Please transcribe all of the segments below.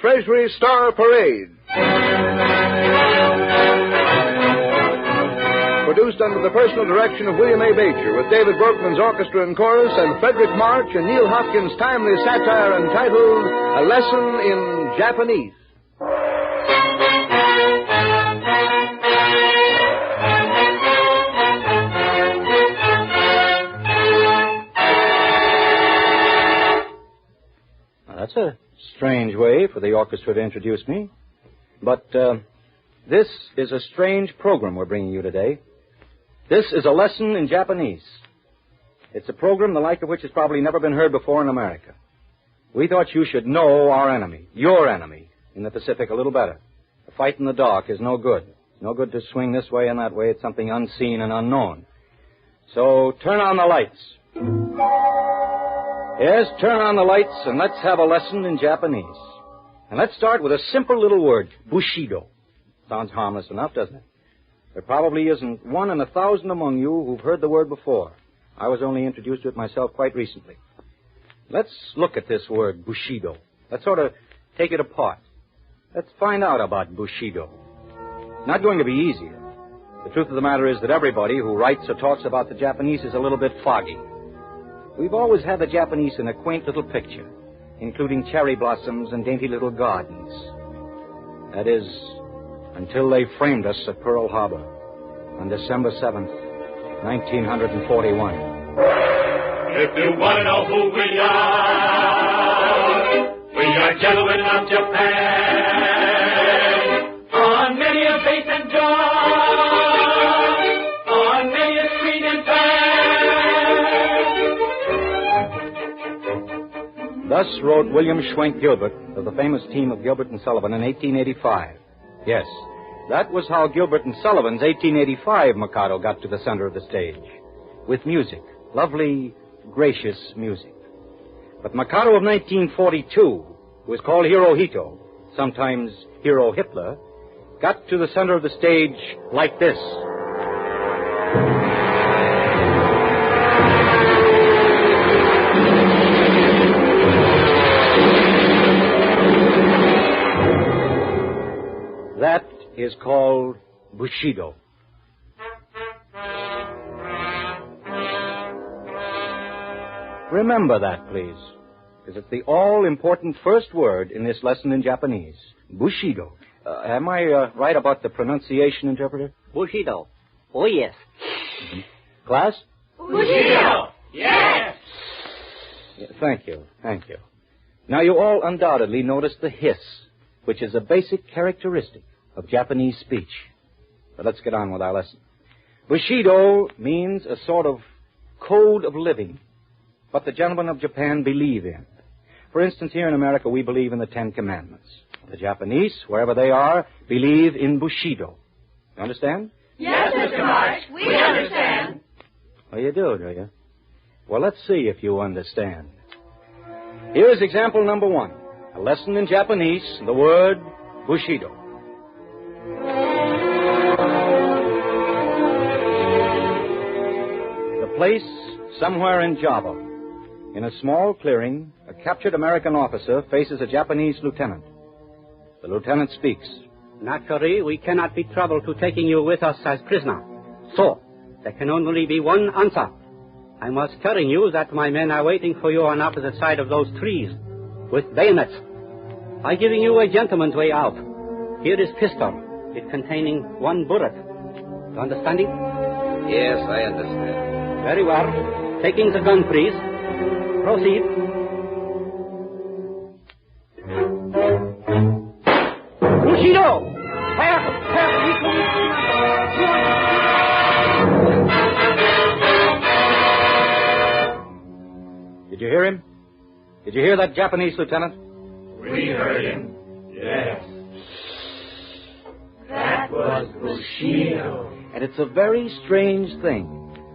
Treasury Star Parade. Produced under the personal direction of William A. Beecher, with David Workman's orchestra and chorus and Frederick March and Neil Hopkins' timely satire entitled A Lesson in Japanese. Now, that's a strange way for the orchestra to introduce me. But this is a strange program we're bringing you today. This is a lesson in Japanese. It's a program the like of which has probably never been heard before in America. We thought you should know our enemy, your enemy, in the Pacific a little better. A fight in the dark is no good. It's no good to swing this way and that way. It's something unseen and unknown. So turn on the lights. Yes, turn on the lights and let's have a lesson in Japanese. And let's start with a simple little word, Bushido. Sounds harmless enough, doesn't it? There probably isn't one in 1,000 among you who've heard the word before. I was only introduced to it myself quite recently. Let's look at this word, Bushido. Let's sort of take it apart. Let's find out about Bushido. It's not going to be easier. The truth of the matter is that everybody who writes or talks about the Japanese is a little bit foggy. We've always had the Japanese in a quaint little picture, including cherry blossoms and dainty little gardens. That is, until they framed us at Pearl Harbor on December 7th, 1941. If you want to know who we are gentlemen of Japan. On many a base and dawn, on many a street and fan. Thus wrote William Schwenk Gilbert of the famous team of Gilbert and Sullivan in 1885. Yes, that was how Gilbert and Sullivan's 1885 Mikado got to the center of the stage. With music. Lovely, gracious music. But Mikado of 1942, who was called Hirohito, sometimes Hero Hitler, got to the center of the stage like this. That is called Bushido. Remember that, please, because it's the all-important first word in this lesson in Japanese. Bushido. Am I right about the pronunciation, interpreter? Bushido. Oh, yes. Mm-hmm. Class? Bushido! Yes! Thank you. Now, you all undoubtedly noticed the hiss, which is a basic characteristic of Japanese speech. But let's get on with our lesson. Bushido means a sort of code of living, what the gentlemen of Japan believe in. For instance, here in America, we believe in the Ten Commandments. The Japanese, wherever they are, believe in Bushido. You understand? Yes, Mr. March, we understand. Oh, you do you? Well, let's see if you understand. Here's example number 1. A lesson in Japanese, the word Bushido. The place somewhere in Java. In a small clearing, a captured American officer faces a Japanese lieutenant. The lieutenant speaks. Naturally, we cannot be troubled to taking you with us as prisoner. So, there can only be one answer. I must telling you that my men are waiting for you on opposite side of those trees, with bayonets. I'm giving you a gentleman's way out. Here is pistol, it containing 1 bullet. You understand it? Yes, I understand. Very well. Taking the gun, please. Proceed. Bushido! Fire! Did you hear him? Did you hear that Japanese lieutenant? We heard him. Yes. That was Bushido. And it's a very strange thing.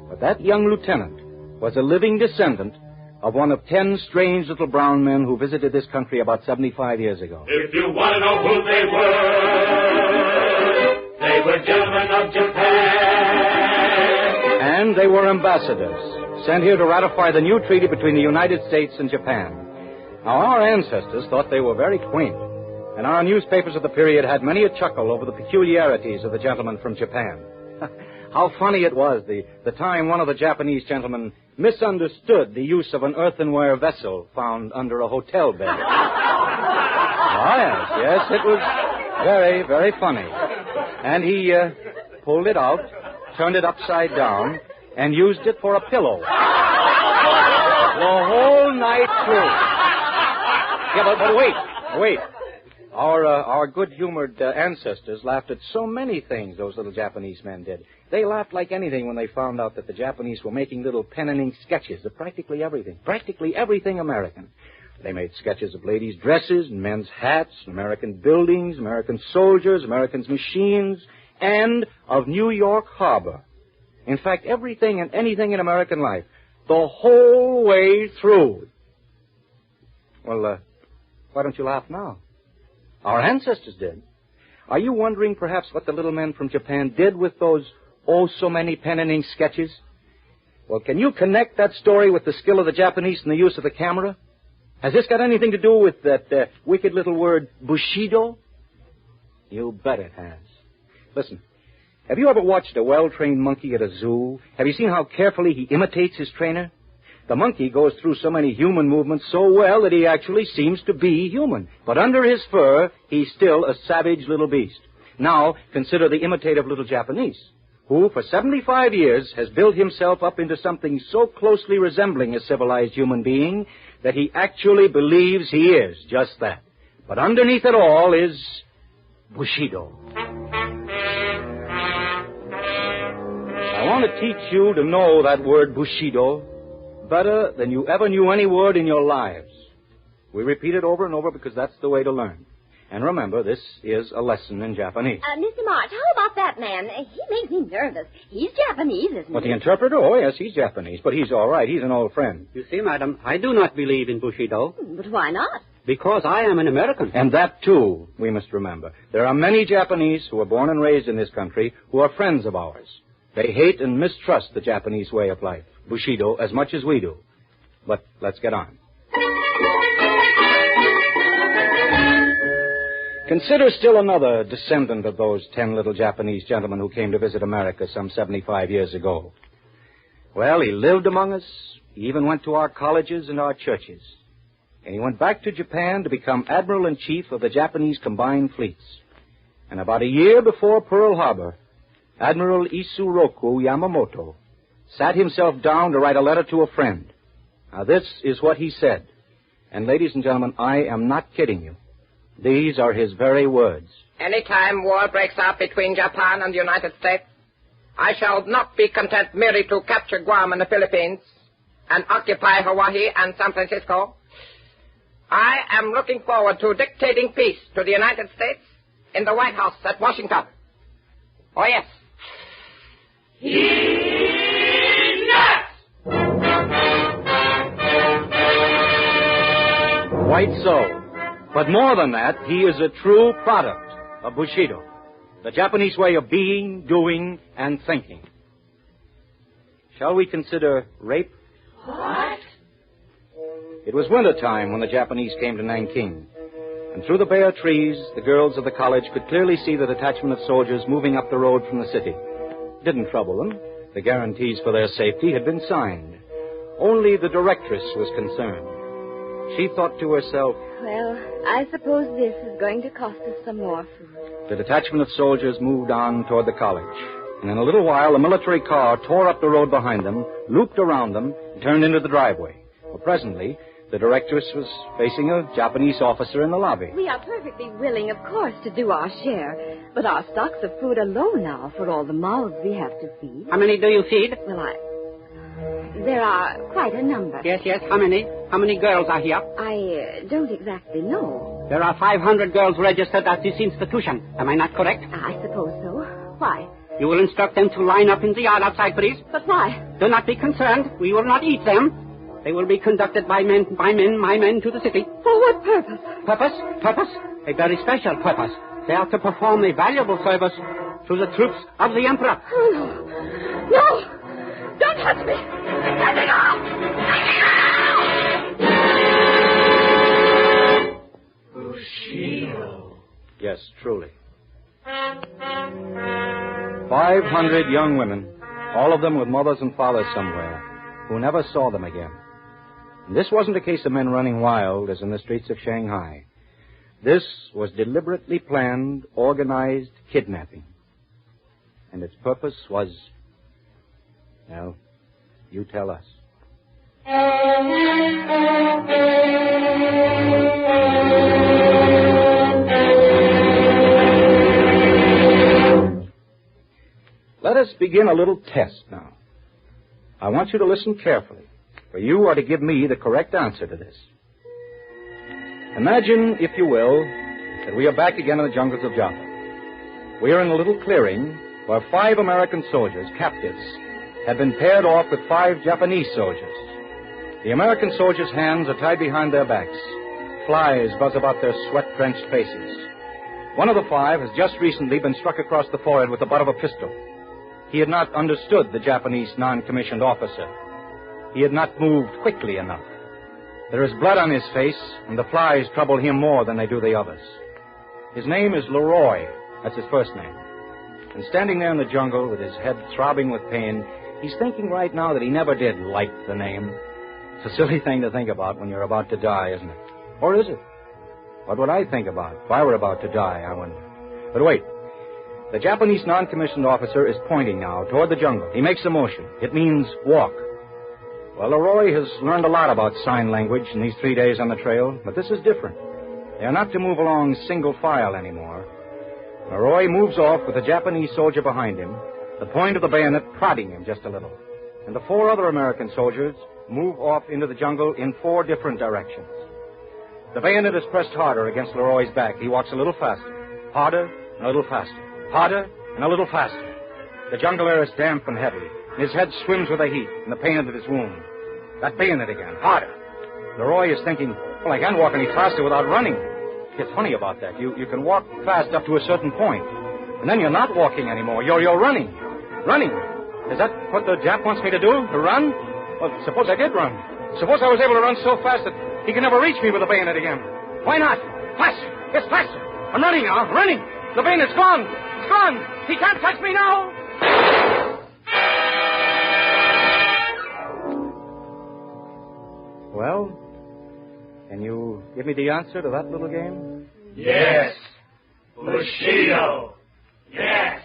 But that young lieutenant was a living descendant of one of 10 strange little brown men who visited this country about 75 years ago. If you want to know who they were gentlemen of Japan. And they were ambassadors, sent here to ratify the new treaty between the United States and Japan. Now, our ancestors thought they were very quaint. and our newspapers of the period had many a chuckle over the peculiarities of the gentleman from Japan. How funny it was the time one of the Japanese gentlemen misunderstood the use of an earthenware vessel found under a hotel bed. Yes, it was very, very funny. And he pulled it out, turned it upside down, and used it for a pillow. The whole night through. Yeah, but wait. Our good-humored ancestors laughed at so many things those little Japanese men did. They laughed like anything when they found out that the Japanese were making little pen and ink sketches of practically everything American. They made sketches of ladies' dresses and men's hats, American buildings, American soldiers, Americans' machines, and of New York Harbor. In fact, everything and anything in American life, the whole way through. Well, why don't you laugh now? Our ancestors did. Are you wondering perhaps what the little men from Japan did with those so many pen and ink sketches? Well, can you connect that story with the skill of the Japanese in the use of the camera? Has this got anything to do with that wicked little word, Bushido? You bet it has. Listen, have you ever watched a well-trained monkey at a zoo? Have you seen how carefully he imitates his trainer? The monkey goes through so many human movements so well that he actually seems to be human. But under his fur, he's still a savage little beast. Now, consider the imitative little Japanese, who for 75 years has built himself up into something so closely resembling a civilized human being that he actually believes he is just that. But underneath it all is Bushido. I want to teach you to know that word Bushido better than you ever knew any word in your lives. We repeat it over and over because that's the way to learn. And remember, this is a lesson in Japanese. Mr. March, how about that man? He makes me nervous. He's Japanese, isn't he? What, the interpreter? Oh, yes, he's Japanese, but he's all right. He's an old friend. You see, madam, I do not believe in Bushido. But why not? Because I am an American. And that, too, we must remember. There are many Japanese who were born and raised in this country who are friends of ours. They hate and mistrust the Japanese way of life, Bushido, as much as we do. But let's get on. Consider still another descendant of those 10 little Japanese gentlemen who came to visit America some 75 years ago. Well, he lived among us. He even went to our colleges and our churches. And he went back to Japan to become Admiral-in-Chief of the Japanese Combined Fleets. And about a year before Pearl Harbor, Admiral Isuroku Yamamoto sat himself down to write a letter to a friend. Now, this is what he said. And, ladies and gentlemen, I am not kidding you. These are his very words. Anytime war breaks out between Japan and the United States, I shall not be content merely to capture Guam and the Philippines and occupy Hawaii and San Francisco. I am looking forward to dictating peace to the United States in the White House at Washington. Oh, yes. Quite so. But more than that, he is a true product of Bushido, the Japanese way of being, doing, and thinking. Shall we consider rape? What? It was wintertime when the Japanese came to Nanking. And through the bare trees, the girls of the college could clearly see the detachment of soldiers moving up the road from the city. Didn't trouble them. The guarantees for their safety had been signed. Only the directress was concerned. She thought to herself, Well, I suppose this is going to cost us some more food. The detachment of soldiers moved on toward the college. And in a little while, a military car tore up the road behind them, looped around them, and turned into the driveway. Well, presently, the directress was facing a Japanese officer in the lobby. We are perfectly willing, of course, to do our share. But our stocks of food are low now for all the mouths we have to feed. How many do you feed? Well, there are quite a number. Yes. How many? How many girls are here? I don't exactly know. There are 500 girls registered at this institution. Am I not correct? I suppose so. Why? You will instruct them to line up in the yard outside, please. But why? Do not be concerned. We will not eat them. They will be conducted by my men to the city. For what purpose? Purpose? A very special purpose. They are to perform a valuable service to the troops of the Emperor. Oh, no! Don't touch me! Let me go! Bushido. truly. 500 young women, all of them with mothers and fathers somewhere, who never saw them again. And this wasn't a case of men running wild as in the streets of Shanghai. This was deliberately planned, organized kidnapping. And its purpose was, well, you tell us. Let us begin a little test now. I want you to listen carefully, for you are to give me the correct answer to this. Imagine, if you will, that we are back again in the jungles of Java. We are in a little clearing where 5 American soldiers, captives, have been paired off with 5 Japanese soldiers. The American soldiers' hands are tied behind their backs. Flies buzz about their sweat-drenched faces. One of the 5 has just recently been struck across the forehead with the butt of a pistol. He had not understood the Japanese non-commissioned officer. He had not moved quickly enough. There is blood on his face, and the flies trouble him more than they do the others. His name is Leroy. That's his first name. And standing there in the jungle with his head throbbing with pain, he's thinking right now that he never did like the name. It's a silly thing to think about when you're about to die, isn't it? Or is it? What would I think about if I were about to die, I wonder? But wait. The Japanese non-commissioned officer is pointing now toward the jungle. He makes a motion. It means walk. Well, Leroy has learned a lot about sign language in these 3 days on the trail, but this is different. They are not to move along single file anymore. Leroy moves off with a Japanese soldier behind him, the point of the bayonet prodding him just a little. And the 4 other American soldiers move off into the jungle in 4 different directions. The bayonet is pressed harder against Leroy's back. He walks a little faster, harder, and a little faster. Harder and a little faster. The jungle air is damp and heavy. His head swims with the heat and the pain of his wound. That bayonet again, harder. Leroy is thinking, well, I can't walk any faster without running. It's funny about that. You can walk fast up to a certain point, and then you're not walking anymore. You're running. Running. Is that what the Jap wants me to do? To run? Well, suppose I did run. Suppose I was able to run so fast that he can never reach me with the bayonet again. Why not? Faster. Yes, faster. I'm running now. I'm running. The bayonet's gone. It's gone. He can't touch me now. Well, can you give me the answer to that little game? Yes. Bushido. Yes.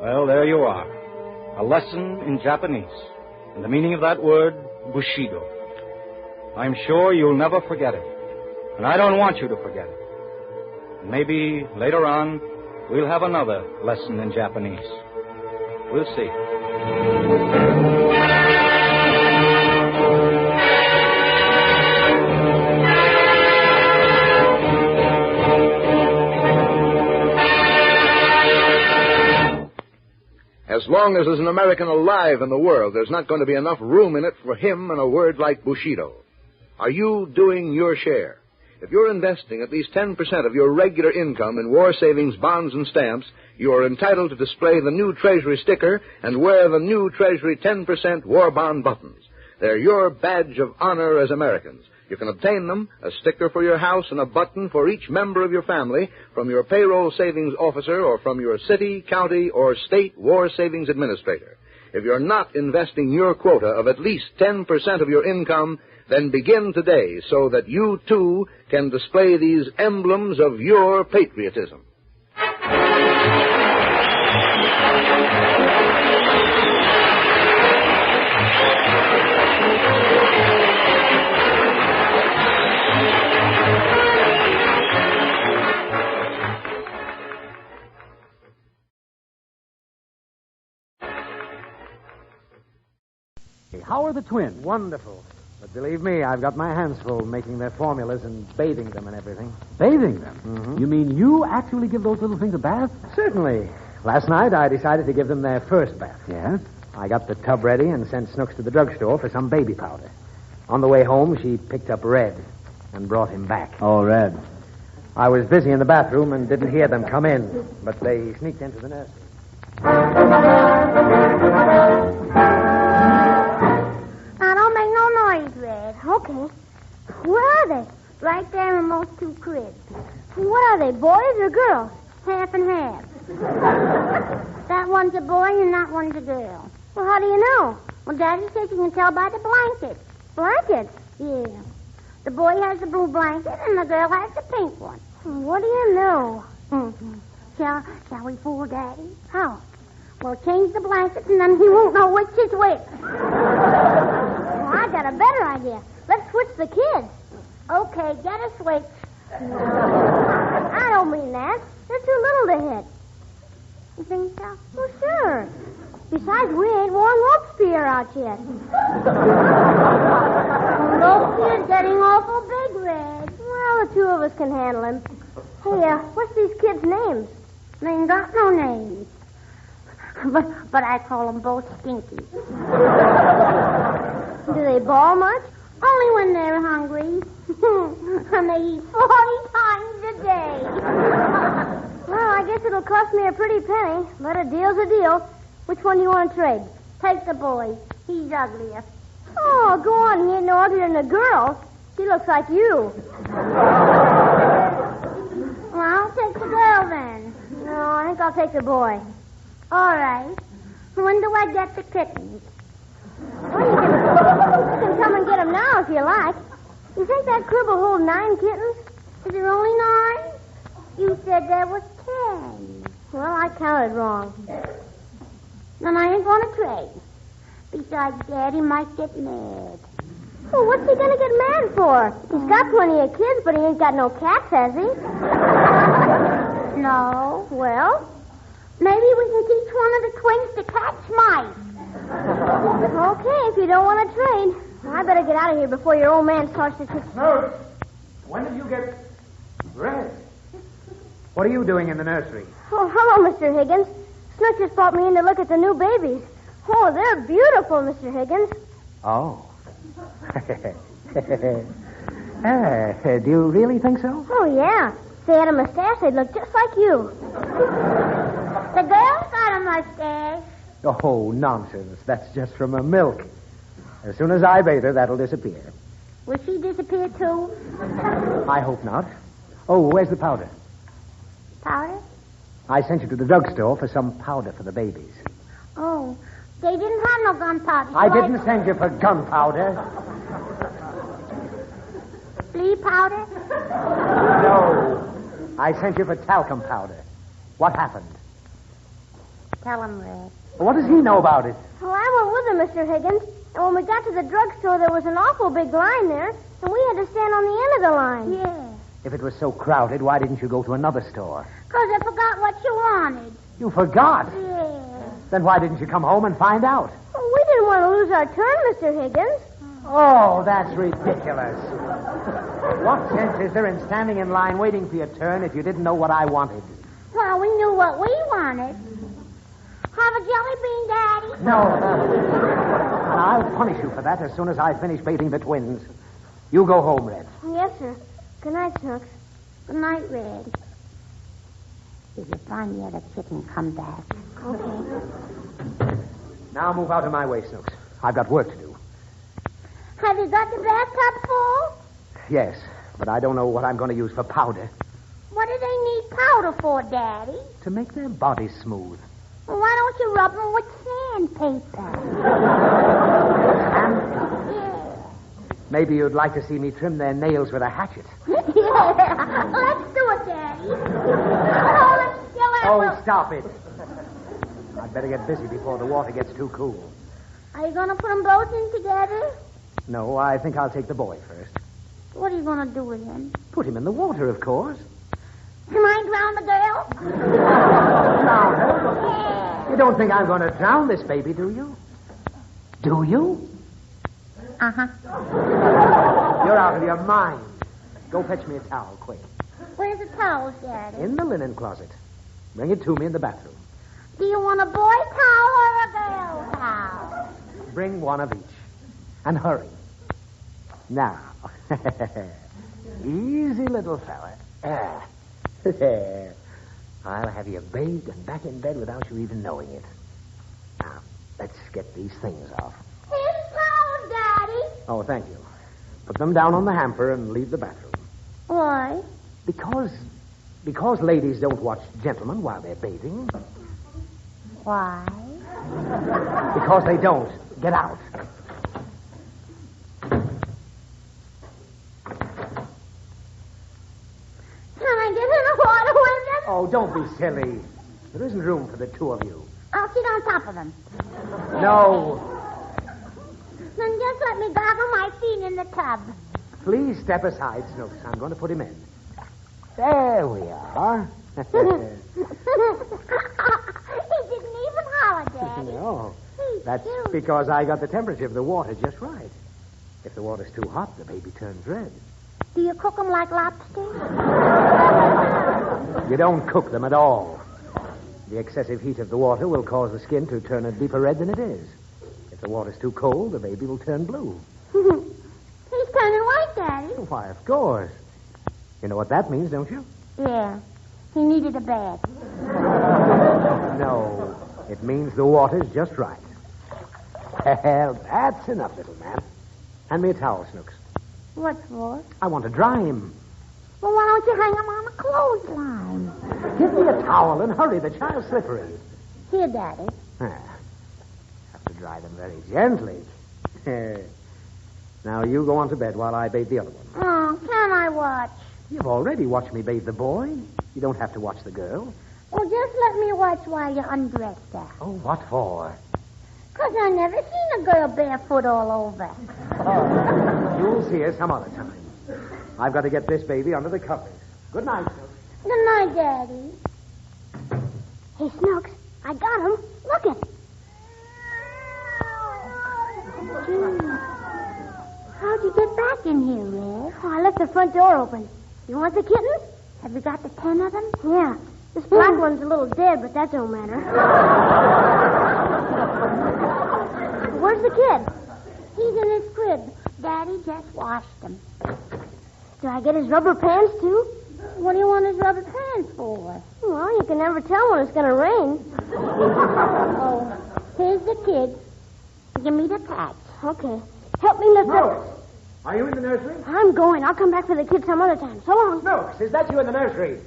Well, there you are. A lesson in Japanese. And the meaning of that word, Bushido. I'm sure you'll never forget it. And I don't want you to forget it. And maybe later on, we'll have another lesson in Japanese. We'll see. As long as there's an American alive in the world, there's not going to be enough room in it for him and a word like Bushido. Are you doing your share? If you're investing at least 10% of your regular income in war savings, bonds, and stamps, you are entitled to display the new Treasury sticker and wear the new Treasury 10% war bond buttons. They're your badge of honor as Americans. You can obtain them, a sticker for your house and a button for each member of your family, from your payroll savings officer or from your city, county, or state war savings administrator. If you're not investing your quota of at least 10% of your income, then begin today so that you, too, can display these emblems of your patriotism. How are the twins? Wonderful. But believe me, I've got my hands full making their formulas and bathing them and everything. Bathing them? Mm-hmm. You mean you actually give those little things a bath? Certainly. Last night I decided to give them their first bath. Yes? I got the tub ready and sent Snooks to the drugstore for some baby powder. On the way home, she picked up Red and brought him back. Oh, Red. I was busy in the bathroom and didn't hear them come in, but they sneaked into the nursery. Now, don't make Okay. Where are they? Right there in those two cribs. What are they, boys or girls? Half and half. That one's a boy and that one's a girl. Well, how do you know? Well, Daddy says you can tell by the blanket. Blanket? Yeah. The boy has the blue blanket and the girl has the pink one. What do you know? Shall we fool Daddy? How? Well, change the blankets and then he won't know which is which. Well, I got a better idea. Let's switch the kids. Okay, get a switch. I don't mean that. They're too little to hit. You think so? Well, sure. Besides, we ain't worn Robespierre out yet. Robespierre's getting awful big, Red. Well, the two of us can handle him. Hey, what's these kids' names? They ain't got no names. But I call them both Stinky. Do they bawl much? Only when they're hungry. And they eat 40 times a day. Well, I guess it'll cost me a pretty penny, but a deal's a deal. Which one do you want to trade? Take the boy. He's uglier. Oh, go on. He ain't no uglier than the girl. She looks like you. Well, I'll take the girl then. No, I think I'll take the boy. All right. When do I get the kittens? Well, you can come and get them now if you like. You think that crib will hold 9 kittens? Is there only 9? You said there was 10. Well, I counted wrong. Then I ain't going to trade. Besides, Daddy might get mad. Well, what's he going to get mad for? He's got plenty of kids, but he ain't got no cats, has he? No. Well, maybe we can teach one of the twins to catch mice. Okay, if you don't want to trade. I better get out of here before your old man starts to... Snooks, when did you get Red? What are you doing in the nursery? Oh, hello, Mr. Higgins. Snooks just brought me in to look at the new babies. Oh, they're beautiful, Mr. Higgins. Oh. Do you really think so? Oh, yeah. If they had a mustache, they'd look just like you. The girl's got a mustache. Oh, nonsense. That's just from her milk. As soon as I bathe her, that'll disappear. Will she disappear, too? I hope not. Oh, where's the powder? Powder? I sent you to the drugstore for some powder for the babies. Oh, they didn't have no gunpowder. So I didn't send you for gunpowder. Flea powder? No. I sent you for talcum powder. What happened? Tell him, Red. What does he know about it? Well, I went with him, Mr. Higgins. And when we got to the drugstore, there was an awful big line there, and we had to stand on the end of the line. Yeah. If it was so crowded, why didn't you go to another store? Because I forgot what you wanted. You forgot? Yeah. Then why didn't you come home and find out? Well, we didn't want to lose our turn, Mr. Higgins. Oh, that's ridiculous. What sense is there in standing in line waiting for your turn if you didn't know what I wanted? Well, we knew what we wanted. Have a jelly bean, Daddy? No. And I'll punish you for that as soon as I finish bathing the twins. You go home, Red. Yes, sir. Good night, Snooks. Good night, Red. If you find the other kitten, come back. Okay. Now move out of my way, Snooks. I've got work to do. Have you got the bathtub full? Yes, but I don't know what I'm going to use for powder. What do they need powder for, Daddy? To make their bodies smooth. Well, why don't you rub them with sandpaper? Yeah. Maybe you'd like to see me trim their nails with a hatchet. Yeah. Let's do it, Daddy. Oh, let's kill it. Oh, stop it. I'd better get busy before the water gets too cool. Are you going to put them both in together? No, I think I'll take the boy first. What are you going to do with him? Put him in the water, of course. Can I drown the girl? Drown her? Yeah. You don't think I'm going to drown this baby, do you? Do you? Uh-huh. You're out of your mind. Go fetch me a towel, quick. Where's the towels, Daddy? In the linen closet. Bring it to me in the bathroom. Do you want a boy towel or a girl towel? Bring one of each. And hurry. Now. Easy, little fella. I'll have you bathed and back in bed without you even knowing it. Now, let's get these things off. Here's towels, Daddy. Oh, thank you. Put them down on the hamper and leave the bathroom. Why? Because ladies don't watch gentlemen while they're bathing. Why? Because they don't. Get out. Can I get in the water with them? Oh, don't be silly. There isn't room for the two of you. I'll sit on top of them. No. Then just let me gargle my feet in the tub. Please step aside, Snooks. I'm going to put him in. There we are. He didn't even holler, Daddy. No. He's That's cute. because I got the temperature of the water just right. If the water's too hot, the baby turns red. Do you cook them like lobsters? You don't cook them at all. The excessive heat of the water will cause the skin to turn a deeper red than it is. If the water's too cold, the baby will turn blue. He's turning white, Daddy. Why, of course. You know what that means, don't you? Yeah. He needed a bath. No. It means the water's just right. Well, that's enough, little man. Hand me a towel, Snooks. What for? I want to dry him. Well, why don't you hang him on a clothesline? Give me a towel and hurry. The child's slippery. Here, Daddy. Have to dry them very gently. Now, you go on to bed while I bathe the other one. Oh, can I watch? You've already watched me bathe the boy. You don't have to watch the girl. Well, just let me watch while you undress her. Oh, what for? 'Cause I never seen a girl barefoot all over. Oh, you'll see her some other time. I've got to get this baby under the covers. Good night, Snooks. Good night, Daddy. Hey, Snooks, I got him. Look it. Gee. How'd you get back in here, Red? Oh, I left the front door open. You want the kittens? Have you got the 10 of them? Yeah. This black one's a little dead, but that don't matter. Where's the kid? He's in his crib. Daddy just washed him. Do I get his rubber pants, too? What do you want his rubber pants for? Well, you can never tell when it's going to rain. Oh, here's the kid. Give me the patch. Okay. Help me lift up. Are you in the nursery? I'm going. I'll come back for the kid some other time. So long. Snooks, is that you in the nursery?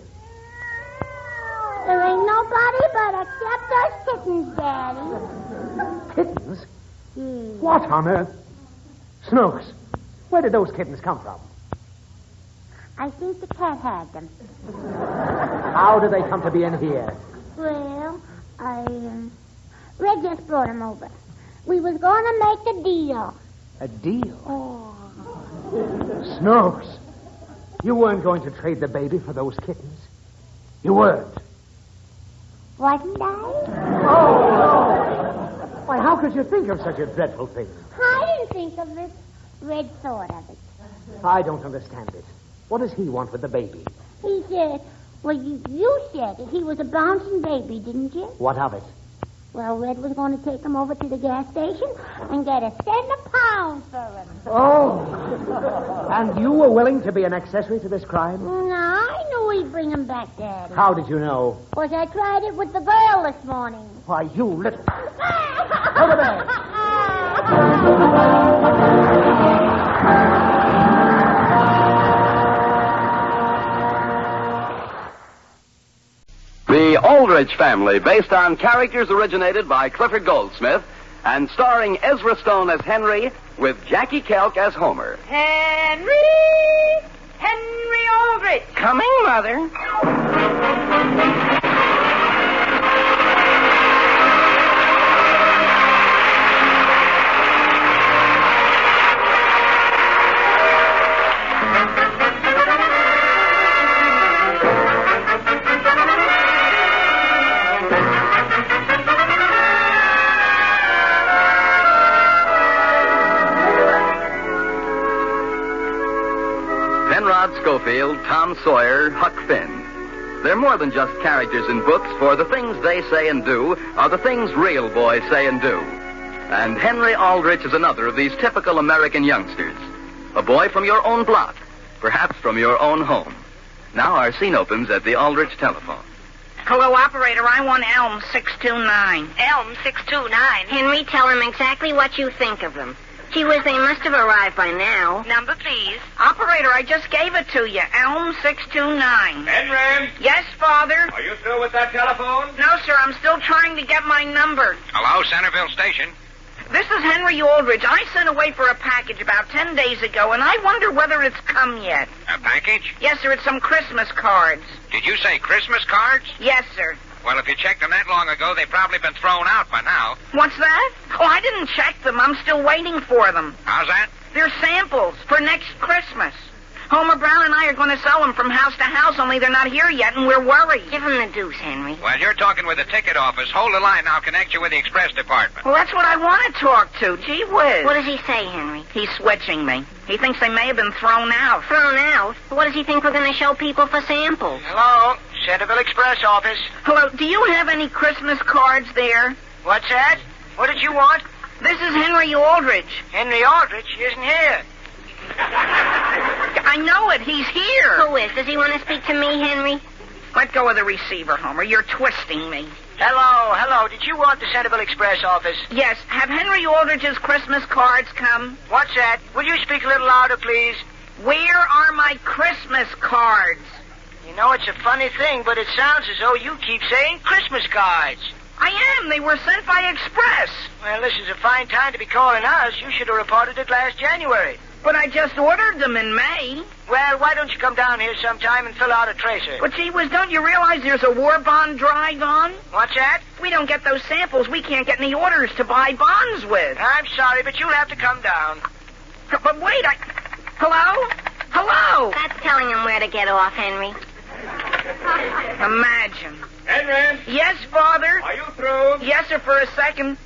There ain't nobody but except those kittens, Daddy. Kittens? What on earth? Snooks, where did those kittens come from? I think the cat had them. How did they come to be in here? Well, Red just brought them over. We was going to make a deal. A deal? Oh. Snooks, you weren't going to trade the baby for those kittens. You weren't. Wasn't I? Oh, no. Why, how could you think of such a dreadful thing? I didn't think of it. Red thought of it. I don't understand it. What does he want with the baby? He said, well, you said he was a bouncing baby, didn't you? What of it? Well, Red was going to take him over to the gas station and get a cent a pound for him. Oh. And you were willing to be an accessory to this crime? No, I knew he'd bring him back, Daddy. How did you know? Because I tried it with the girl this morning. Why, you little... Go to bed. The Aldrich Family, based on characters originated by Clifford Goldsmith and starring Ezra Stone as Henry with Jackie Kelk as Homer. Henry Aldrich. Coming, Mother. Schofield, Tom Sawyer, Huck Finn. They're more than just characters in books, for the things they say and do are the things real boys say and do. And Henry Aldrich is another of these typical American youngsters. A boy from your own block, perhaps from your own home. Now our scene opens at the Aldrich telephone. Hello, operator. I want Elm 629. Elm 629? Henry, tell him exactly what you think of them. Gee whiz, they must have arrived by now. Number, please. Operator, I just gave it to you. Elm 629. Henry? Yes, Father? Are you through with that telephone? No, sir. I'm still trying to get my number. Hello, Centerville Station. This is Henry Aldrich. I sent away for a package about 10 days ago, and I wonder whether it's come yet. A package? Yes, sir. It's some Christmas cards. Did you say Christmas cards? Yes, sir. Well, if you checked them that long ago, they've probably been thrown out by now. What's that? Oh, I didn't check them. I'm still waiting for them. How's that? They're samples for next Christmas. Homer Brown and I are going to sell them from house to house, only they're not here yet, and we're worried. Give him the deuce, Henry. Well, you're talking with the ticket office. Hold the line. I'll connect you with the express department. Well, that's what I want to talk to. Gee whiz. What does he say, Henry? He's switching me. He thinks they may have been thrown out. Thrown out? What does he think we're going to show people for samples? Hello, Centerville Express office. Hello, do you have any Christmas cards there? What's that? What did you want? This is Henry Aldrich. Henry Aldrich isn't here. I know it. He's here. Who is? Does he want to speak to me, Henry? Let go of the receiver, Homer. You're twisting me. Hello. Did you want the Centerville Express office? Yes. Have Henry Aldrich's Christmas cards come? What's that? Will you speak a little louder, please? Where are my Christmas cards? You know, it's a funny thing, but it sounds as though you keep saying Christmas cards. I am. They were sent by express. Well, this is a fine time to be calling us. You should have reported it last January. But I just ordered them in May. Well, why don't you come down here sometime and fill out a tracer? But gee whiz, don't you realize there's a war bond drive on? What's that? If we don't get those samples, we can't get any orders to buy bonds with. I'm sorry, but you'll have to come down. But wait, Hello? That's telling him where to get off, Henry. Imagine. Henry? Yes, Father? Are you through? Yes, sir, for a second.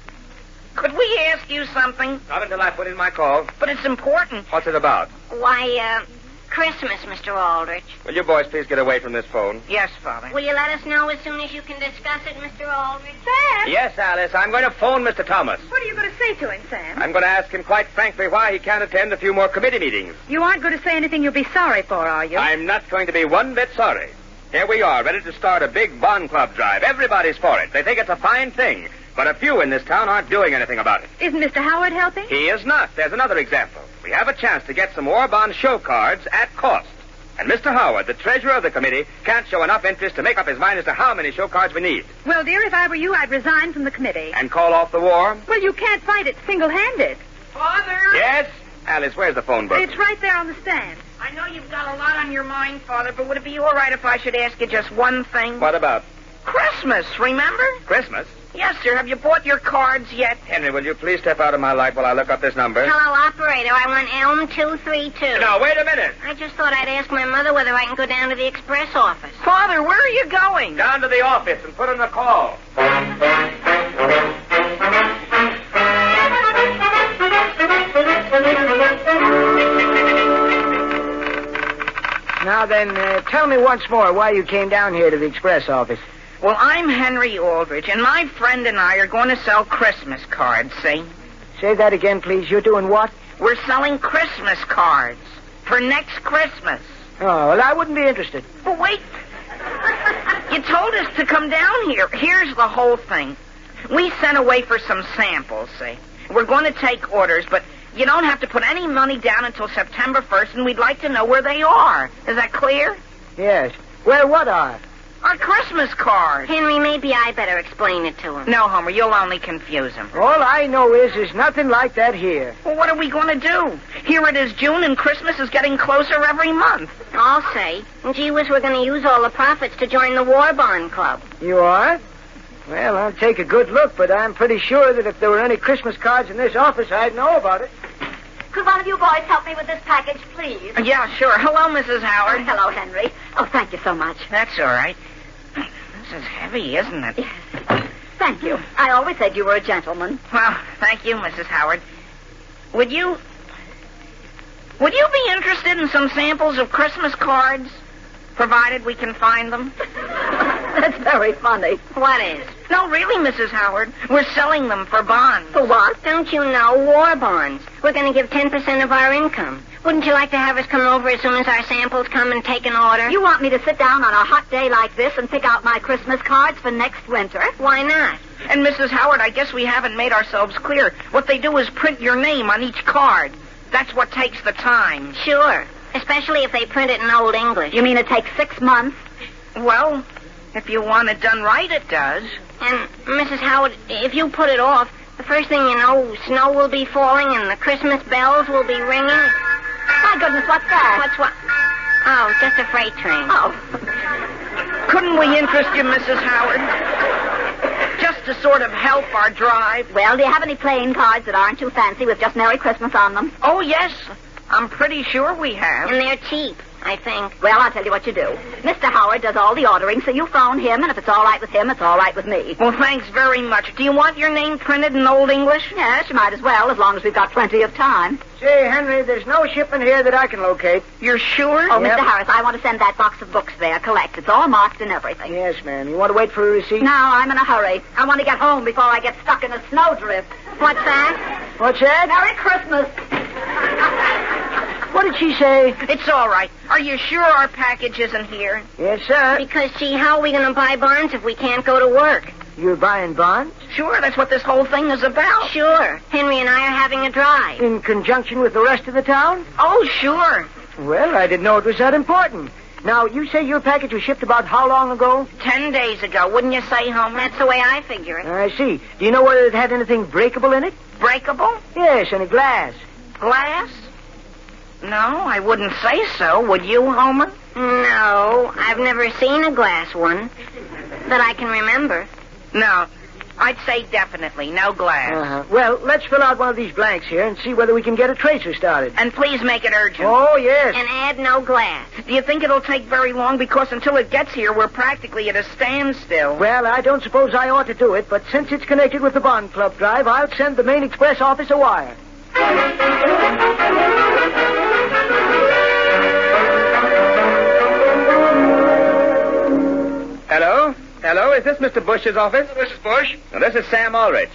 Could we ask you something? Not until I put in my call. But it's important. What's it about? Why, Christmas, Mr. Aldrich. Will you boys please get away from this phone? Yes, Father. Will you let us know as soon as you can discuss it, Mr. Aldrich? Sam! Yes, Alice. I'm going to phone Mr. Thomas. What are you going to say to him, Sam? I'm going to ask him quite frankly why he can't attend a few more committee meetings. You aren't going to say anything you'll be sorry for, are you? I'm not going to be one bit sorry. Here we are, ready to start a big bond club drive. Everybody's for it. They think it's a fine thing. But a few in this town aren't doing anything about it. Isn't Mr. Howard helping? He is not. There's another example. We have a chance to get some war bond show cards at cost. And Mr. Howard, the treasurer of the committee, can't show enough interest to make up his mind as to how many show cards we need. Well, dear, if I were you, I'd resign from the committee. And call off the war? Well, you can't fight it single-handed. Father? Yes? Alice, where's the phone book? It's right there on the stand. I know you've got a lot on your mind, Father, but would it be all right if I should ask you just one thing? What about? Christmas, remember? Christmas? Yes, sir. Have you bought your cards yet? Henry, will you please step out of my light while I look up this number? Hello, operator. I want Elm 232. No, wait a minute. I just thought I'd ask my mother whether I can go down to the express office. Father, where are you going? Down to the office and put in a call. Now then, tell me once more why you came down here to the express office. Well, I'm Henry Aldrich, and my friend and I are going to sell Christmas cards, see? Say that again, please. You're doing what? We're selling Christmas cards for next Christmas. Oh, well, I wouldn't be interested. But wait. You told us to come down here. Here's the whole thing. We sent away for some samples, see? We're going to take orders, but you don't have to put any money down until September 1st, and we'd like to know where they are. Is that clear? Yes. Where what are? Our Christmas cards. Henry, maybe I better explain it to him. No, Homer, you'll only confuse him. All I know is there's nothing like that here. Well, what are we going to do? Here it is June, and Christmas is getting closer every month. I'll say. Gee whiz, we're going to use all the profits to join the War Bond Club. You are? Well, I'll take a good look, but I'm pretty sure that if there were any Christmas cards in this office, I'd know about it. Could one of you boys help me with this package, please? Yeah, sure. Hello, Mrs. Howard. Hello, Henry. Oh, thank you so much. That's all right. This is heavy, isn't it? Yes. Thank you. I always said you were a gentleman. Well, thank you, Mrs. Howard. Would you be interested in some samples of Christmas cards, provided we can find them? That's very funny. What is? No, really, Mrs. Howard. We're selling them for bonds. For what? Don't you know? War bonds. We're going to give 10% of our income. Wouldn't you like to have us come over as soon as our samples come and take an order? You want me to sit down on a hot day like this and pick out my Christmas cards for next winter? Why not? And Mrs. Howard, I guess we haven't made ourselves clear. What they do is print your name on each card. That's what takes the time. Sure. Especially if they print it in Old English. You mean it takes 6 months? Well, if you want it done right, it does. And, Mrs. Howard, if you put it off, the first thing you know, snow will be falling and the Christmas bells will be ringing. My goodness, what's that? What's what? Oh, just a freight train. Oh. Couldn't we interest you, Mrs. Howard? Just to sort of help our drive. Well, do you have any playing cards that aren't too fancy with just Merry Christmas on them? Oh, yes. I'm pretty sure we have. And they're cheap, I think. Well, I'll tell you what you do. Mr. Howard does all the ordering, so you phone him, and if it's all right with him, it's all right with me. Well, thanks very much. Do you want your name printed in Old English? Yes, you might as well, as long as we've got plenty of time. Say, Henry, there's no shipment here that I can locate. You're sure? Oh, Yep. Mr. Harris, I want to send that box of books there. Collect. It's all marked and everything. Yes, ma'am. You want to wait for a receipt? No, I'm in a hurry. I want to get home before I get stuck in a snowdrift. What's that? What's that? Merry Christmas. What did she say? It's all right. Are you sure our package isn't here? Yes, sir. Because, gee, how are we going to buy bonds if we can't go to work? You're buying bonds? Sure, that's what this whole thing is about. Sure. Henry and I are having a drive. In conjunction with the rest of the town? Oh, sure. Well, I didn't know it was that important. Now, you say your package was shipped about how long ago? 10 days ago, wouldn't you say, Homer? That's the way I figure it. I see. Do you know whether it had anything breakable in it? Breakable? Yes, any glass. Glass? No, I wouldn't say so. Would you, Homer? No, I've never seen a glass one that I can remember. No, I'd say definitely no glass. Uh-huh. Well, let's fill out one of these blanks here and see whether we can get a tracer started. And please make it urgent. Oh, yes. And add no glass. Do you think it'll take very long? Because until it gets here, we're practically at a standstill. Well, I don't suppose I ought to do it, but since it's connected with the Bond Club drive, I'll send the main express office a wire. Hello? Hello, is this Mr. Bush's office? Mrs. Bush? No, this is Sam Aldrich.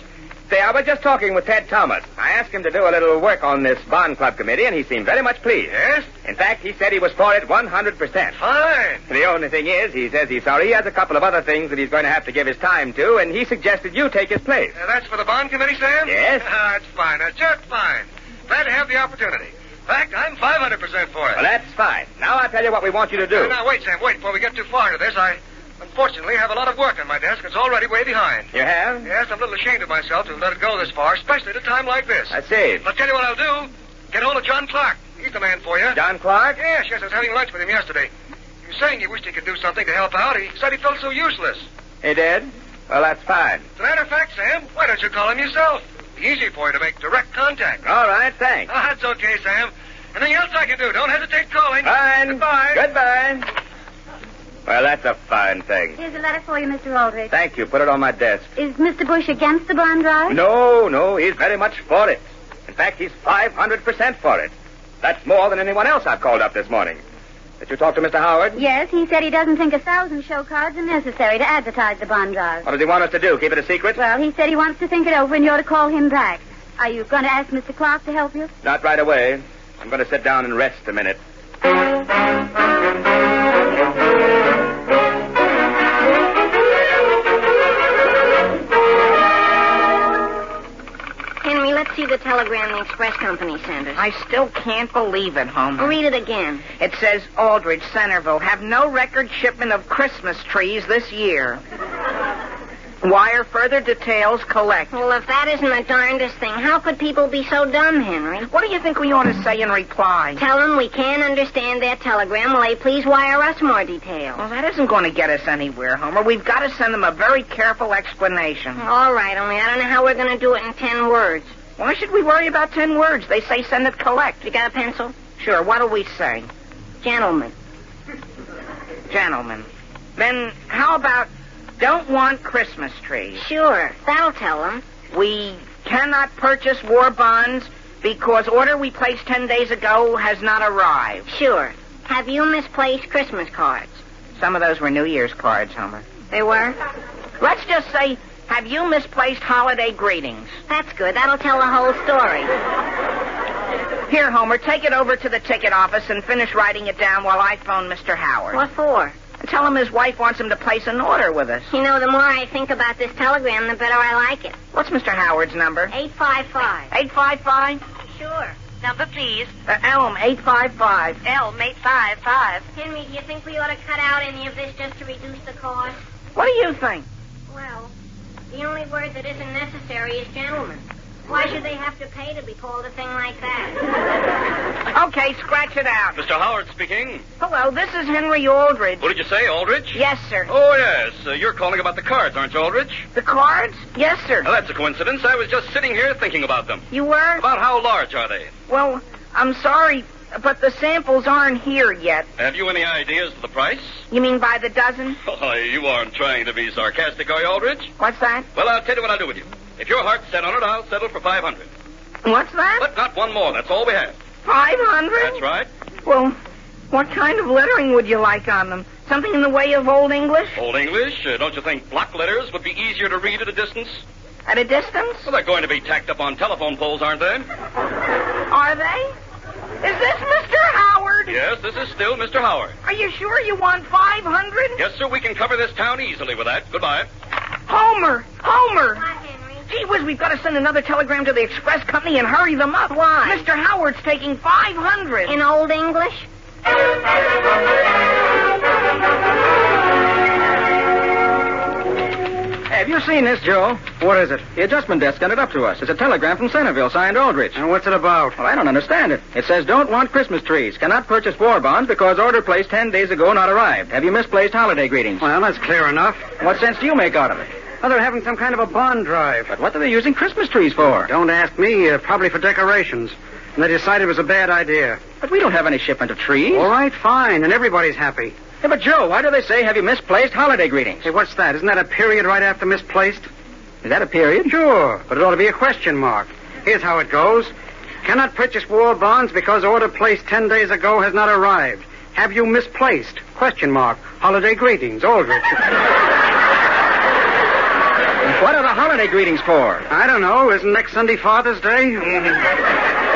Say, I was just talking with Ted Thomas. I asked him to do a little work on this Bond Club committee, and he seemed very much pleased. Yes? In fact, he said he was for it 100%. Fine. The only thing is, he says he's sorry he has a couple of other things that he's going to have to give his time to, and he suggested you take his place. That's for the bond committee, Sam? Yes. That's fine. That's just fine. Glad to have the opportunity. In fact, I'm 500% for it. Well, that's fine. Now I'll tell you what we want you to do. Now, wait, Sam, wait. Before we get too far into this, I unfortunately have a lot of work on my desk. It's already way behind. You have? Yes, I'm a little ashamed of myself to have let it go this far, especially at a time like this. I see. I'll tell you what I'll do. Get hold of John Clark. He's the man for you. John Clark? Yes, I was having lunch with him yesterday. He was saying he wished he could do something to help out. He said he felt so useless. He did? Well, that's fine. As a matter of fact, Sam, why don't you call him yourself? Be easy for you to make direct contact. All right, thanks. Oh, that's okay, Sam. Anything else I can do? Don't hesitate calling. Fine. Goodbye. Goodbye. Well, that's a fine thing. Here's a letter for you, Mr. Aldrich. Thank you. Put it on my desk. Is Mr. Bush against the bond drive? No, he's very much for it. In fact, he's 500% for it. That's more than anyone else I've called up this morning. Did you talk to Mr. Howard? Yes, he said he doesn't think 1,000 show cards are necessary to advertise the bond drive. What does he want us to do? Keep it a secret? Well, he said he wants to think it over and you ought to call him back. Are you going to ask Mr. Clark to help you? Not right away. I'm going to sit down and rest a minute. Henry, let's see the telegram the express company sent us. I still can't believe it, Homer. Read it again. It says, Aldrich, Centerville, have no record shipment of Christmas trees this year. Wire further details, collect. Well, if that isn't the darndest thing, how could people be so dumb, Henry? What do you think we ought to say in reply? Tell them we can't understand their telegram. Will they please wire us more details? Well, that isn't going to get us anywhere, Homer. We've got to send them a very careful explanation. All right, only I don't know how we're going to do it in 10 words. Why should we worry about 10 words? They say send it collect. You got a pencil? Sure, what'll we say? Gentlemen. Gentlemen. Then how about don't want Christmas trees? Sure, that'll tell them. We cannot purchase war bonds because order we placed 10 days ago has not arrived. Sure. Have you misplaced Christmas cards? Some of those were New Year's cards, Homer. They were? Let's just say, have you misplaced holiday greetings? That's good. That'll tell the whole story. Here, Homer, take it over to the ticket office and finish writing it down while I phone Mr. Howard. What for? And tell him his wife wants him to place an order with us. You know, the more I think about this telegram, the better I like it. What's Mr. Howard's number? 855. 855? Sure. Number, please. Elm, 855. Elm, 855. Henry, do you think we ought to cut out any of this just to reduce the cost? What do you think? Well, the only word that isn't necessary is gentlemen. Why should they have to pay to be called a thing like that? Okay, scratch it out. Mr. Howard speaking. Hello, this is Henry Aldrich. What did you say, Aldrich? Yes, sir. Oh, yes. You're calling about the cards, aren't you, Aldrich? The cards? Yes, sir. Well, that's a coincidence. I was just sitting here thinking about them. You were? About how large are they? Well, I'm sorry, but the samples aren't here yet. Have you any ideas of the price? You mean by the dozen? Oh, you aren't trying to be sarcastic, are you, Aldrich? What's that? Well, I'll tell you what I'll do with you. If your heart's set on it, I'll settle for $500. What's that? But not one more. That's all we have. 500? That's right. Well, what kind of lettering would you like on them? Something in the way of Old English? Old English? Don't you think block letters would be easier to read at a distance? At a distance? Well, they're going to be tacked up on telephone poles, aren't they? Are they? Is this Mr. Howard? Yes, this is still Mr. Howard. Are you sure you want 500? Yes, sir, we can cover this town easily with that. Goodbye. Homer! Homer! Hi, Henry. Gee whiz, we've got to send another telegram to the express company and hurry them up. Why? Mr. Howard's taking 500. In Old English? Have you seen this, Joe? What is it? The adjustment desk sent it up to us. It's a telegram from Centerville, signed Aldrich. And what's it about? Well, I don't understand it. It says, don't want Christmas trees. Cannot purchase war bonds because order placed 10 days ago not arrived. Have you misplaced holiday greetings? Well, that's clear enough. What sense do you make out of it? Well, they're having some kind of a bond drive. But what are they using Christmas trees for? Don't ask me. Probably for decorations. And they decided it was a bad idea. But we don't have any shipment of trees. All right, fine. And everybody's happy. Yeah, but Joe, why do they say, have you misplaced holiday greetings? Hey, what's that? Isn't that a period right after misplaced? Is that a period? Sure, but it ought to be a question mark. Here's how it goes. Cannot purchase war bonds because order placed 10 days ago has not arrived. Have you misplaced? Question mark. Holiday greetings, Aldrich. What are the holiday greetings for? I don't know. Isn't next Sunday Father's Day?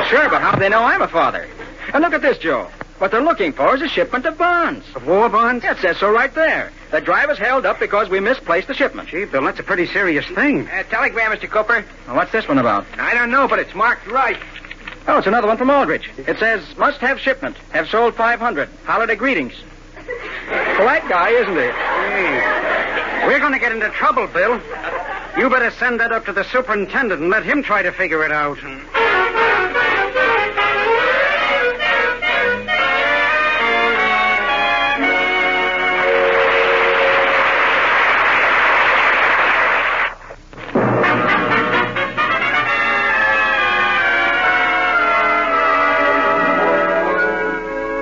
Sure, but how do they know I'm a father? And look at this, Joe. What they're looking for is a shipment of bonds. Of war bonds? Yeah, it says so right there. The drive is held up because we misplaced the shipment. Gee, Bill, that's a pretty serious thing. Telegram, Mr. Cooper. Well, what's this one about? I don't know, but it's marked right. Oh, it's another one from Aldrich. It says, must have shipment. Have sold 500. Holiday greetings. Polite guy, isn't he? Hey, we're going to get into trouble, Bill. You better send that up to the superintendent and let him try to figure it out.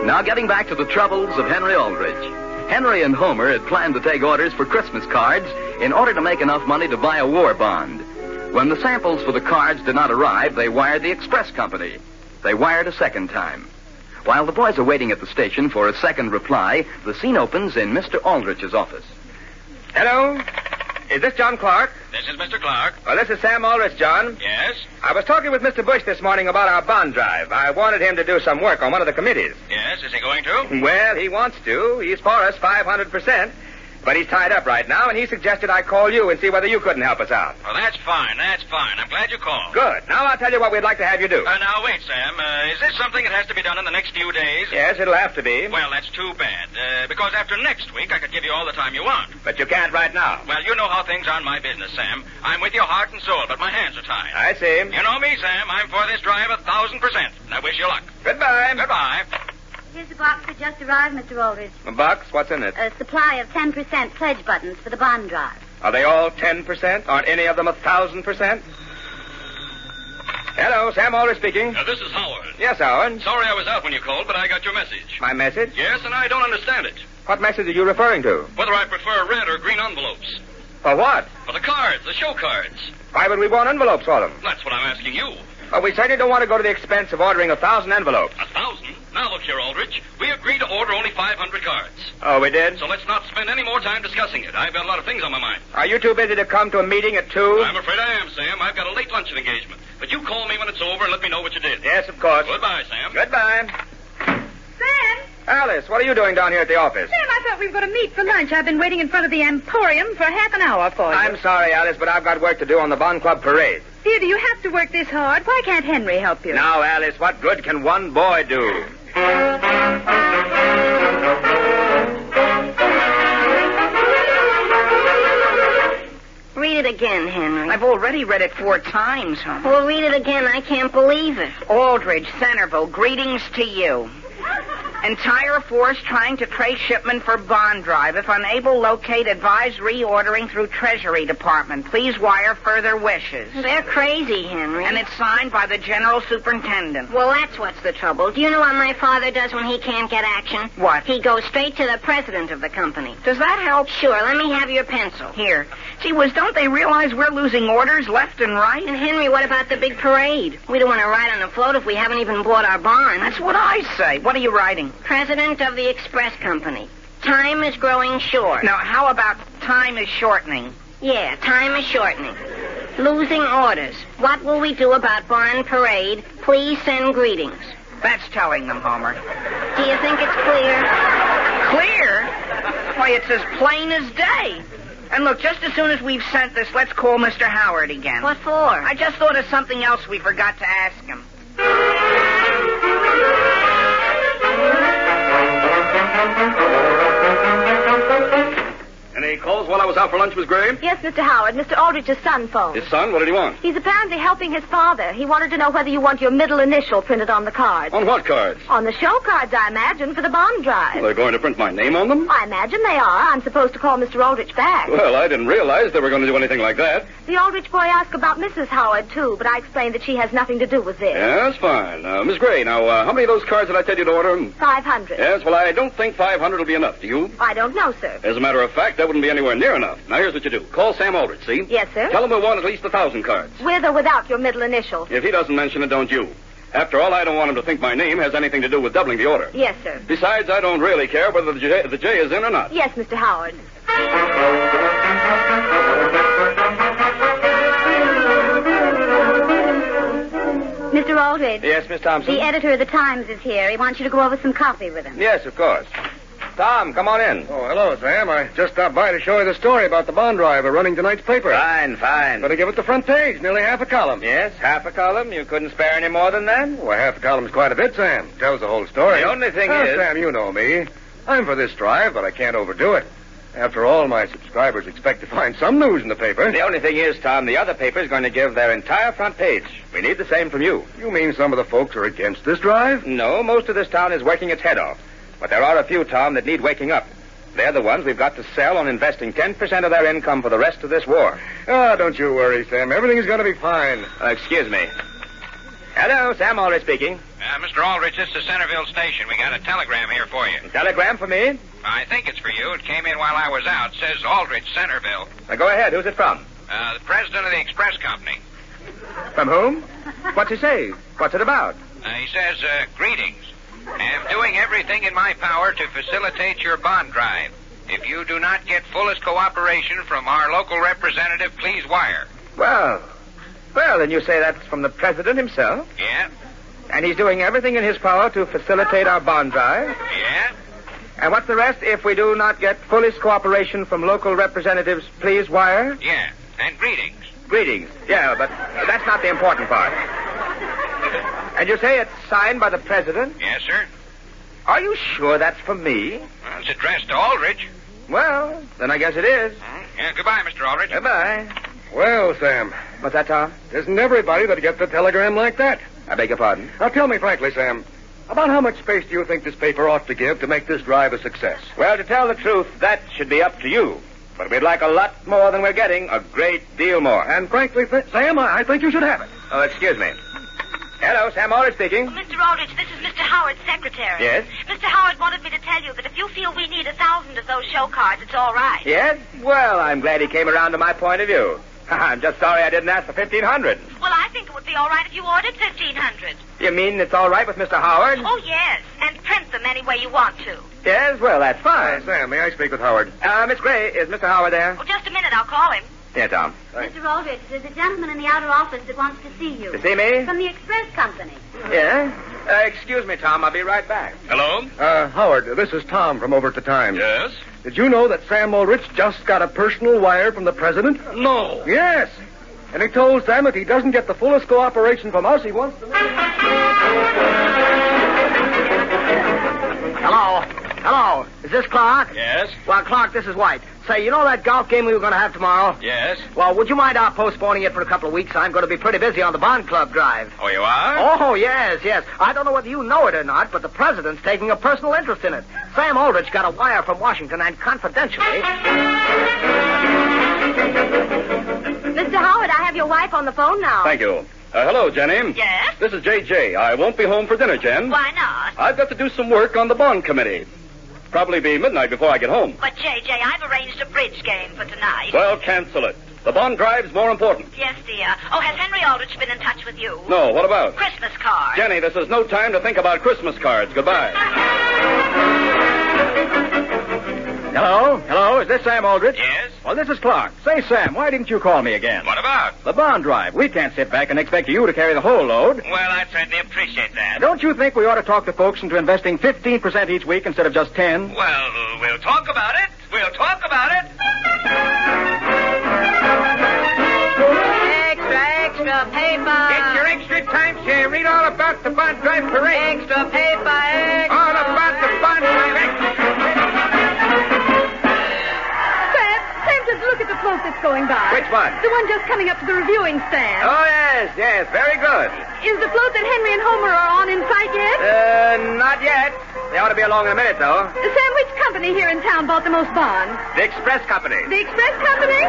Now getting back to the troubles of Henry Aldrich. Henry and Homer had planned to take orders for Christmas cards in order to make enough money to buy a war bond. When the samples for the cards did not arrive, they wired the express company. They wired a second time. While the boys are waiting at the station for a second reply, the scene opens in Mr. Aldrich's office. Hello? Is this John Clark? This is Mr. Clark. Well, this is Sam Aldrich, John. Yes? I was talking with Mr. Bush this morning about our bond drive. I wanted him to do some work on one of the committees. Yes, is he going to? Well, he wants to. He's for us 500%. But he's tied up right now, and he suggested I call you and see whether you couldn't help us out. Well, that's fine. I'm glad you called. Good. Now I'll tell you what we'd like to have you do. Now, wait, Sam. Is this something that has to be done in the next few days? Yes, it'll have to be. Well, that's too bad. Because after next week, I could give you all the time you want. But you can't right now. Well, you know how things are in my business, Sam. I'm with you heart and soul, but my hands are tied. I see. You know me, Sam. I'm for this drive 1,000%. And I wish you luck. Goodbye. Goodbye. Here's the box that just arrived, Mr. Aldrich. A box? What's in it? A supply of 10% pledge buttons for the bond drive. Are they all 10%? Aren't any of them 1,000%? Hello, Sam Aldrich speaking. This is Howard. Yes, Howard. Sorry I was out when you called, but I got your message. My message? Yes, and I don't understand it. What message are you referring to? Whether I prefer red or green envelopes. For what? For the cards, the show cards. Why would we want envelopes for them? That's what I'm asking you. Well, we certainly don't want to go to the expense of ordering 1,000 envelopes. 1,000? Now, look here, Aldrich. We agreed to order only 500 cards. Oh, we did? So let's not spend any more time discussing it. I've got a lot of things on my mind. Are you too busy to come to a meeting at 2? I'm afraid I am, Sam. I've got a late luncheon engagement. But you call me when it's over and let me know what you did. Yes, of course. Goodbye, Sam. Goodbye. Sam? Alice, what are you doing down here at the office? Sam, I thought we were going to meet for lunch. I've been waiting in front of the Emporium for half an hour for you. I'm sorry, Alice, but I've got work to do on the Bond Club parade. Dear, do you have to work this hard? Why can't Henry help you? Now, Alice, what good can one boy do? Read it again, Henry. I've already read it 4 times, huh? Well, read it again. I can't believe it. Aldrich, Centerville, greetings to you. Entire force trying to trace shipment for bond drive. If unable, locate, advise reordering through Treasury Department. Please wire further wishes. They're crazy, Henry. And it's signed by the General Superintendent. Well, that's what's the trouble. Do you know what my father does when he can't get action? What? He goes straight to the president of the company. Does that help? Sure. Let me have your pencil. Here. Gee whiz, don't they realize we're losing orders left and right? And, Henry, what about the big parade? We don't want to ride on a float if we haven't even bought our bonds. That's what I say. What are you writing? President of the Express Company. Time is growing short. Now, how about time is shortening? Yeah, time is shortening. Losing orders. What will we do about bond parade? Please send greetings. That's telling them, Homer. Do you think it's clear? Clear? Why, it's as plain as day. And look, just as soon as we've sent this, let's call Mr. Howard again. What for? I just thought of something else we forgot to ask him. Any calls while I was out for lunch, Miss Gray? Yes, Mr. Howard. Mr. Aldrich's son phoned. His son? What did he want? He's apparently helping his father. He wanted to know whether you want your middle initial printed on the cards. On what cards? On the show cards, I imagine, for the bond drive. Well, they're going to print my name on them? I imagine they are. I'm supposed to call Mr. Aldrich back. Well, I didn't realize they were going to do anything like that. The Aldrich boy asked about Mrs. Howard, too, but I explained that she has nothing to do with this. Yeah, that's fine. Miss Gray, now, how many of those cards did I tell you to order? 500. Yes, well, I don't think 500 will be enough. Do you? I don't know, sir. As a matter of fact, that wouldn't be anywhere near enough. Now, here's what you do. Call Sam Aldrich, see? Yes, sir. Tell him we want at least 1,000 cards. With or without your middle initial? If he doesn't mention it, don't you. After all, I don't want him to think my name has anything to do with doubling the order. Yes, sir. Besides, I don't really care whether the J is in or not. Yes, Mr. Howard. Mr. Aldrich. Yes, Miss Thompson? The editor of the Times is here. He wants you to go over some copy with him. Yes, of course. Tom, come on in. Oh, hello, Sam. I just stopped by to show you the story about the bond driver running tonight's paper. Fine. Better give it the front page, nearly half a column. Yes, half a column. You couldn't spare any more than that? Well, half a column's quite a bit, Sam. Tells the whole story. The only thing Now, is... Sam, you know me. I'm for this drive, but I can't overdo it. After all, my subscribers expect to find some news in the paper. The only thing is, Tom, the other paper's going to give their entire front page. We need the same from you. You mean some of the folks are against this drive? No, most of this town is working its head off. But there are a few, Tom, that need waking up. They're the ones we've got to sell on investing 10% of their income for the rest of this war. Ah, don't you worry, Sam. Everything's going to be fine. Excuse me. Hello, Sam Aldrich speaking. Mr. Aldrich, this is Centerville Station. We got a telegram here for you. A telegram for me? I think it's for you. It came in while I was out. It says Aldrich, Centerville. Now, go ahead. Who's it from? The president of the Express Company. From whom? What's he say? What's it about? He says, greetings. Am doing everything in my power to facilitate your bond drive. If you do not get fullest cooperation from our local representative, please wire. Well, then you say that's from the president himself? Yeah. And he's doing everything in his power to facilitate our bond drive? Yeah. And what's the rest? If we do not get fullest cooperation from local representatives, please wire? Yeah. And greetings. Greetings. Yeah, but that's not the important part. And you say it's signed by the president? Yes, sir. Are you sure that's for me? Well, it's addressed to Aldrich. Well, then I guess it is. Yeah, goodbye, Mr. Aldrich. Goodbye. Well, Sam. What's that, Tom? Isn't everybody that gets a telegram like that? I beg your pardon? Now, tell me frankly, Sam, about how much space do you think this paper ought to give to make this drive a success? Well, to tell the truth, that should be up to you. But we'd like a lot more than we're getting, a great deal more. And frankly, Sam, I think you should have it. Oh, excuse me. Hello, Sam Aldrich speaking. Mr. Aldrich, this is Mr. Howard's secretary. Yes? Mr. Howard wanted me to tell you that if you feel we need 1,000 of those show cards, it's all right. Yes? Well, I'm glad he came around to my point of view. I'm just sorry I didn't ask for 1,500. Well, I I think it would be all right if you ordered 1,500. You mean it's all right with Mr. Howard? Oh, yes. And print them any way you want to. Yes, well, that's fine. Sam, may I speak with Howard? Miss Gray, is Mr. Howard there? Oh, just a minute. I'll call him. Yeah, Tom. Mr. Aldrich, there's a gentleman in the outer office that wants to see you. To see me? From the express company. Yeah? Excuse me, Tom. I'll be right back. Hello? Howard, this is Tom from over at the Times. Yes? Did you know that Sam Aldrich just got a personal wire from the president? No. Yes. And he told Sam if he doesn't get the fullest cooperation from us, he wants to... Hello. Hello. Is this Clark? Yes? Well, Clark, this is White. Say, you know that golf game we were going to have tomorrow? Yes? Well, would you mind postponing it for a couple of weeks? I'm going to be pretty busy on the Bond Club drive. Oh, you are? Oh, yes, yes. I don't know whether you know it or not, but the president's taking a personal interest in it. Sam Aldrich got a wire from Washington, and confidentially... Mr. Howard, I have your wife on the phone now. Thank you. Hello, Jenny. Yes? This is J.J. I won't be home for dinner, Jen. Why not? I've got to do some work on the bond committee. Probably be midnight before I get home. But, J.J., I've arranged a bridge game for tonight. Well, cancel it. The bond drive's more important. Yes, dear. Oh, has Henry Aldrich been in touch with you? No, what about? Christmas cards. Jenny, this is no time to think about Christmas cards. Goodbye. Hello? Hello? Is this Sam Aldrich? Yes? Well, this is Clark. Say, Sam, why didn't you call me again? What about? The bond drive. We can't sit back and expect you to carry the whole load. Well, I certainly appreciate that. Don't you think we ought to talk to folks into investing 15% each week instead of just 10? Well, we'll talk about it. We'll talk about it. Extra paper. Get your extra timeshare. Read all about the bond drive parade. Extra paper. All about the bond drive. Just look at the float that's going by. Which one? The one just coming up to the reviewing stand. Oh, yes, very good. Is the float that Henry and Homer are on in sight yet? Not yet. They ought to be along in a minute, though. Sam, which company here in town bought the most bonds? The Express Company. The Express Company?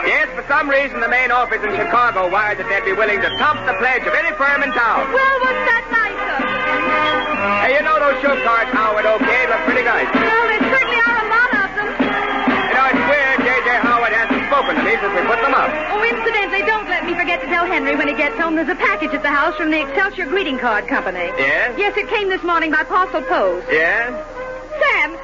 Yes, for some reason, the main office in Chicago wired that they'd be willing to top the pledge of any firm in town. Well, what's that nice of? Hey, you know those show cards, Howard, okay? Look pretty nice. Well, there certainly are a lot of them. You know, it's weird J.J. Howard hasn't spoken to me since we put them up. Oh, incidentally, don't let me forget to tell Henry when he gets home there's a package at the house from the Excelsior Greeting Card Company. Yes? Yes, it came this morning by parcel post. Yes? Sam,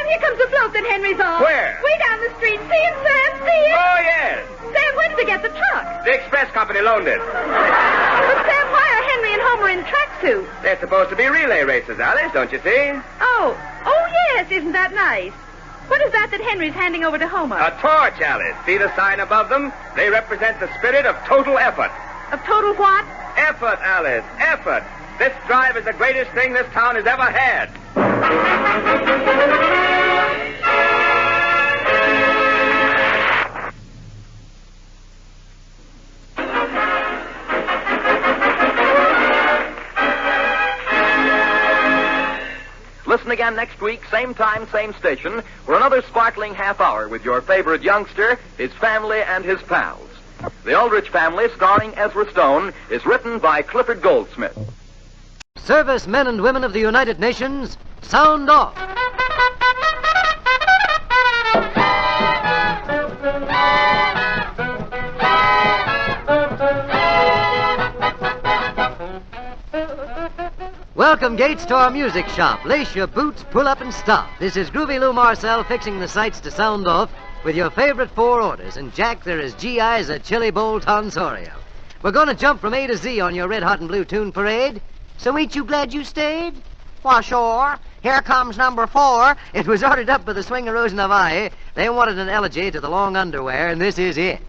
here comes the float that Henry's on. Where? Way down the street. See it, Sam? See it? Oh, yes. Sam, when did they get the truck? The Express Company loaned it. But, Sam, why are Henry and Homer in tracksuits? They're supposed to be relay races, Alice, don't you see? Oh, yes, isn't that nice? What is that Henry's handing over to Homer? A torch, Alice. See the sign above them? They represent the spirit of total effort. Of total what? Effort, Alice. Effort. This drive is the greatest thing this town has ever had. Listen again next week, same time, same station, for another sparkling half hour with your favorite youngster, his family, and his pals. The Aldrich Family, starring Ezra Stone, is written by Clifford Goldsmith. Servicemen and women of the United Nations, sound off. Welcome, Gates, to our music shop. Lace your boots, pull up, and stop. This is Groovy Lou Marcel fixing the sights to sound off with your favorite 4 orders. And, Jack, there is GI's a chili bowl tonsorio. We're going to jump from A to Z on your red, hot, and blue tune parade. So ain't you glad you stayed? Why, sure. Here comes number 4. It was ordered up by the Swingaroos of Hawaii. They wanted an elegy to the long underwear, and this is it.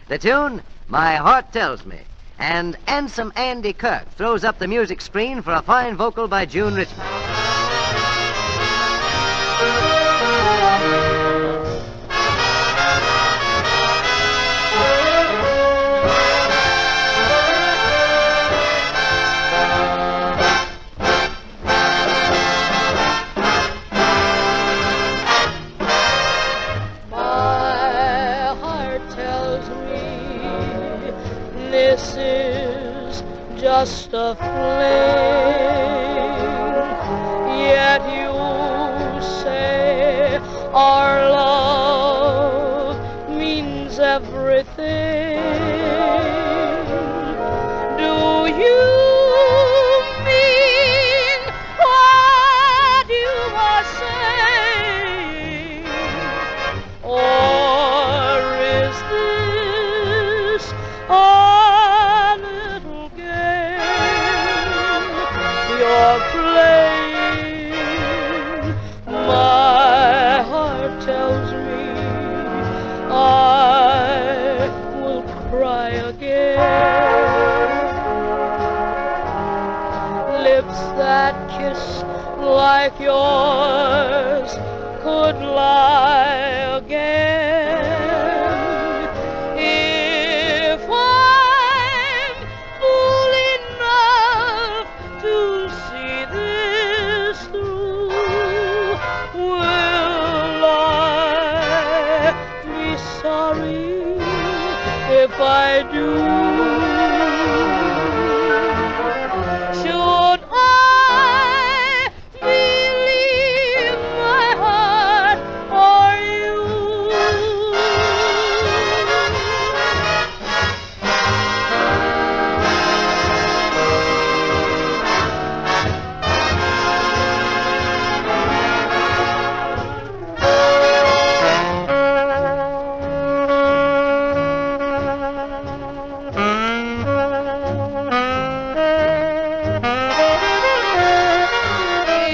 The tune, My Heart Tells Me. And handsome Andy Kirk throws up the music screen for a fine vocal by June Richmond. My heart tells me this is just a fling, yet you say our love means everything. you mean what you are saying? Or is this a little game you're playing? My heart tells me I will cry again. Lips that kiss like yours could lie again. If I'm fool enough to see this through, will I be sorry if I do? Should I believe my heart or you?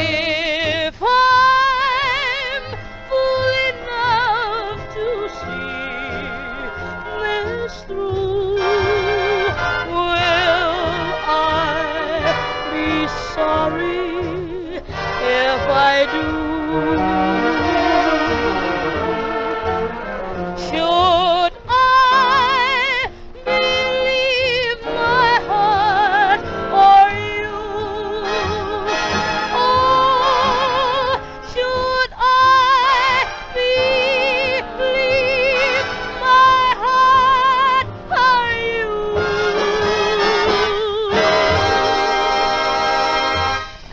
If I'm fool enough to see this through, will I be sorry if I do? Should I believe my heart or you? Or should I believe my heart or you?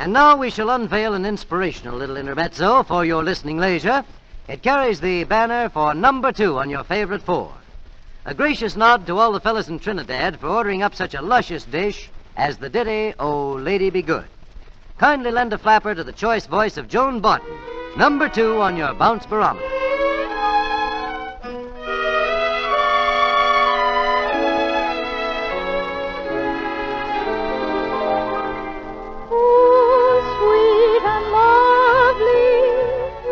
And now we shall unveil an inspirational little intermezzo for your listening leisure. It carries the banner for number 2 on your favorite 4. A gracious nod to all the fellas in Trinidad for ordering up such a luscious dish as the ditty, Oh, Lady Be Good. Kindly lend a flapper to the choice voice of Joan Barton, number 2 on your bounce barometer. Oh, sweet and lovely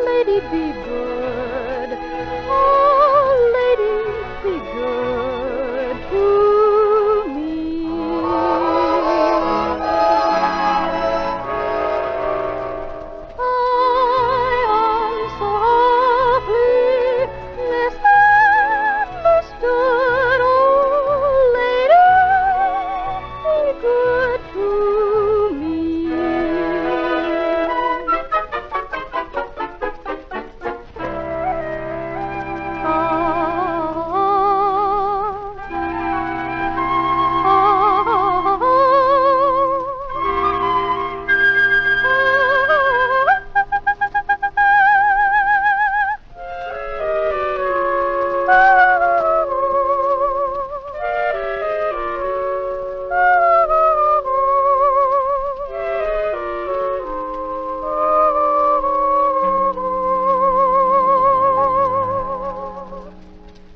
lady, be good. Oh, lady, be good to me. I am so awfully misunderstood. Oh, lady, be good to me.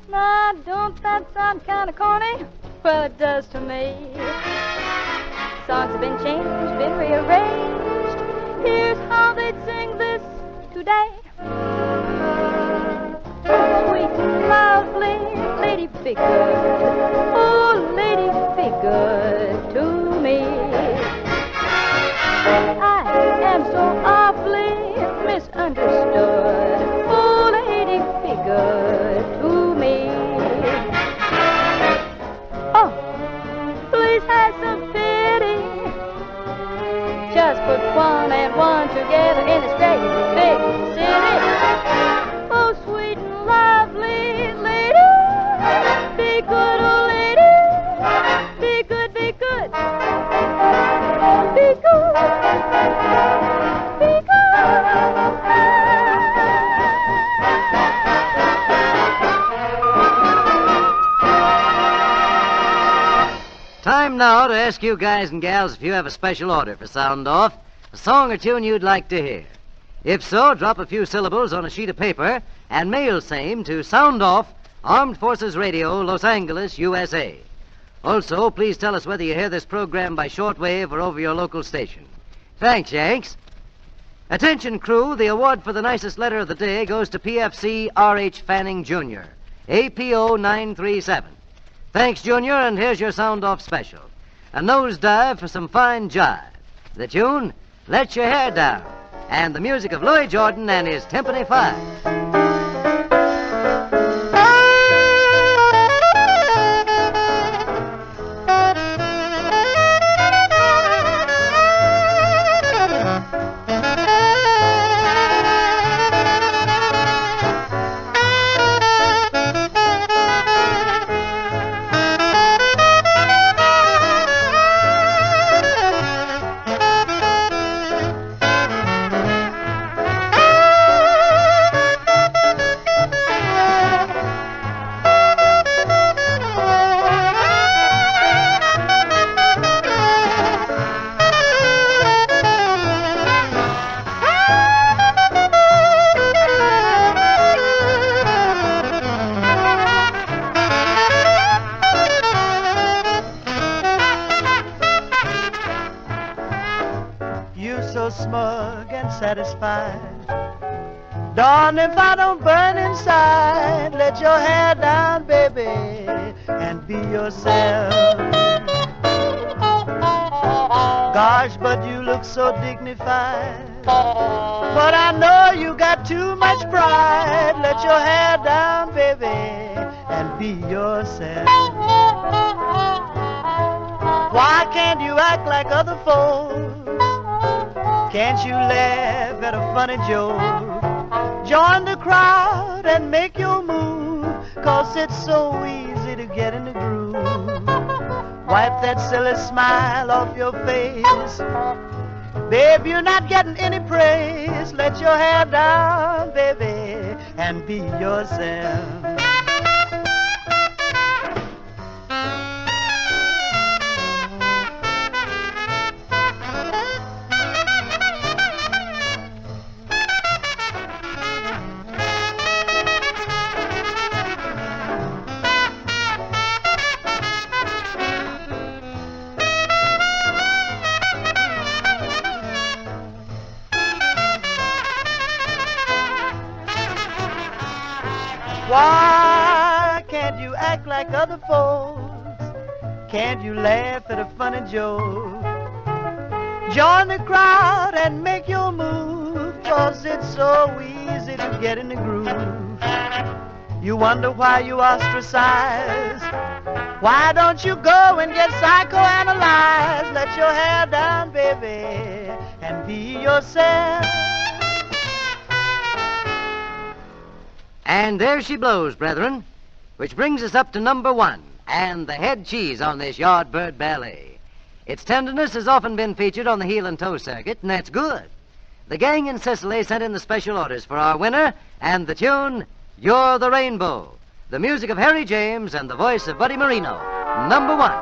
Now, don't that sound kind of corny? Well, it does to me. Songs have been changed, been rearranged. Here's how they'd sing this today. Sweet, lovely lady, be good. Oh, lady, be good to me. I am so awfully misunderstood. Oh, lady, be good to me. Oh, please have some pity. Just put one and one together in a straight big city. Oh, sweet and lovely lady, be good, oh lady, be good, be good, be good, be Time now to ask you guys and gals if you have a special order for Sound Off, a song or tune you'd like to hear. If so, drop a few syllables on a sheet of paper and mail same to Sound Off, Armed Forces Radio, Los Angeles, USA. Also, please tell us whether you hear this program by shortwave or over your local station. Thanks, Yanks. Attention, crew, the award for the nicest letter of the day goes to PFC R.H. Fanning, Jr., APO 937. Thanks, Junior, and here's your Sound Off special. A nosedive for some fine jive. The tune, Let Your Hair Down, and the music of Louis Jordan and his Timpani Five. Satisfied. Darling, if I don't burn inside, let your hair down, baby, and be yourself. Gosh, but you look so dignified. But I know you got too much pride. Let your hair down, baby, and be yourself. Why can't you act like other folks? Can't you laugh at a funny joke? Join the crowd and make your move, 'cause it's so easy to get in the groove. Wipe that silly smile off your face. Babe, you're not getting any praise. Let your hair down, baby, and be yourself. Why can't you act like other folks? Can't you laugh at a funny joke? Join the crowd and make your move, 'cause it's so easy to get in the groove. You wonder why you ostracized. Why don't you go and get psychoanalyzed? Let your hair down, baby, and be yourself. And there she blows, brethren, which brings us up to number one, and the head cheese on this Yardbird Ballet. Its tenderness has often been featured on the heel and toe circuit, and that's good. The gang in Sicily sent in the special orders for our winner, and the tune, You're the Rainbow, the music of Harry James and the voice of Buddy Marino, number one.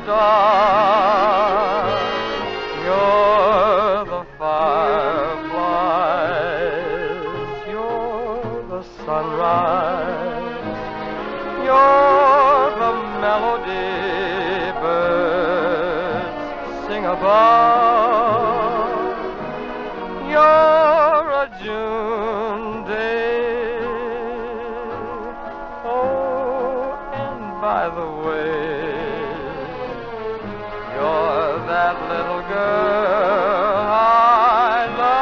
star. above. You're a June day. Oh, and by the way, you're that little girl I love.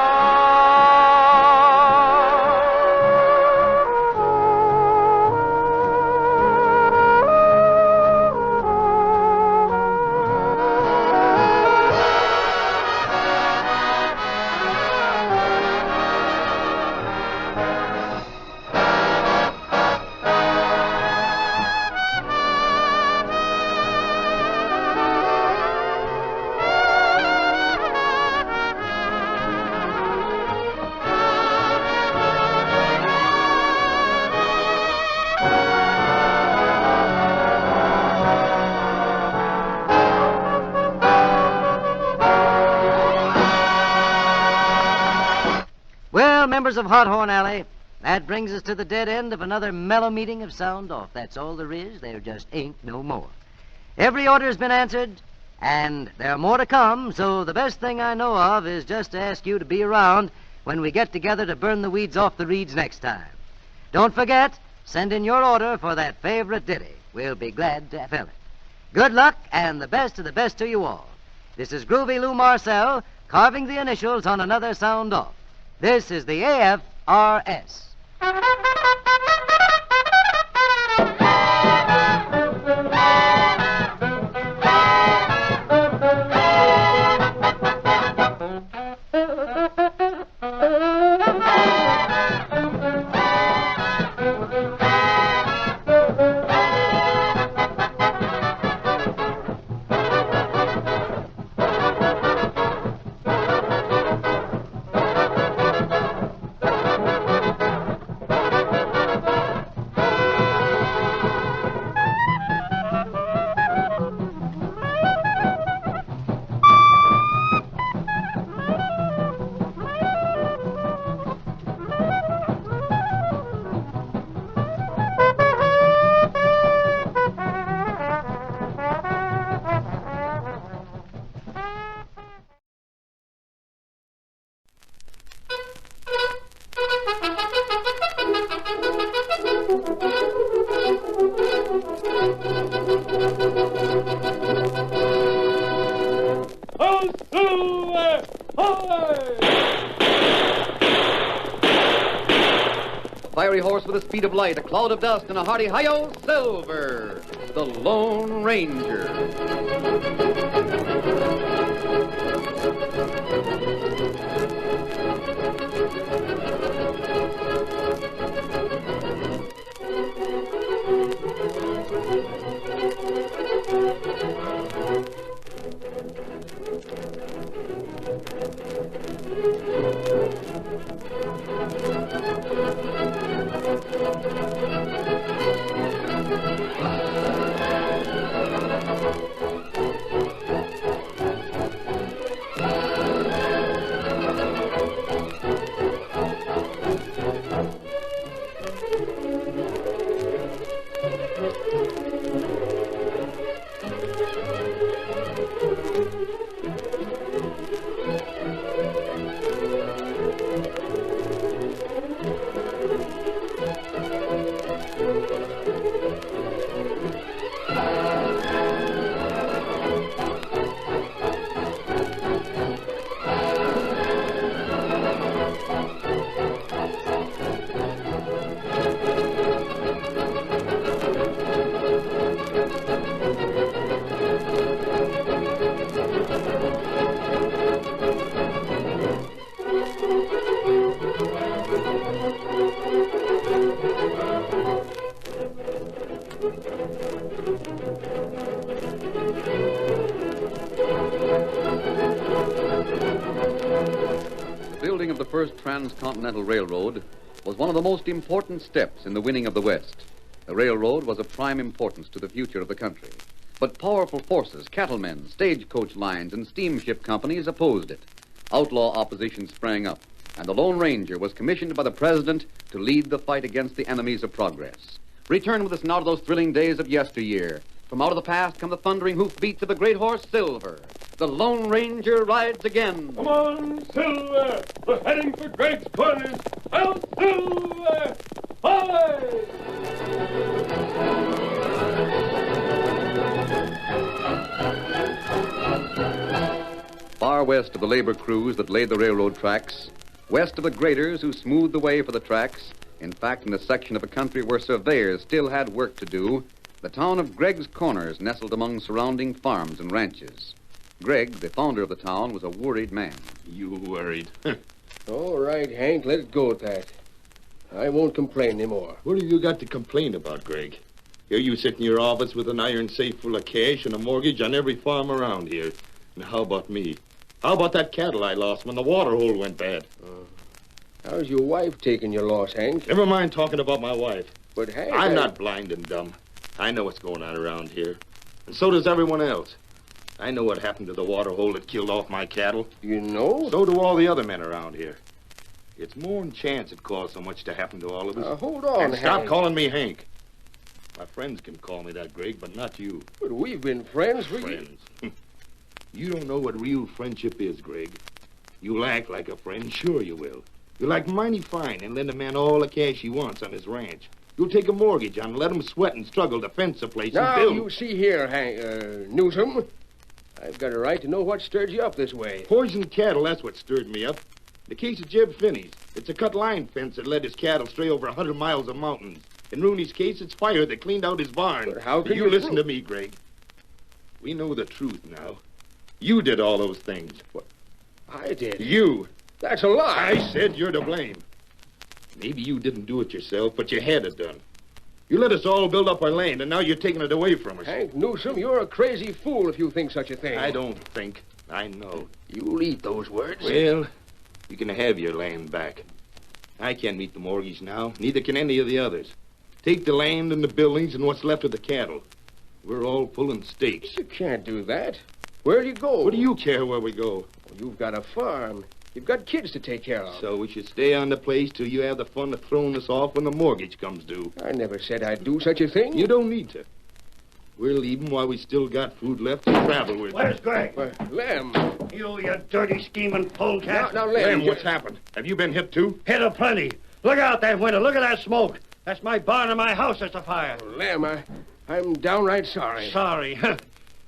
Well, members of Hot Horn Alley, that brings us to the dead end of another mellow meeting of Sound Off. That's all there is. There just ain't no more. Every order's been answered, and there are more to come, so the best thing I know of is just to ask you to be around when we get together to burn the weeds off the reeds next time. Don't forget, send in your order for that favorite ditty. We'll be glad to fill it. Good luck, and the best of the best to you all. This is Groovy Lou Marcel, carving the initials on another Sound Off. This is the AFRS. Fiery horse with the speed of light, a cloud of dust, and a hearty hi-yo, Silver, the Lone Ranger. The first transcontinental railroad was one of the most important steps in the winning of the West. The railroad was of prime importance to the future of the country. But powerful forces, cattlemen, stagecoach lines, and steamship companies opposed it. Outlaw opposition sprang up, and the Lone Ranger was commissioned by the President to lead the fight against the enemies of progress. Return with us now to those thrilling days of yesteryear. From out of the past come the thundering hoofbeats of the great horse Silver, the Lone Ranger rides again. Come on, Silver! We're heading for Greg's Corners. Out, Silver! Hi! Far west of the labor crews that laid the railroad tracks, west of the graders who smoothed the way for the tracks, in fact, in the section of a country where surveyors still had work to do, the town of Greg's Corners nestled among surrounding farms and ranches. Greg, the founder of the town, was a worried man. You worried? All right, Hank, let it go at that. I won't complain anymore. What have you got to complain about, Greg? Here you sit in your office with an iron safe full of cash and a mortgage on every farm around here. And how about me? How about that cattle I lost when the water hole went bad? How's your wife taking your loss, Hank? Never mind talking about my wife. But, Hank... I'm not blind and dumb. I know what's going on around here. And so does everyone else. I know what happened to the water hole that killed off my cattle. You know? So do all the other men around here. It's more than chance it caused so much to happen to all of us. Hold on, And stop Hank. calling me Hank. My friends can call me that, Greg, but not you. But we've been friends for Friends. You don't know what real friendship is, Greg. You'll act like a friend, sure you will. You'll act mighty fine and lend a man all the cash he wants on his ranch. You'll take a mortgage on and let him sweat and struggle to fence the place Now, and build. you see here, Hank, Newsom. I've got a right to know what stirred you up this way. Poisoned cattle, that's what stirred me up. The case of Jeb Finney's. It's a cut line fence that led his cattle stray over 100 miles of mountains. In Rooney's case, it's fire that cleaned out his barn. But how can you listen to me, Greg? We know the truth now. You did all those things. What? I did? You. That's a lie. I said you're to blame. Maybe you didn't do it yourself, but you had it done. You let us all build up our land, and now you're taking it away from us. Hank Newsom, you're a crazy fool if you think such a thing. I don't think. I know. You'll eat those words. Well, you can have your land back. I can't meet the mortgage now. Neither can any of the others. Take the land and the buildings and what's left of the cattle. We're all pulling stakes. You can't do that. Where'll you go? What do you care where we go? Well, you've got a farm. You've got kids to take care of. So we should stay on the place till you have the fun of throwing us off when the mortgage comes due. I never said I'd do such a thing. You don't need to. We're leaving while we still got food left to travel with. Where's Greg? Lem. You dirty scheming polecat. Now, Lem. Lem, what's happened? Have you been hit too? Hit aplenty. Look out that window. Look at that smoke. That's my barn and my house that's afire. Lem, I'm downright sorry. Sorry.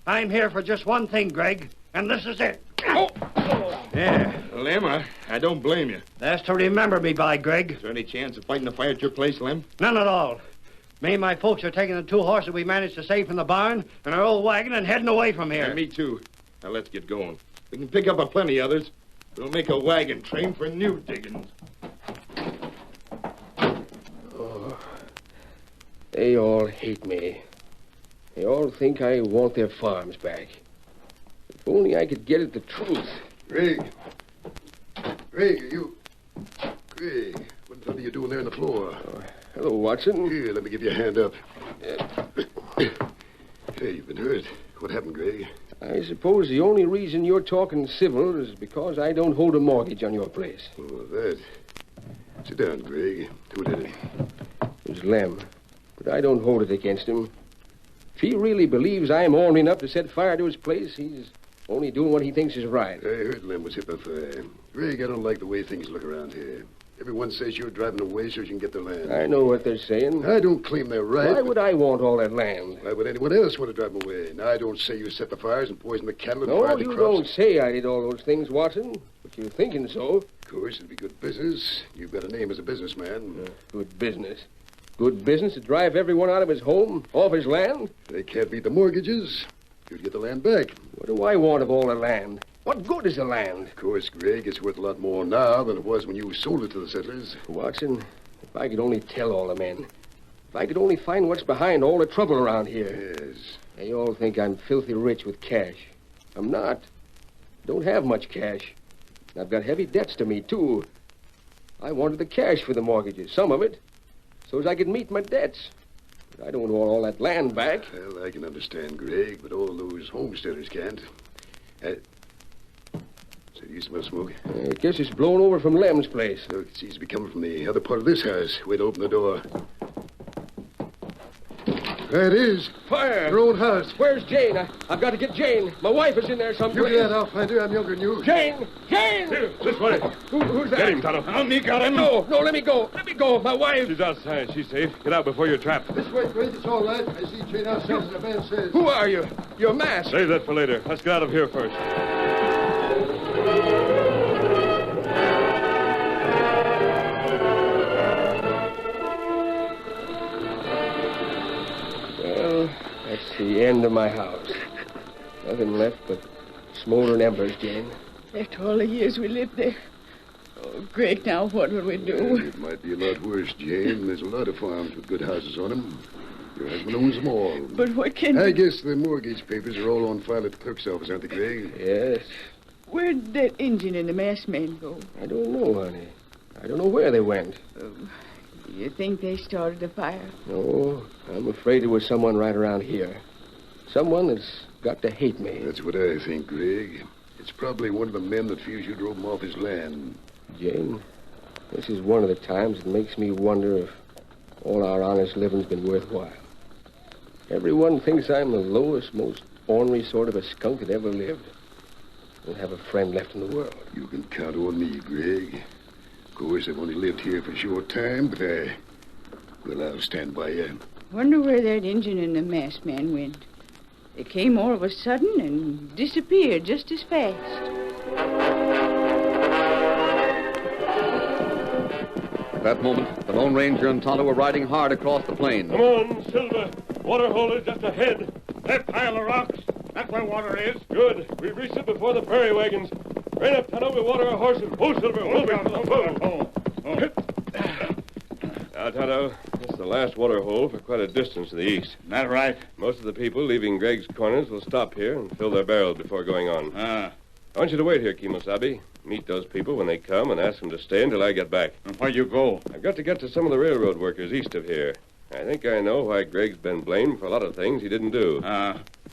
I'm here for just one thing, Greg, and this is it. Oh. Yeah. Lem, I don't blame you. That's to remember me by, Greg. Is there any chance of fighting a fire at your place, Lem? None at all. Me and my folks are taking the 2 horses we managed to save from the barn and our old wagon and heading away from here. Yeah, me too. Now let's get going. We can pick up a plenty others. We'll make a wagon train for new diggings. Oh, they all hate me. They all think I want their farms back. If only I could get at the truth. Greg, are you... Greg, what the hell are you doing there on the floor? Hello, Watson. Here, let me give you a hand up. Hey, you've been hurt. What happened, Greg? I suppose the only reason you're talking civil is because I don't hold a mortgage on your place. Oh, that. Sit down, Greg. Who did it? It was Lem, but I don't hold it against him. If he really believes I'm ornery enough to set fire to his place, he's only doing what he thinks is right. I heard Lem was hit by fire. Greg, I don't like the way things look around here. Everyone says you're driving away so you can get the land. I know what they're saying. I don't claim they're right. Why would I want all that land? Why would anyone else want to drive them away? Now, I don't say you set the fires and poison the cattle and No, fire the you crops. don't say I did all those things, Watson, but you're thinking so. Of course, it'd be good business. You've got a name as a businessman. Good business. Good business to drive everyone out of his home, off his land? They can't beat the mortgages. You'd get the land back. What do I want of all the land? What good is the land? Of course, Greg, it's worth a lot more now than it was when you sold it to the settlers. Watson, if I could only tell all the men. If I could only find what's behind all the trouble around here. Yes. They all think I'm filthy rich with cash. I'm not. I don't have much cash. I've got heavy debts to meet, too. I wanted the cash for the mortgages, some of it, so as I could meet my debts. But I don't want all that land back. Well, I can understand, Greg, but all those homesteaders can't. So do you smell smoke? I guess it's blown over from Lem's place. Look, it seems to be coming from the other part of this house. Way to open the door. There it is. Fire! Your own house. Where's Jane? I've got to get Jane. My wife is in there somewhere. You get out, I'll find her. I'm younger than you. Jane! Jane! This way. Who's that? Get him, Tonto. Me got him. No, let me go. Let me go. My wife. She's outside. She's safe. Get out before you're trapped. This way, Greg. It's all right. I see Jane outside, as the man says. Who are you? You're masked. Save that for later. Let's get out of here first. Well, that's the end of my house. Nothing left but smoldering embers, Jane. After all the years we lived there. Oh, Greg, now what will we do? Well, it might be a lot worse, Jane. There's a lot of farms with good houses on them. Your husband owns them all. But what can... I guess the mortgage papers are all on file at the clerk's office, aren't they, Greg? Yes. Where'd that engine and the masked man go? I don't know, honey. I don't know where they went. You think they started the fire? No, I'm afraid it was someone right around here. Someone that's got to hate me. That's what I think, Greg. It's probably one of the men that fears you drove him off his land. Jane, this is one of the times that makes me wonder if all our honest living's been worthwhile. Everyone thinks I'm the lowest, most ornery sort of a skunk that ever lived. I don't have a friend left in the world. You can count on me, Greg. Of course, I've only lived here for a short time, but I'll stand by you. Wonder where that engine and the masked man went. They came all of a sudden and disappeared just as fast. At that moment, the Lone Ranger and Tonto were riding hard across the plain. Come on, Silver. Waterhole is just ahead. That pile of rocks. That's where water is. Good. We've reached it before the prairie wagons. Rein up, Tonto. We'll water our horses. Move, Silver. Move. Now, Tonto, this is the last water hole for quite a distance to the east. That right? Most of the people leaving Greg's Corners will stop here and fill their barrels before going on. I want you to wait here, Kimosabe. Meet those people when they come and ask them to stay until I get back. And where you go? I've got to get to some of the railroad workers east of here. I think I know why Greg's been blamed for a lot of things he didn't do.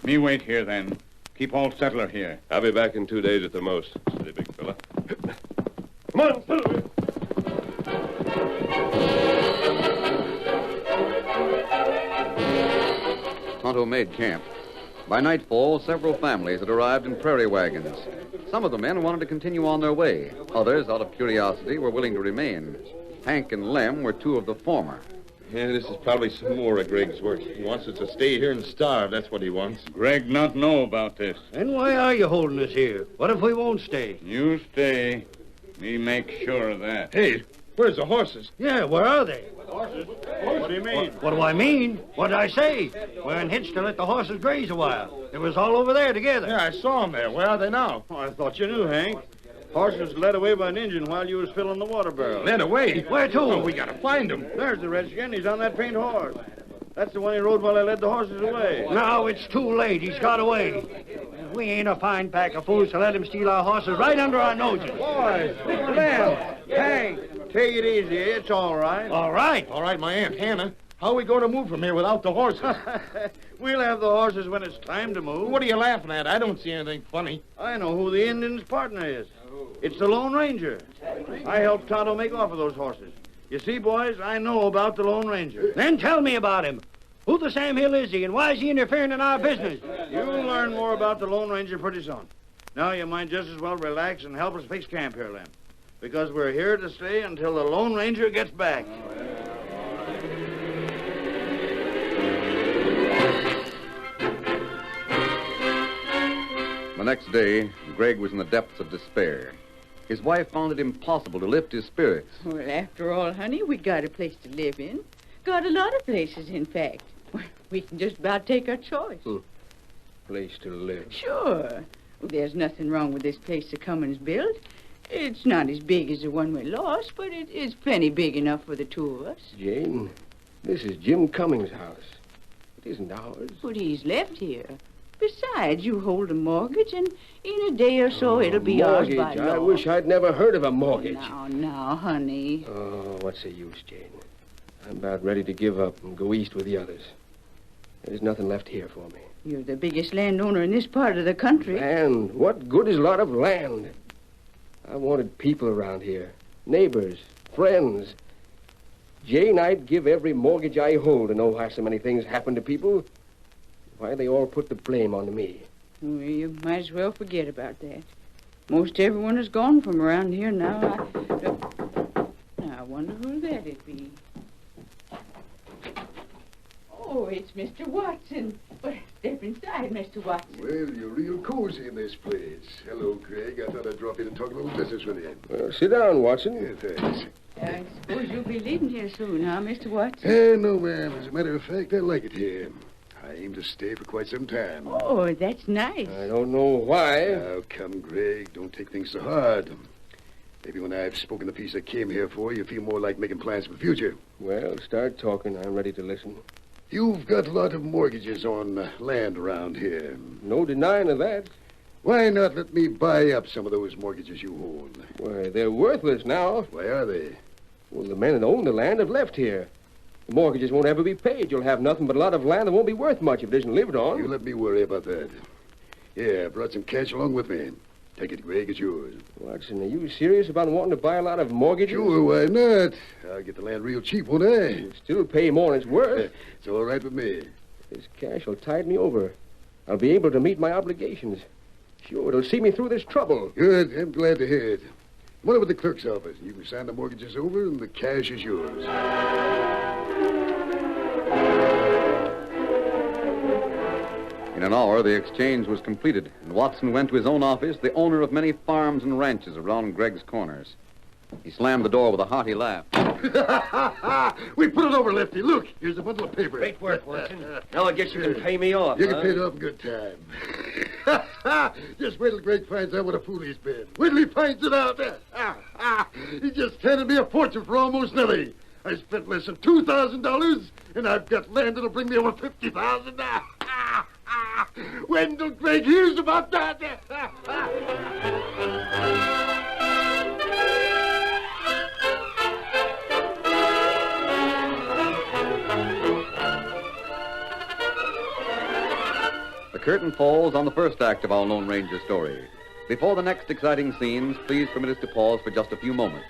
Me wait here, then. Keep all settler here. I'll be back in 2 days at the most. Steady, big fella. Come on, Silver. Tonto made camp. By nightfall, several families had arrived in prairie wagons. Some of the men wanted to continue on their way. Others, out of curiosity, were willing to remain. Hank and Lem were two of the former. Yeah, this is probably some more of Greg's work. He wants us to stay here and starve. That's what he wants. Greg not know about this. Then why are you holding us here? What if we won't stay? You stay. Me make sure of that. Hey, where's the horses? Yeah, where are they? Horses? What do you mean? What do I mean? What did I say? We're in hitch to let the horses graze a while. They was all over there together. Yeah, I saw them there. Where are they now? Oh, I thought you knew, Hank. Horses led away by an Indian while you was filling the water barrel. Led away? Where to? Oh, we gotta find them. There's the redskin. He's on that paint horse. That's the one he rode while I led the horses away. Now it's too late. He's got away. We ain't a fine pack of fools to let him steal our horses right under our noses. Boys, Lem, Hank, take it easy. It's all right. All right. All right, my Aunt Hannah. How are we going to move from here without the horses? We'll have the horses when it's time to move. What are you laughing at? I don't see anything funny. I know who the Indian's partner is. It's the Lone Ranger. I helped Tonto make off with those horses. You see, boys, I know about the Lone Ranger. Then tell me about him. Who the Sam Hill is he, and why is he interfering in our business? You'll learn more about the Lone Ranger pretty soon. Now you might just as well relax and help us fix camp here, Lem. Because we're here to stay until the Lone Ranger gets back. The next day, Greg was in the depths of despair. His wife found it impossible to lift his spirits. Well, after all, honey, we got a place to live in. Got a lot of places, in fact. We can just about take our choice. Place to live. Sure. There's nothing wrong with this place the Cummins built. It's not as big as the one we lost, but it is plenty big enough for the two of us. Jane, this is Jim Cummings' house. It isn't ours. But he's left here. Besides, you hold a mortgage, and in a day or so, it'll be ours by law. I wish I'd never heard of a mortgage. Now, honey. Oh, what's the use, Jane? I'm about ready to give up and go east with the others. There's nothing left here for me. You're the biggest landowner in this part of the country. Land? What good is a lot of land? I wanted people around here. Neighbors, friends. Jane, I'd give every mortgage I hold to know why so many things happen to people. Why they all put the blame on me. Well, you might as well forget about that. Most everyone is gone from around here now. I wonder who that'd be. Oh, it's Mr. Watson. Well, step inside, Mr. Watson. Well, you're real cozy in this place. Hello, Craig. I thought I'd drop in and talk a little business with you. Well, sit down, Watson. Yeah, thanks. I suppose you'll be leaving here soon, huh, Mr. Watson? No, ma'am. As a matter of fact, I like it here. I aim to stay for quite some time. Oh, that's nice. I don't know why. Now, come, Greg. Don't take things so hard. Maybe when I've spoken the piece I came here for, you feel more like making plans for the future. Well, start talking. I'm ready to listen. You've got a lot of mortgages on land around here. No denying of that. Why not let me buy up some of those mortgages you hold? Why, they're worthless now. Why are they? Well, the men that own the land have left here. The mortgages won't ever be paid. You'll have nothing but a lot of land that won't be worth much if it isn't lived on. You let me worry about that. Yeah, I brought some cash along with me. Take it, Greg. It's yours. Watson, are you serious about wanting to buy a lot of mortgages? Sure, why not? I'll get the land real cheap, won't I? You'll still pay more than it's worth. It's all right with me. This cash will tide me over. I'll be able to meet my obligations. Sure, it'll see me through this trouble. Good. I'm glad to hear it. Come on over to the clerk's office. You can sign the mortgages over, and the cash is yours. In an hour, the exchange was completed, and Watson went to his own office, the owner of many farms and ranches around Greg's Corners. He slammed the door with a hearty laugh. We put it over, Lefty. Look, here's a bundle of paper. Great work, Watson. Now I guess you can pay me off. You can pay it off in good time. Just wait till Greg finds out what a fool he's been. Wait till he finds it out. He just handed me a fortune for almost nothing. I spent less than $2,000, and I've got land that'll bring me over $50,000. When till Greg hears about that? The curtain falls on the first act of our Lone Ranger story. Before the next exciting scenes, please permit us to pause for just a few moments.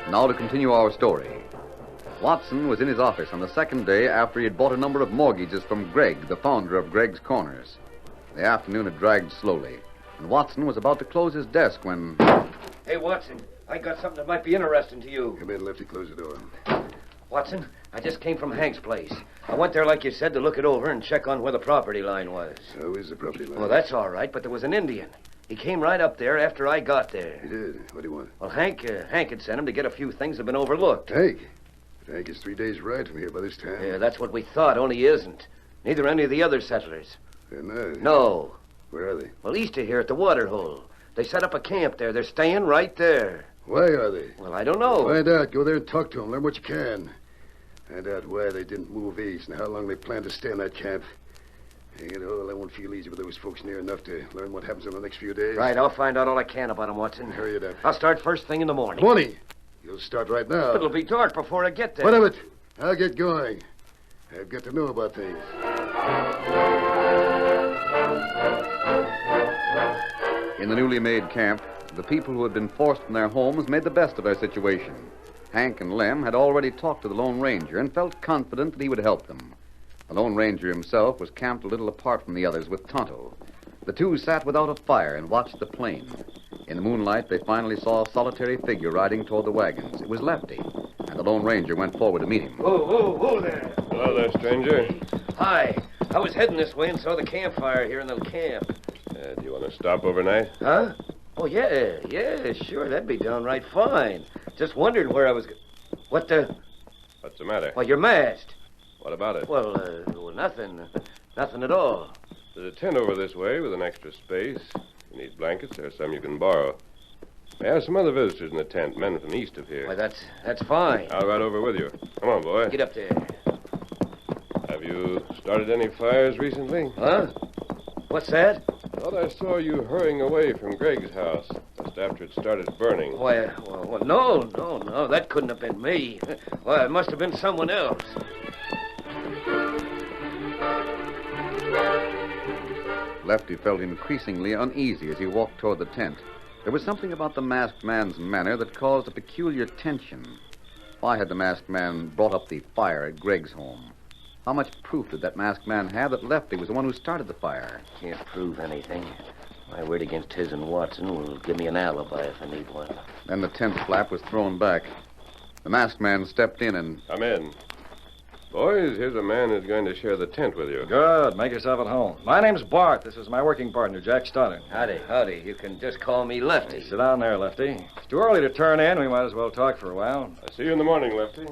Now to continue our story. Watson was in his office on the second day after he had bought a number of mortgages from Greg, the founder of Greg's Corners. The afternoon had dragged slowly, and Watson was about to close his desk when... Hey, Watson, I got something that might be interesting to you. Come in, Lefty. Close the door. Watson, I just came from Hank's place. I went there, like you said, to look it over and check on where the property line was. How is the property line? Well, that's all right, but there was an Indian. He came right up there after I got there. He did? What do you want? Well, Hank had sent him to get a few things that have been overlooked. Hank? But Hank is 3 days' ride from here by this time. Yeah, that's what we thought, only he isn't. Neither any of the other settlers. They're not? No. Where are they? Well, east of here at the water hole. They set up a camp there. They're staying right there. Why are they? Well, I don't know. Find out. Go there and talk to them. Learn what you can. Find out why they didn't move east and how long they plan to stay in that camp. You know, I won't feel easy with those folks near enough to learn what happens in the next few days. Right, I'll find out all I can about them, Watson. Hurry it up. I'll start first thing in the morning. Morning? You'll start right now. It'll be dark before I get there. What of it? I'll get going. I've got to know about things. In the newly made camp, the people who had been forced from their homes made the best of their situation. Hank and Lem had already talked to the Lone Ranger and felt confident that he would help them. The Lone Ranger himself was camped a little apart from the others with Tonto. The two sat without a fire and watched the plain. In the moonlight, they finally saw a solitary figure riding toward the wagons. It was Lefty, and the Lone Ranger went forward to meet him. Whoa there. Hello there, stranger. Hi. I was heading this way and saw the campfire here in the camp. Do you want to stop overnight? Huh? Oh, yeah, sure. That'd be downright fine. Just wondering where I was... What the... What's the matter? Well, you're masked. What about it? Well, nothing. Nothing at all. There's a tent over this way with an extra space. If you need blankets, there's some you can borrow. We have some other visitors in the tent, men from east of here. Why, that's fine. I'll ride over with you. Come on, boy. Get up there. Have you started any fires recently? Huh? What's that? I thought I saw you hurrying away from Greg's house just after it started burning. Why, well, no. That couldn't have been me. Well, it must have been someone else. Lefty felt increasingly uneasy as he walked toward the tent. There was something about the masked man's manner that caused a peculiar tension. Why had the masked man brought up the fire at Greg's home? How much proof did that masked man have that Lefty was the one who started the fire? Can't prove anything. My word against his and Watson will give me an alibi if I need one. Then the tent flap was thrown back. The masked man stepped in and... Come in. Boys, here's a man who's going to share the tent with you. Good. Make yourself at home. My name's Bart. This is my working partner, Jack Stoddard. Howdy. You can just call me Lefty. Hey, sit down there, Lefty. It's too early to turn in. We might as well talk for a while. I'll see you in the morning, Lefty.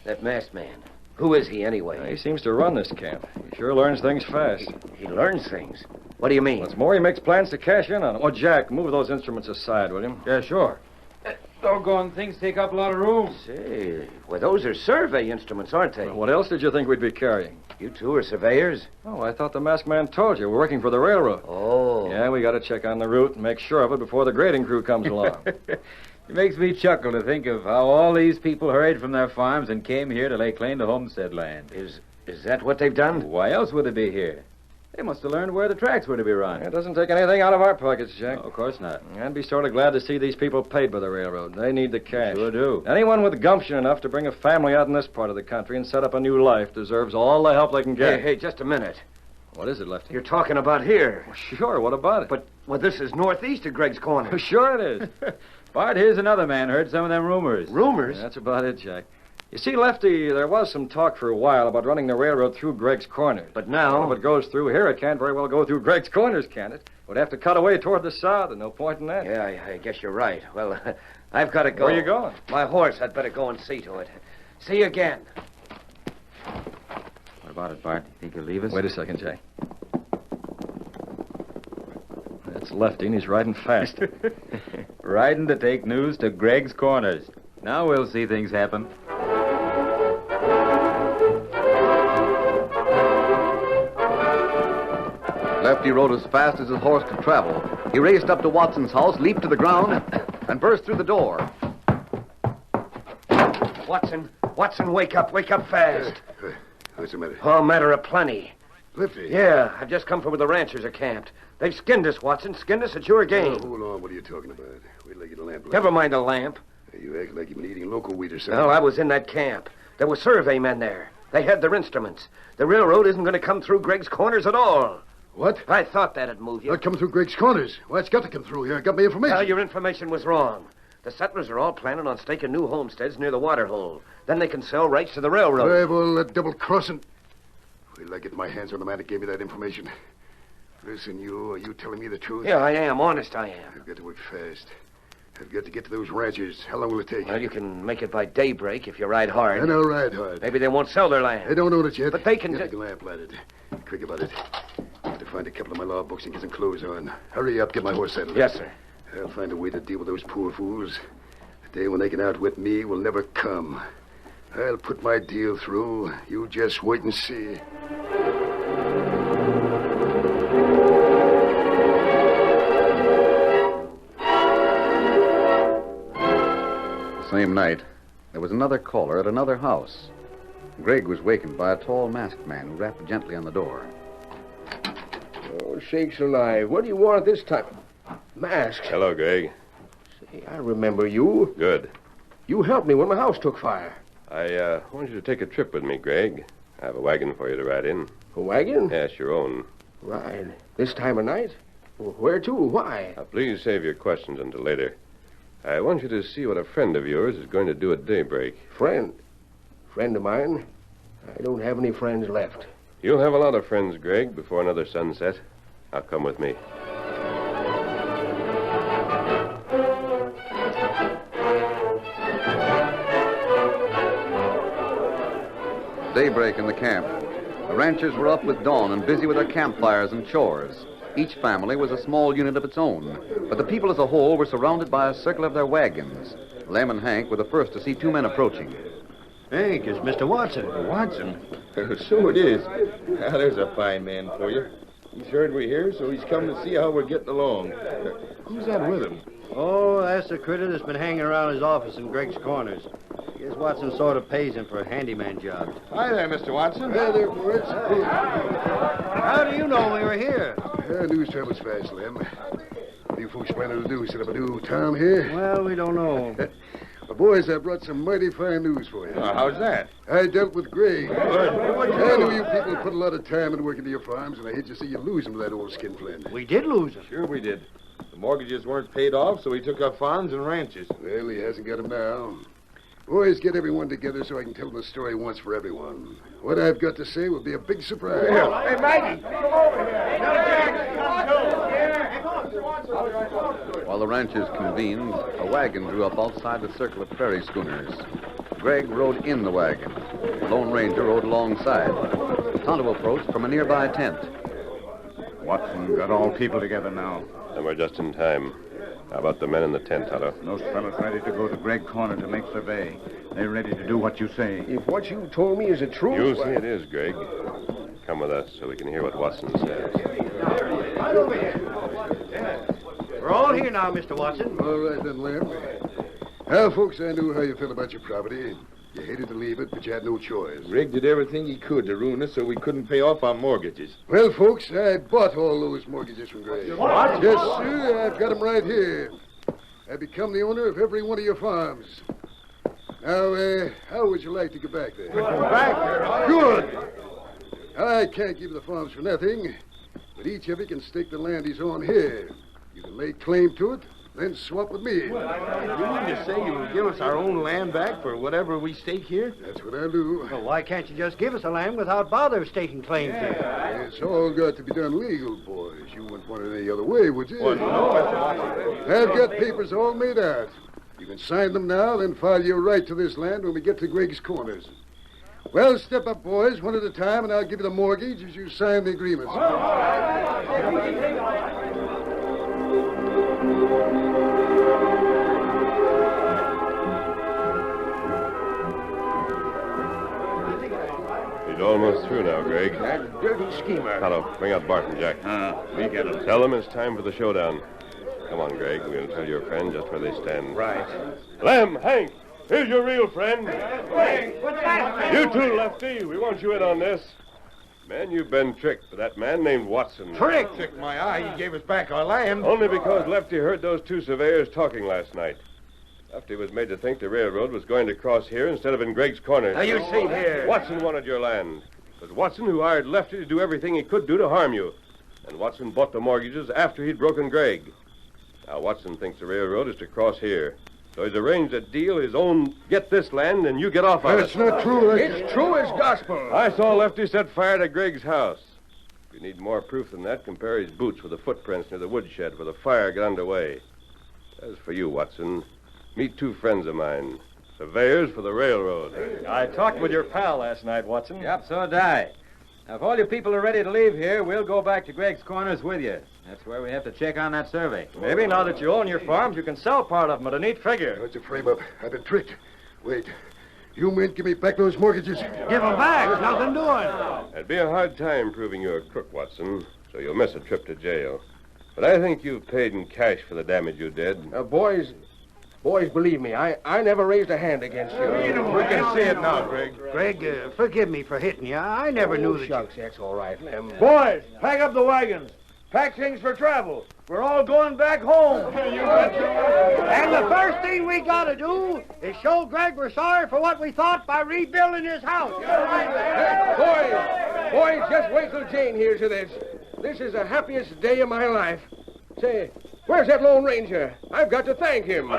That masked man. Who is he, anyway? He seems to run this camp. He sure learns things fast. He learns things? What do you mean? What's more, he makes plans to cash in on them. Oh, Jack, move those instruments aside, will you? Yeah, sure. Doggone things take up a lot of room. Say, well, those are survey instruments, aren't they? Well, what else did you think we'd be carrying? You two are surveyors? Oh, I thought the masked man told you. We're working for the railroad. Oh. Yeah, we got to check on the route and make sure of it before the grading crew comes along. It makes me chuckle to think of how all these people hurried from their farms and came here to lay claim to homestead land. Is that what they've done? Why else would they be here? They must have learned where the tracks were to be run. It doesn't take anything out of our pockets, Jack. No, of course not. I'd be sort of glad to see these people paid by the railroad. They need the cash. Sure do. Anyone with gumption enough to bring a family out in this part of the country and set up a new life deserves all the help they can get. Hey, just a minute. What is it, Lefty? You're talking about here. Well, sure, what about it? But, well, this is northeast of Greg's Corner. Sure it is. Bart, here's another man heard some of them rumors. Rumors? Yeah, that's about it, Jack. You see, Lefty, there was some talk for a while about running the railroad through Greg's Corners. But now... Well, if it goes through here, it can't very well go through Greg's Corners, can it? Would have to cut away toward the south, and no point in that. Yeah, I guess you're right. Well, I've got to go. Where are you going? My horse. I'd better go and see to it. See you again. What about it, Bart? You think he'll leave us? Wait a second, Jack. That's Lefty, and he's riding fast. Riding to take news to Greg's Corners. Now we'll see things happen. Lefty rode as fast as his horse could travel. He raced up to Watson's house, leaped to the ground, and burst through the door. Watson, wake up fast. What's the matter? Oh, matter of plenty. Lefty? Yeah, I've just come from where the ranchers are camped. They've skinned us, Watson. Skinned us at your game. Oh, hold on. What are you talking about? Wait till I get a lamp. Never mind the lamp. You act like you've been eating local wheat or something. Well, I was in that camp. There were survey men there. They had their instruments. The railroad isn't going to come through Greg's Corners at all. What? I thought that'd move you. Not come through Greg's Corners. Well, it's got to come through here. I got my information. Well, your information was wrong. The settlers are all planning on staking new homesteads near the water hole. Then they can sell rights to the railroad. Hey, well, that double-crossing... Wait till I get my hands on the man that gave me that information. Listen, are you telling me the truth? Yeah, I am. Honest, I am. I've got to work fast. I've got to get to those ranchers. How long will it take? Well, you can make it by daybreak if you ride hard. And I'll ride hard. Maybe they won't sell their land. They don't own it yet. But they can... Get the lamp lighted. Quick about it. I have to find a couple of my law books and get some clothes on. Hurry up. Get my horse saddled. Yes, sir. I'll find a way to deal with those poor fools. The day when they can outwit me will never come. I'll put my deal through. You just wait and see. Same night, there was another caller at another house. Greg was wakened by a tall masked man who rapped gently on the door. Oh, sakes alive. What do you want at this time? Masked. Hello, Greg. Say, I remember you. Good. You helped me when my house took fire. I want you to take a trip with me, Greg. I have a wagon for you to ride in. A wagon? Yes, your own. Ride. This time of night? Where to? Why? Now, please save your questions until later. I want you to see what a friend of yours is going to do at daybreak. Friend? Friend of mine? I don't have any friends left. You'll have a lot of friends, Greg, before another sunset. Now come with me. Daybreak in the camp. The ranchers were up with dawn and busy with their campfires and chores. Each family was a small unit of its own, but the people as a whole were surrounded by a circle of their wagons. Lem and Hank were the first to see two men approaching. Hank, it's Mr. Watson. Watson? So it is. Now, there's a fine man for you. He's heard we're here, so he's come to see how we're getting along. Who's that with him? Oh, that's the critter that's been hanging around his office in Greg's Corners. Guess Watson sort of pays him for a handyman job. Hi there, Mr. Watson. Hi there, boys. How do you know we were here? News travels fast, Lem. What are you folks planning to do? Set up a new town here? Well, we don't know. Well, boys, I brought some mighty fine news for you. How's that? I dealt with Greg. Good. I knew you people put a lot of time and work into your farms, and I hate to see you lose him to that old skinflint. We did lose him. Sure we did. The mortgages weren't paid off, so he took our farms and ranches. Well, he hasn't got them now. Boys, get everyone together so I can tell them the story once for everyone. What I've got to say will be a big surprise. Hey, Maggie! Come over While the ranchers convened, a wagon drew up outside the circle of prairie schooners. Greg rode in the wagon. The Lone Ranger rode alongside. Tonto approached from a nearby tent. Watson got all people together now. And we're just in time. How about the men in the tent, Tonto? Those fellows ready to go to Greg Corner to make survey. They're ready to do what you say. If what you told me is the truth... You'll see it is, Greg. Come with us so we can hear what Watson says. Right over here. We're all here now, Mr. Watson. All right, then, Lem. Well, folks, I knew how you felt about your property. You hated to leave it, but you had no choice. Greg did everything he could to ruin us so we couldn't pay off our mortgages. Well, folks, I bought all those mortgages from Greg. What? Yes, sir. I've got them right here. I become the owner of every one of your farms. Now, how would you like to get back there? Go back? Good. I can't give you the farms for nothing, but each of you can stake the land he's on here. You can lay claim to it, then swap with me. You mean to say you will give us our own land back for whatever we stake here? That's what I do. Well, why can't you just give us the land without bother of staking claim to it? It's all got to be done legal, boys. You wouldn't want it any other way, would you? Well, no, Mr. Watson. I've got papers all made out. You can sign them now, then file your right to this land when we get to Greg's Corners. Well, step up, boys, one at a time, and I'll give you the mortgage as you sign the agreements. He's almost through now, Greg. That dirty schemer. Tonto, bring out Bart and Jack. We get him. Tell them it's time for the showdown. Come on, Greg. We'll tell your friend just where they stand. Right. Lem, Hank, here's your real friend. You too, Lefty. We want you in on this. Man, you've been tricked by that man named Watson. Tricked? Tricked my eye. He gave us back our land. Only because Lefty heard those two surveyors talking last night. Lefty was made to think the railroad was going to cross here instead of in Greg's Corners. Now, you see here. Watson wanted your land. It was Watson who hired Lefty to do everything he could do to harm you. And Watson bought the mortgages after he'd broken Greg. Now, Watson thinks the railroad is to cross here. So he's arranged a deal his own get this land and you get off on it. That's not true. It's true as gospel. I saw Lefty set fire to Greg's house. If you need more proof than that, compare his boots with the footprints near the woodshed where the fire got underway. As for you, Watson, meet two friends of mine, surveyors for the railroad. I talked with your pal last night, Watson. Yep, so did I. Now, if all you people are ready to leave here, we'll go back to Greg's Corners with you. That's where we have to check on that survey. Maybe now that you own your farms, you can sell part of them at a neat figure. That's a frame-up. I've been tricked. Wait. You men give me back those mortgages. Give them back. There's nothing doing. It'd be a hard time proving you're a crook, Watson, so you'll miss a trip to jail. But I think you've paid in cash for the damage you did. Boys, believe me, I never raised a hand against you. We can see it now, Greg. Greg, forgive me for hitting you. I never knew that Shucks, that's all right, Lem. Boys, pack up the wagons. Pack things for travel. We're all going back home. And the first thing we got to do is show Greg we're sorry for what we thought by rebuilding his house. Boys, just wait till Jane hears of this. This is the happiest day of my life. Say, where's that Lone Ranger? I've got to thank him.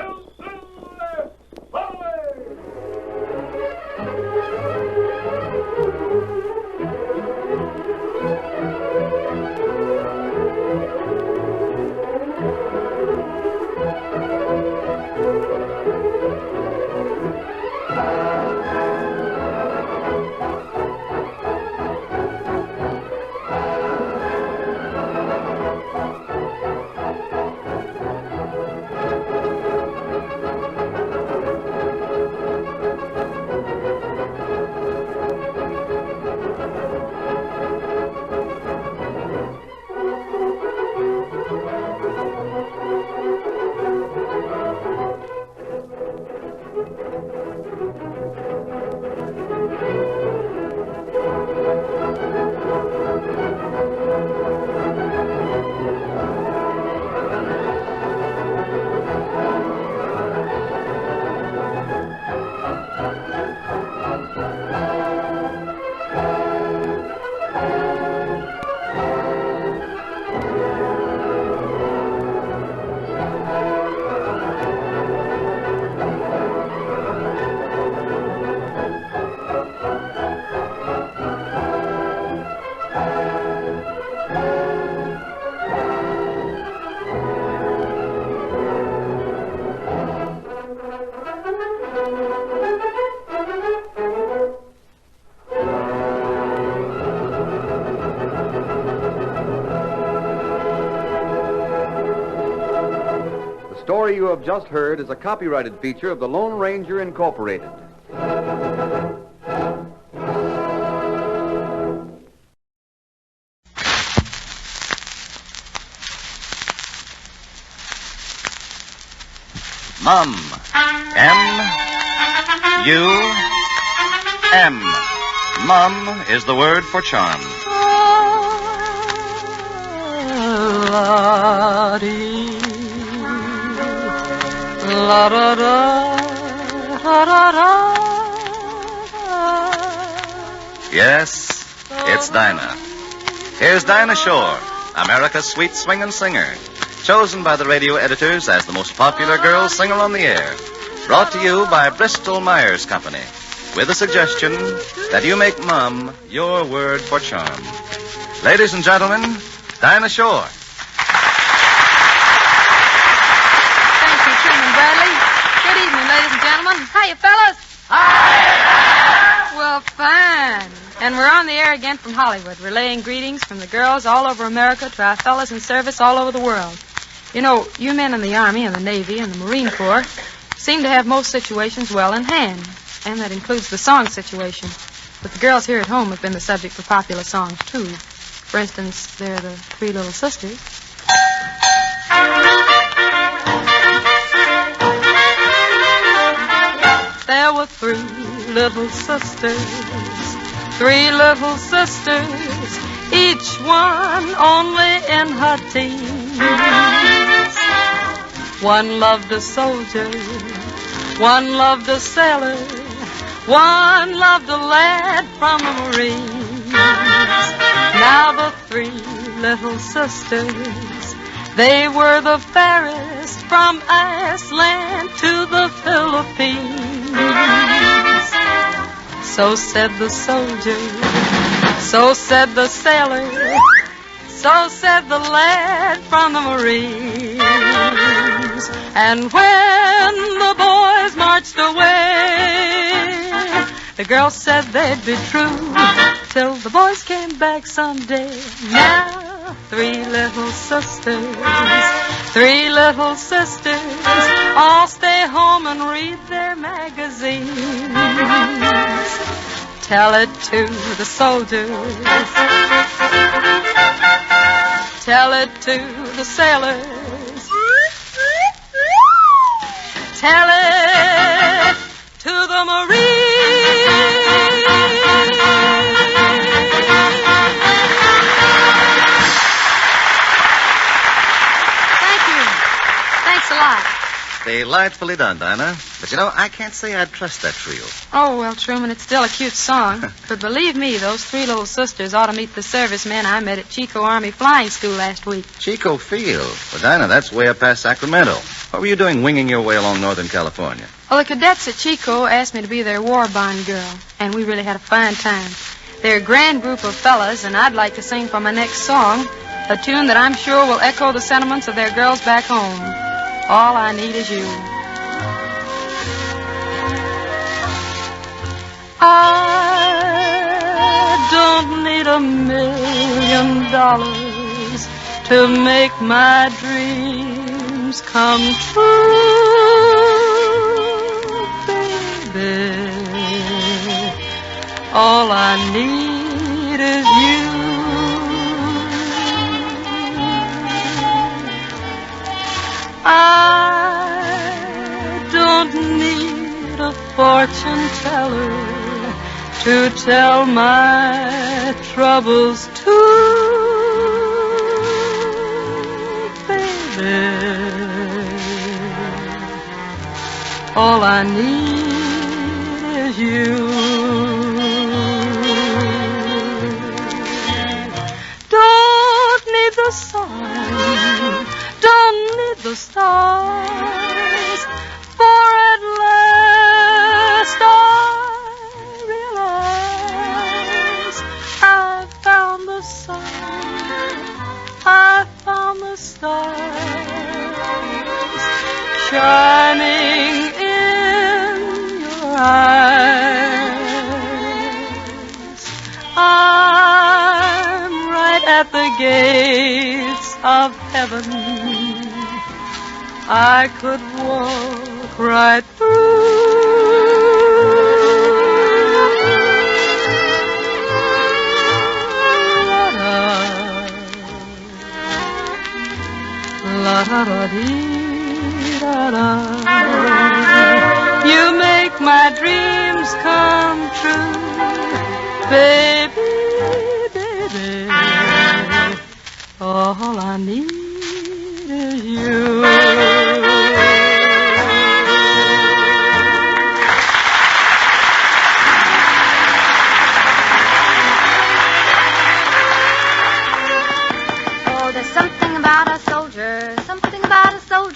The story you have just heard is a copyrighted feature of the Lone Ranger Incorporated. Mum. M-U-M. Mum is the word for charm. La-dee, la-da-da, da-da-da. Yes, it's Dinah. Here's Dinah Shore, America's sweet swinging singer, chosen by the radio editors as the most popular girl singer on the air. Brought to you by Bristol Myers Company, with a suggestion that you make Mum your word for charm. Ladies and gentlemen, Dinah Shore. Thank you, Truman Bradley. Good evening, ladies and gentlemen. Hiya, fellas. Hi. Well, fine. And we're on the air again from Hollywood, relaying greetings from the girls all over America to our fellas in service all over the world. You know, you men in the Army and the Navy and the Marine Corps seem to have most situations well in hand, and that includes the song situation. But the girls here at home have been the subject for popular songs, too. For instance, they're the Three Little Sisters. There were three little sisters, each one only in her teens. One loved a soldier, one loved a sailor, one loved a lad from the Marines. Now the three little sisters, they were the fairest from Iceland to the Philippines. So said the soldier, so said the sailor, so said the lad from the Marines. And when the boys marched away, the girls said they'd be true till the boys came back someday. Now, three little sisters, all stay home and read their magazines. Tell it to the soldiers, tell it to the sailors, tell it to the Marines. Thank you. Thanks a lot. Delightfully done, Dinah. But you know, I can't say I'd trust that trio. Oh, well, Truman, it's still a cute song. But believe me, those three little sisters ought to meet the servicemen I met at Chico Army Flying School last week. Chico Field. Well, Dinah, that's way up past Sacramento. What were you doing winging your way along Northern California? Well, the cadets at Chico asked me to be their war bond girl, and we really had a fine time. They're a grand group of fellas, and I'd like to sing for my next song a tune that I'm sure will echo the sentiments of their girls back home. All I need is you. I don't need $1 million to make my dreams come true, baby. All I need is you. I don't need a fortune teller to tell my troubles to, baby. All I need is you. Don't need the sun, don't need the stars, for at last I realize I found the sun, I found the stars shining in your eyes. I'm right at the gates of heaven. I could walk right You make my dreams come true, baby, baby. All I need is you.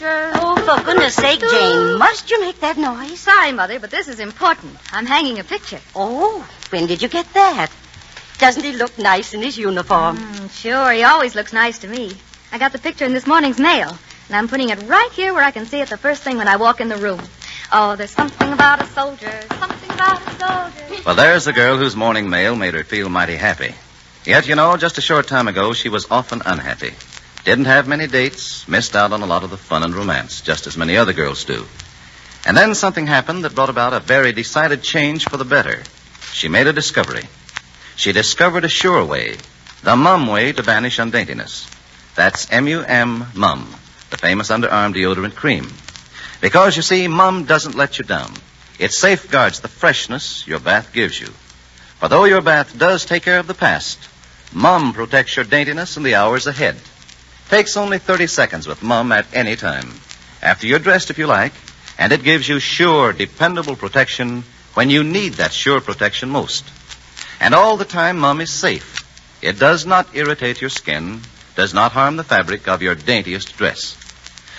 Oh, for goodness sake, Jane, must you make that noise? Sorry, Mother, but this is important. I'm hanging a picture. Oh, when did you get that? Doesn't he look nice in his uniform? Sure, he always looks nice to me. I got the picture in this morning's mail, and I'm putting it right here where I can see it the first thing when I walk in the room. Oh, there's something about a soldier, something about a soldier. Well, there's the girl whose morning mail made her feel mighty happy. Yet, you know, just a short time ago, she was often unhappy. Didn't have many dates, missed out on a lot of the fun and romance, just as many other girls do. And then something happened that brought about a very decided change for the better. She made a discovery. She discovered a sure way, the Mum way to banish undaintiness. That's M-U-M, Mum, the famous underarm deodorant cream. Because, you see, Mum doesn't let you down. It safeguards the freshness your bath gives you. For though your bath does take care of the past, Mum protects your daintiness in the hours ahead. Takes only 30 seconds with Mum at any time. After you're dressed, if you like, and it gives you sure, dependable protection when you need that sure protection most. And all the time, Mum is safe. It does not irritate your skin, does not harm the fabric of your daintiest dress.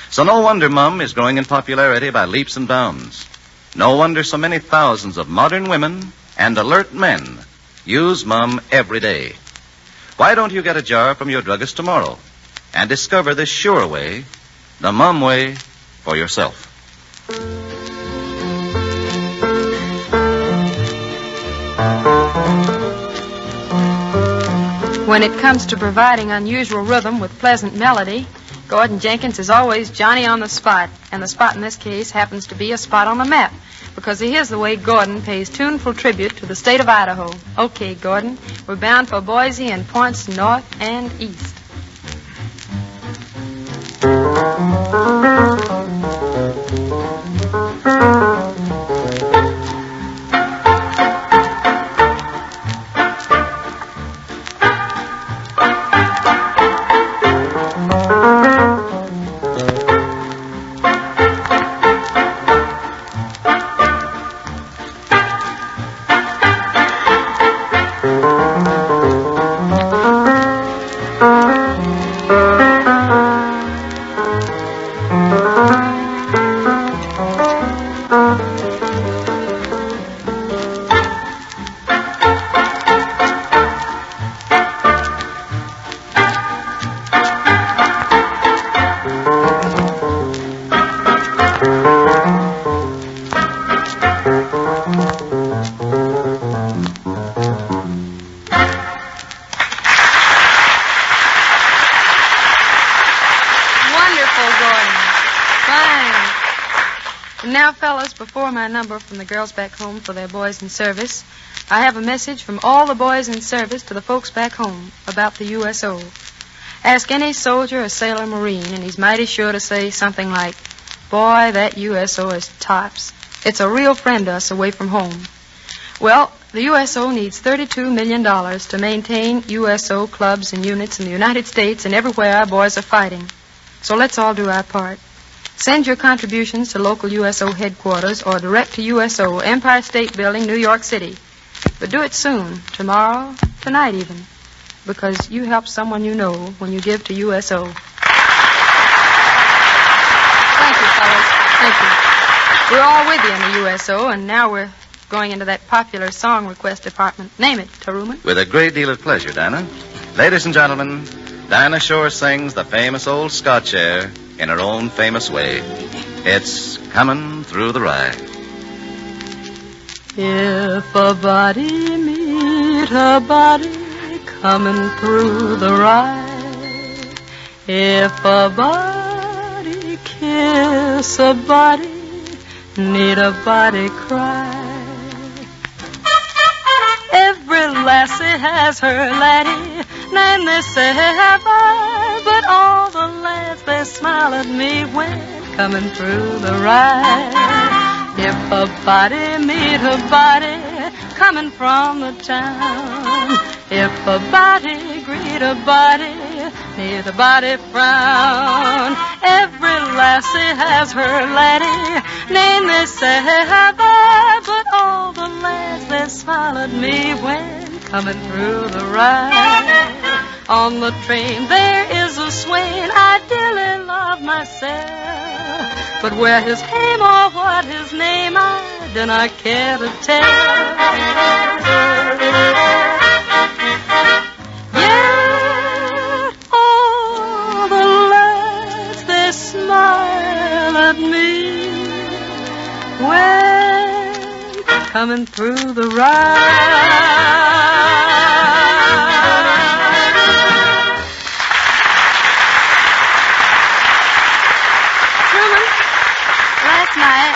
So no wonder Mum is growing in popularity by leaps and bounds. No wonder so many thousands of modern women and alert men use Mum every day. Why don't you get a jar from your druggist tomorrow and discover this sure way, the Mum way, for yourself? When it comes to providing unusual rhythm with pleasant melody, Gordon Jenkins is always Johnny on the spot, and the spot in this case happens to be a spot on the map, because here's the way Gordon pays tuneful tribute to the state of Idaho. Okay, Gordon, we're bound for Boise and points north and east. And now, fellas, before my number from the girls back home for their boys in service, I have a message from all the boys in service to the folks back home about the USO. Ask any soldier or sailor marine, and he's mighty sure to say something like, "Boy, that USO is tops. It's a real friend to us away from home." Well, the USO needs $32 million to maintain USO clubs and units in the United States and everywhere our boys are fighting. So let's all do our part. Send your contributions to local USO headquarters or direct to USO, Empire State Building, New York City. But do it soon, tomorrow, tonight even, because you help someone you know when you give to USO. Thank you, fellas. Thank you. We're all with you in the USO, and now we're going into that popular song request department. Name it, Taruman. With a great deal of pleasure, Dinah. Ladies and gentlemen, Dinah Shore sings the famous old Scotch air in her own famous way. It's Coming Through the Rye. If a body meet a body coming through the rye, if a body kiss a body, need a body cry. Every lassie has her laddie, name they say have I, but all the lads they smile at me when coming through the rye. If a body meet a body coming from the town, if a body greet a body, near the body frown. Every lassie has her laddie, name they say have I, but all the lads they smile at me when coming through the ride. On the train there is a swain I dearly love myself, but where his name or what his name I do not care to tell. Yet all the lads they smile at me when coming through the ride. Last night,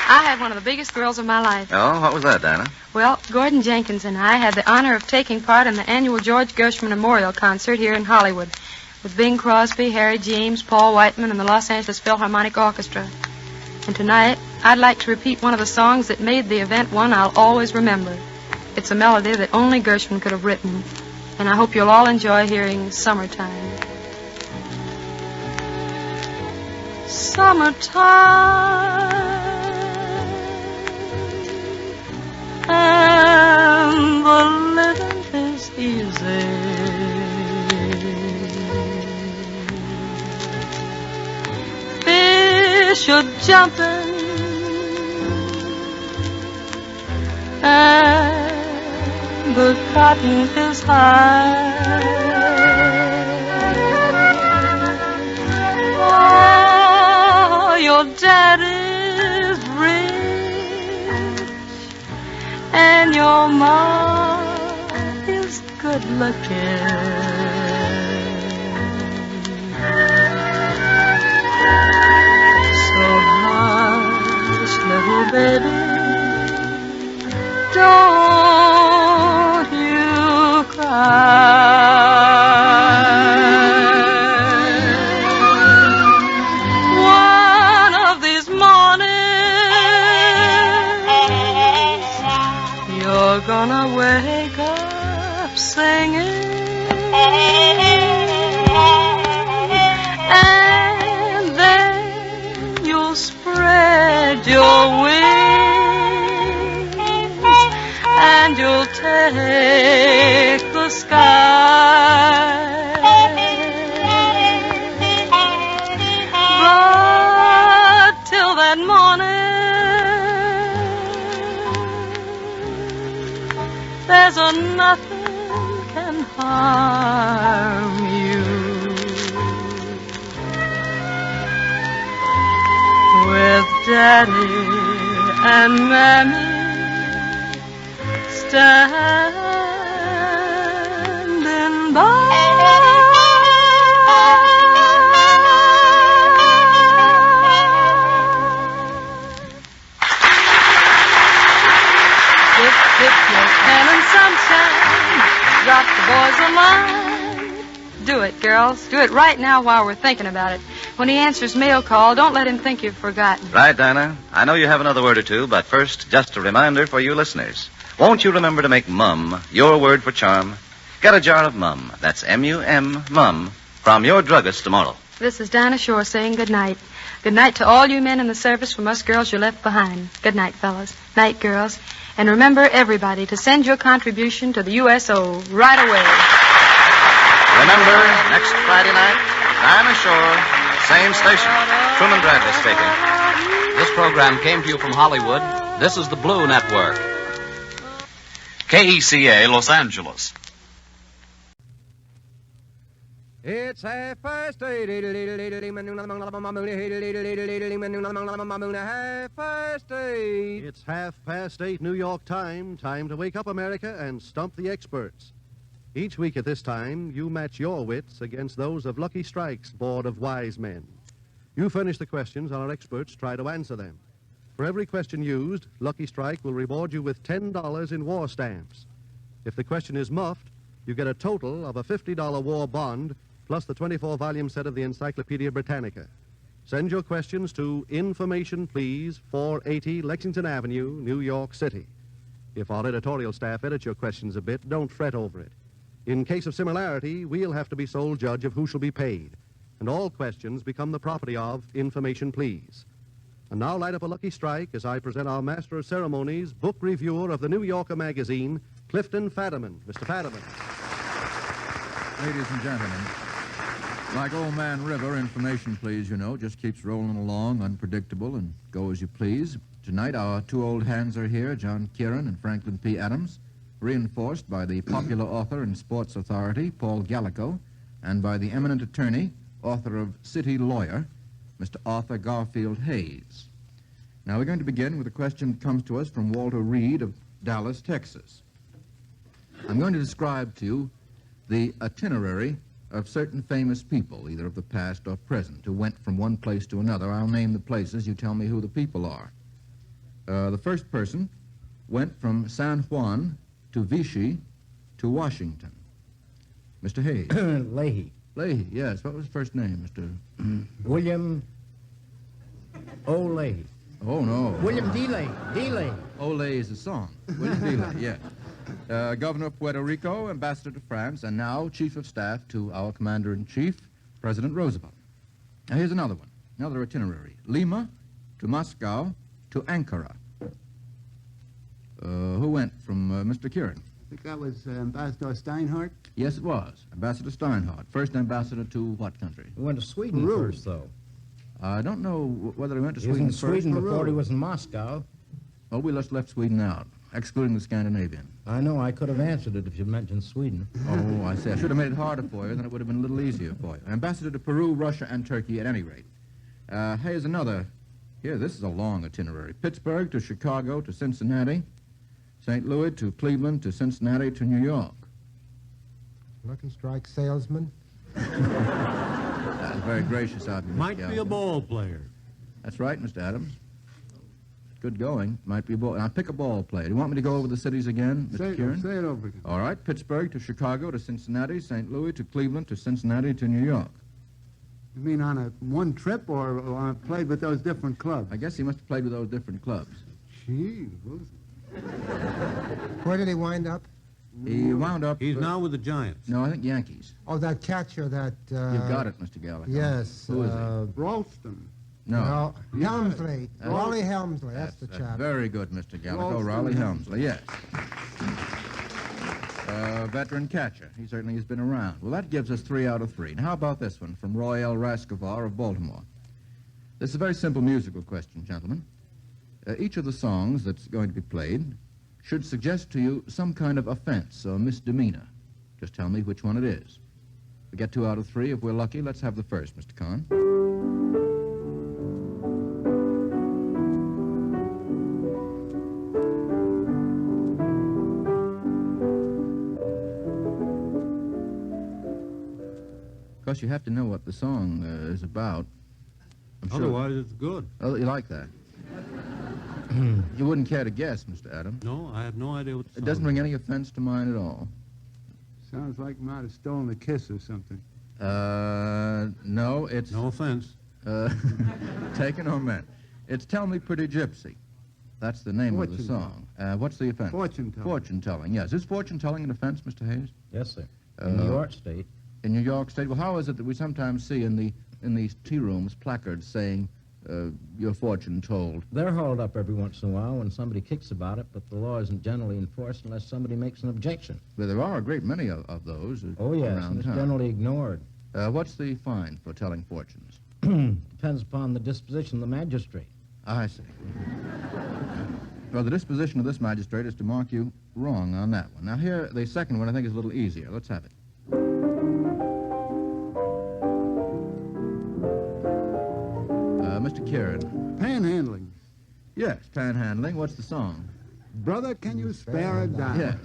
I had one of the biggest thrills of my life. Oh, what was that, Dinah? Well, Gordon Jenkins and I had the honor of taking part in the annual George Gershwin Memorial Concert here in Hollywood with Bing Crosby, Harry James, Paul Whiteman, and the Los Angeles Philharmonic Orchestra. And tonight, I'd like to repeat one of the songs that made the event one I'll always remember. It's a melody that only Gershwin could have written, and I hope you'll all enjoy hearing Summertime. Summertime, and the living is easy. Fish are jumping, and the cotton is high. Oh, your daddy's rich, and your mom is good looking. So hush, little baby, don't you cry. One of these mornings, you're gonna wake up singing, and then you'll spread your wings, and you'll take the sky. But till that morning, there's a nothing can harm you. With Daddy and Mammy standing by. girls. Do it right now while we're thinking about it. When he answers mail call, don't let him think you've forgotten. Right, Dinah. I know you have another word or two, but first, just a reminder for you listeners. Won't you remember to make Mum your word for charm? Get a jar of Mum. That's M-U-M, Mum, from your druggist tomorrow. This is Dinah Shore saying good night. Good night to all you men in the service from us girls you left behind. Good night, fellas. Night, girls. And remember, everybody, to send your contribution to the USO right away. Remember, next Friday night, Dinah Shore, same station. Truman Bradley speaking. This program came to you from Hollywood. This is the Blue Network. KECA, Los Angeles. It's 8:30. It's 8:30 New York time. Time to wake up, America, and stump the experts. Each week at this time, you match your wits against those of Lucky Strike's Board of Wise Men. You furnish the questions, and our experts try to answer them. For every question used, Lucky Strike will reward you with $10 in war stamps. If the question is muffed, you get a total of a $50 war bond plus the 24-volume set of the Encyclopedia Britannica. Send your questions to Information Please, 480 Lexington Avenue, New York City. If our editorial staff edit your questions a bit, don't fret over it. In case of similarity, we'll have to be sole judge of who shall be paid. And all questions become the property of Information Please. And now light up a Lucky Strike as I present our Master of Ceremonies, book reviewer of the New Yorker magazine, Clifton Fadiman. Mr. Fadiman. Ladies and gentlemen, like Old Man River, Information Please, you know, just keeps rolling along, unpredictable, and go as you please. Tonight, our two old hands are here, John Kieran and Franklin P. Adams, reinforced by the popular author and sports authority, Paul Gallico, and by the eminent attorney, author of City Lawyer, Mr. Arthur Garfield Hayes. Now, we're going to begin with a question that comes to us from Walter Reed of Dallas, Texas. I'm going to describe to you the itinerary of certain famous people, either of the past or present, who went from one place to another. I'll name the places. You tell me who the people are. The first person went from San Juan to Vichy to Washington. Mr. Hayes. Leahy. Leahy, yes. What was his first name, Mr. William O. Leahy. Oh, no. William D. Leahy. D. Leahy. Olay is a song. William D. Leahy, yes. Governor of Puerto Rico, ambassador to France, and now chief of staff to our commander-in-chief, President Roosevelt. Now, here's another one, another itinerary. Lima to Moscow to Ankara. Who went from Mr. Kieran? I think that was Ambassador Steinhardt. Yes, it was. Ambassador Steinhardt. First ambassador to what country? He went to Sweden first, though. I don't know whether he went to He was Sweden in first. Sweden before he was in Moscow. Oh, we just left Sweden out, excluding the Scandinavian. I know. I could have answered it if you mentioned Sweden. Oh, I see. I should have made it harder for you, then it would have been a little easier for you. Ambassador to Peru, Russia, and Turkey at any rate. Here's another. Here, this is a long itinerary. Pittsburgh to Chicago to Cincinnati. St. Louis to Cleveland to Cincinnati to New York. Lucky Strike salesman. That's very gracious of you, Mr. Might be Gallagher. a ball player. That's right, Mr. Adams. Good going. Might be a ball. Now, pick a ball player. Do you want me to go over the cities again, Mr. Kieran? Say it over again. All right. Pittsburgh to Chicago to Cincinnati, St. Louis to Cleveland to Cincinnati to New York. You mean on a one trip or played with those different clubs? I guess he must have played with those different clubs. Gee, where did he wind up? He wound up... He's now with the Giants. No, I think Yankees. Oh, that catcher, that... You've got it, Mr. Gallagher. Yes. Who is he? Ralston. No. Helmsley. That's- Raleigh Helmsley. That's the That's chap. very good, Mr. Gallagher. Ralston Raleigh Helmsley, yes. Veteran catcher. He certainly has been around. Well, that gives us 3 out of 3. Now, how about this one from Roy L. Rascovar of Baltimore? This is a very simple musical question, gentlemen. Each of the songs that's going to be played should suggest to you some kind of offense or misdemeanor. Just tell me which one it is. We get 2 out of 3. If we're lucky, let's have the first, Mr. Kahn. Of course, you have to know what the song is about. Otherwise, it's good. Oh, you like that? You wouldn't care to guess, Mr. Adams. No, I have no idea what the It doesn't bring any offense to mind at all. Sounds like you might have stolen a kiss or something. No, it's... No offense. Taken or meant. It's Tell Me Pretty Gypsy. That's the name of the song. What's the offense? Fortune-telling. Fortune-telling, yes. Is fortune-telling an offense, Mr. Hayes? Yes, sir. In New York State. In New York State? Well, how is it that we sometimes see in these tea rooms placards saying, your fortune told? They're hauled up every once in a while when somebody kicks about it, but the law isn't generally enforced unless somebody makes an objection. Well, there are a great many of those Oh, yes, around and it's town. generally ignored. What's the fine for telling fortunes? Depends upon the disposition of the magistrate. I see. Well, the disposition of this magistrate is to mark you wrong on that one. Now, here, the second one I think is a little easier. Let's have it. Mr. Kieran. Panhandling. Yes, panhandling. What's the song? Brother, can you spare a dime? Yes.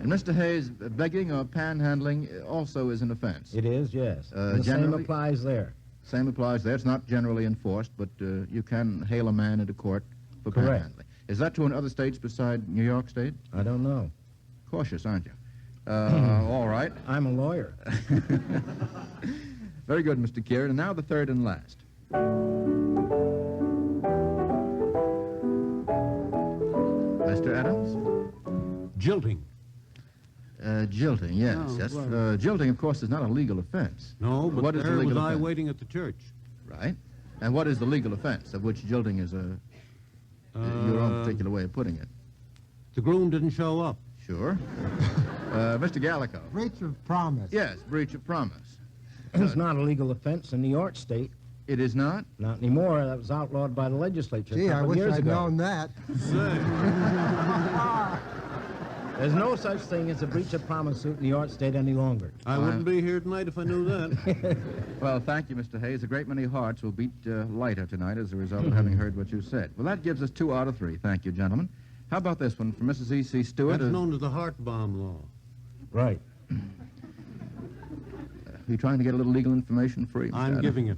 And Mr. Hayes, begging or panhandling also is an offense. It is, yes. The same applies there. Same applies there. It's not generally enforced, but you can hail a man into court for panhandling. Is that true in other states beside New York State? I don't know. Cautious, aren't you? All right. I'm a lawyer. Very good, Mr. Kieran. And now the third and last. Mr. Adams? Jilting. Jilting, yes. Oh, yes. well. Jilting, of course, is not a legal offense. No, but what is the there legal was I offense? waiting at the church. Right. And what is the legal offense, of which jilting is your own particular way of putting it? The groom didn't show up. Sure. Mr. Gallico? Breach of promise. Yes, breach of promise. It's not a legal offense in New York State. It is not? Not anymore. That was outlawed by the legislature Gee, a I couple wish years I'd ago. known that. There's no such thing as a breach of promise suit in New York State any longer. I wouldn't be here tonight if I knew that. Well, thank you, Mr. Hayes. A great many hearts will beat lighter tonight as a result of having heard what you said. Well, that gives us 2 out of 3. Thank you, gentlemen. How about this one from Mrs. E.C. Stewart? That's known as the heart bomb law. Right. Are you trying to get a little legal information free, Mr. I'm Adams? giving it.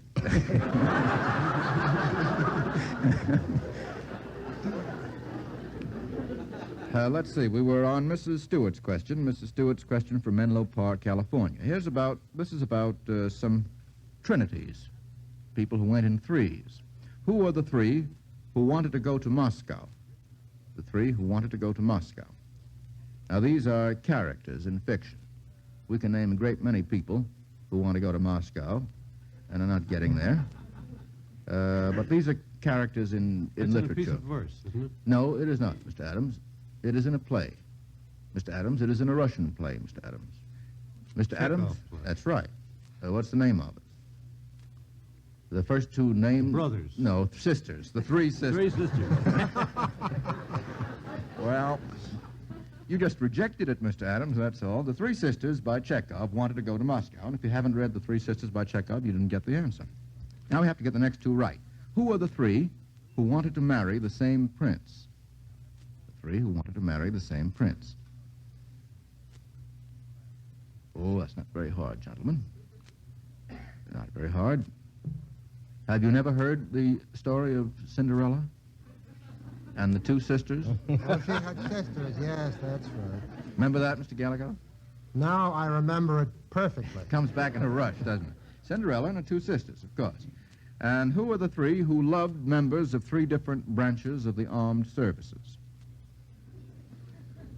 Let's see. We were on Mrs. Stewart's question. Mrs. Stewart's question from Menlo Park, California. This is about some trinities, people who went in threes. Who were the 3 who wanted to go to Moscow? The 3 who wanted to go to Moscow. Now, these are characters in fiction. We can name a great many people who want to go to Moscow and are not getting there. But these are characters in literature. It's in a piece of verse, isn't it? No, it is not, Mr. Adams. It is in a play. Mr. Adams, it is in a Russian play, Mr. Adams. Mr. Adams? Play. That's right. What's the name of it? The first 2 names? Brothers. No, sisters. The 3 sisters. 3 sisters. Well, you just rejected it, Mr. Adams, that's all. The 3 Sisters by Chekhov wanted to go to Moscow, and if you haven't read The 3 Sisters by Chekhov, you didn't get the answer. Now we have to get the next 2 right. Who were the 3 who wanted to marry the same prince? The 3 who wanted to marry the same prince. Oh, that's not very hard, gentlemen. Not very hard. Have you never heard the story of Cinderella and the 2 sisters? Oh, she had sisters. Yes, that's right. Remember that, Mr. Gallagher? Now I remember it perfectly. Comes back in a rush, doesn't it? Cinderella and her 2 sisters, of course. And who were the 3 who loved members of 3 different branches of the armed services?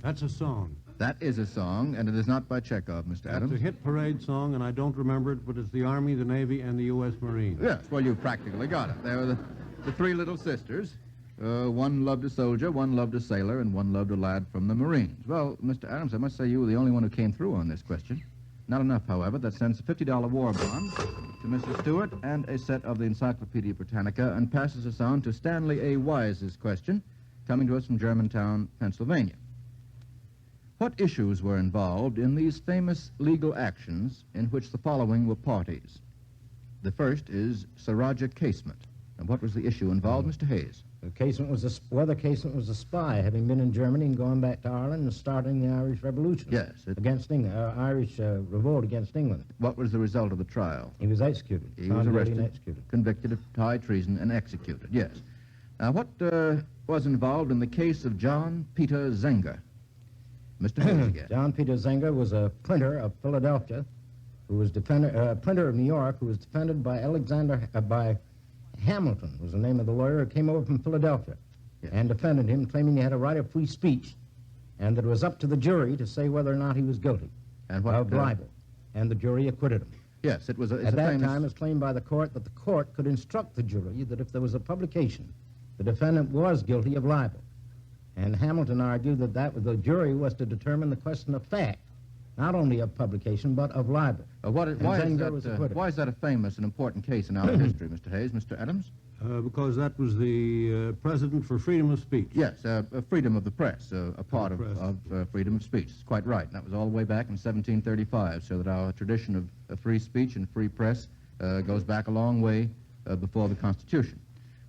That's a song. That is a song, and it is not by Chekhov, Mr. Adams. It's a hit parade song, and I don't remember it, but it's the Army, the Navy, and the U.S. Marines. Yes, well, you practically got it. They were the 3 little sisters. One loved a soldier, one loved a sailor, and one loved a lad from the Marines. Well, Mr. Adams, I must say you were the only one who came through on this question. Not enough, however. That sends a $50 war bond to Mrs. Stewart and a set of the Encyclopedia Britannica and passes us on to Stanley A. Wise's question, coming to us from Germantown, Pennsylvania. What issues were involved in these famous legal actions in which the following were parties? The first is Saraja casement. And what was the issue involved, Mr. Hayes? The casement was Weather Casement was a spy, having been in Germany and going back to Ireland and starting the Irish Revolution. Yes. Against England, Irish revolt against England. What was the result of the trial? He was executed. He was arrested, and executed. Convicted of high treason, and executed, yes. Now, what was involved in the case of John Peter Zenger? Mr. Hayes again. John Peter Zenger was a printer of Philadelphia who was printer of New York, who was defended by by Hamilton, was the name of the lawyer, who came over from Philadelphia and defended him, claiming he had a right of free speech, and that it was up to the jury to say whether or not he was guilty of libel. And the jury acquitted him. Yes, it was At that time, it was claimed by the court that the court could instruct the jury that if there was a publication, the defendant was guilty of libel. And Hamilton argued that the jury was to determine the question of fact, not only of publication, but of libel. Why is that a famous and important case in our history, Mr. Hayes? Mr. Adams? Because that was the President for freedom of speech. Yes, freedom of the press, a part of freedom of speech. It's quite right. And that was all the way back in 1735, so that our tradition of free speech and free press goes back a long way before the Constitution.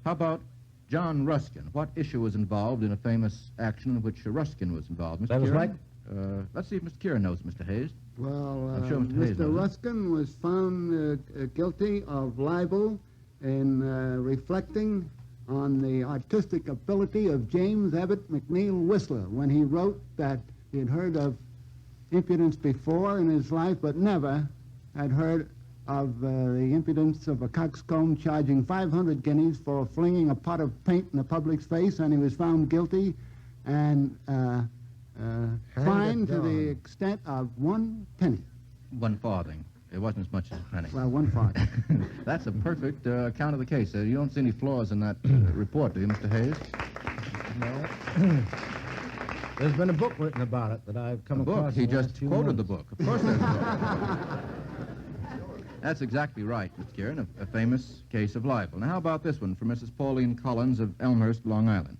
How about John Ruskin? What issue was involved in a famous action in which Ruskin was involved? Mr. That was Kieran? Let's see if Mr. Kieran knows Mr. Hayes. Well, I'm sure Mr. Hayes knows Mr. Ruskin was found guilty of libel in reflecting on the artistic ability of James Abbott McNeill Whistler when he wrote that he had heard of impudence before in his life, but never had heard of the impudence of a coxcomb charging 500 guineas for flinging a pot of paint in the public's face, and he was found guilty and fined to the extent of 1 penny. 1 farthing. It wasn't as much as a penny. Well, 1 farthing. That's a perfect account of the case. You don't see any flaws in that report, do you, Mr. Hayes? No. There's been a book written about it that I've come across. He just quoted the months. book. Of course there's a book. That's exactly right, Mr. Kieran, a famous case of libel. Now, how about this one from Mrs. Pauline Collins of Elmhurst, Long Island?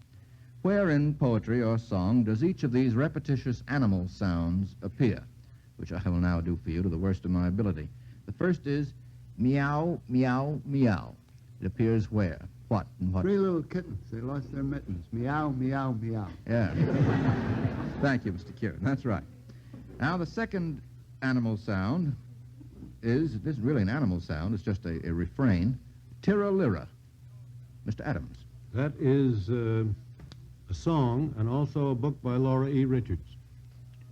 Where in poetry or song does each of these repetitious animal sounds appear? Which I will now do for you to the worst of my ability. The first is meow, meow, meow. It appears where? What? And what? 3 little kittens. They lost their mittens. Meow, meow, meow. Yeah. Thank you, Mr. Kieran. That's right. Now, the second animal sound this isn't really an animal sound. It's just a refrain. Tira-lira. Mr. Adams. That is a song and also a book by Laura E. Richards.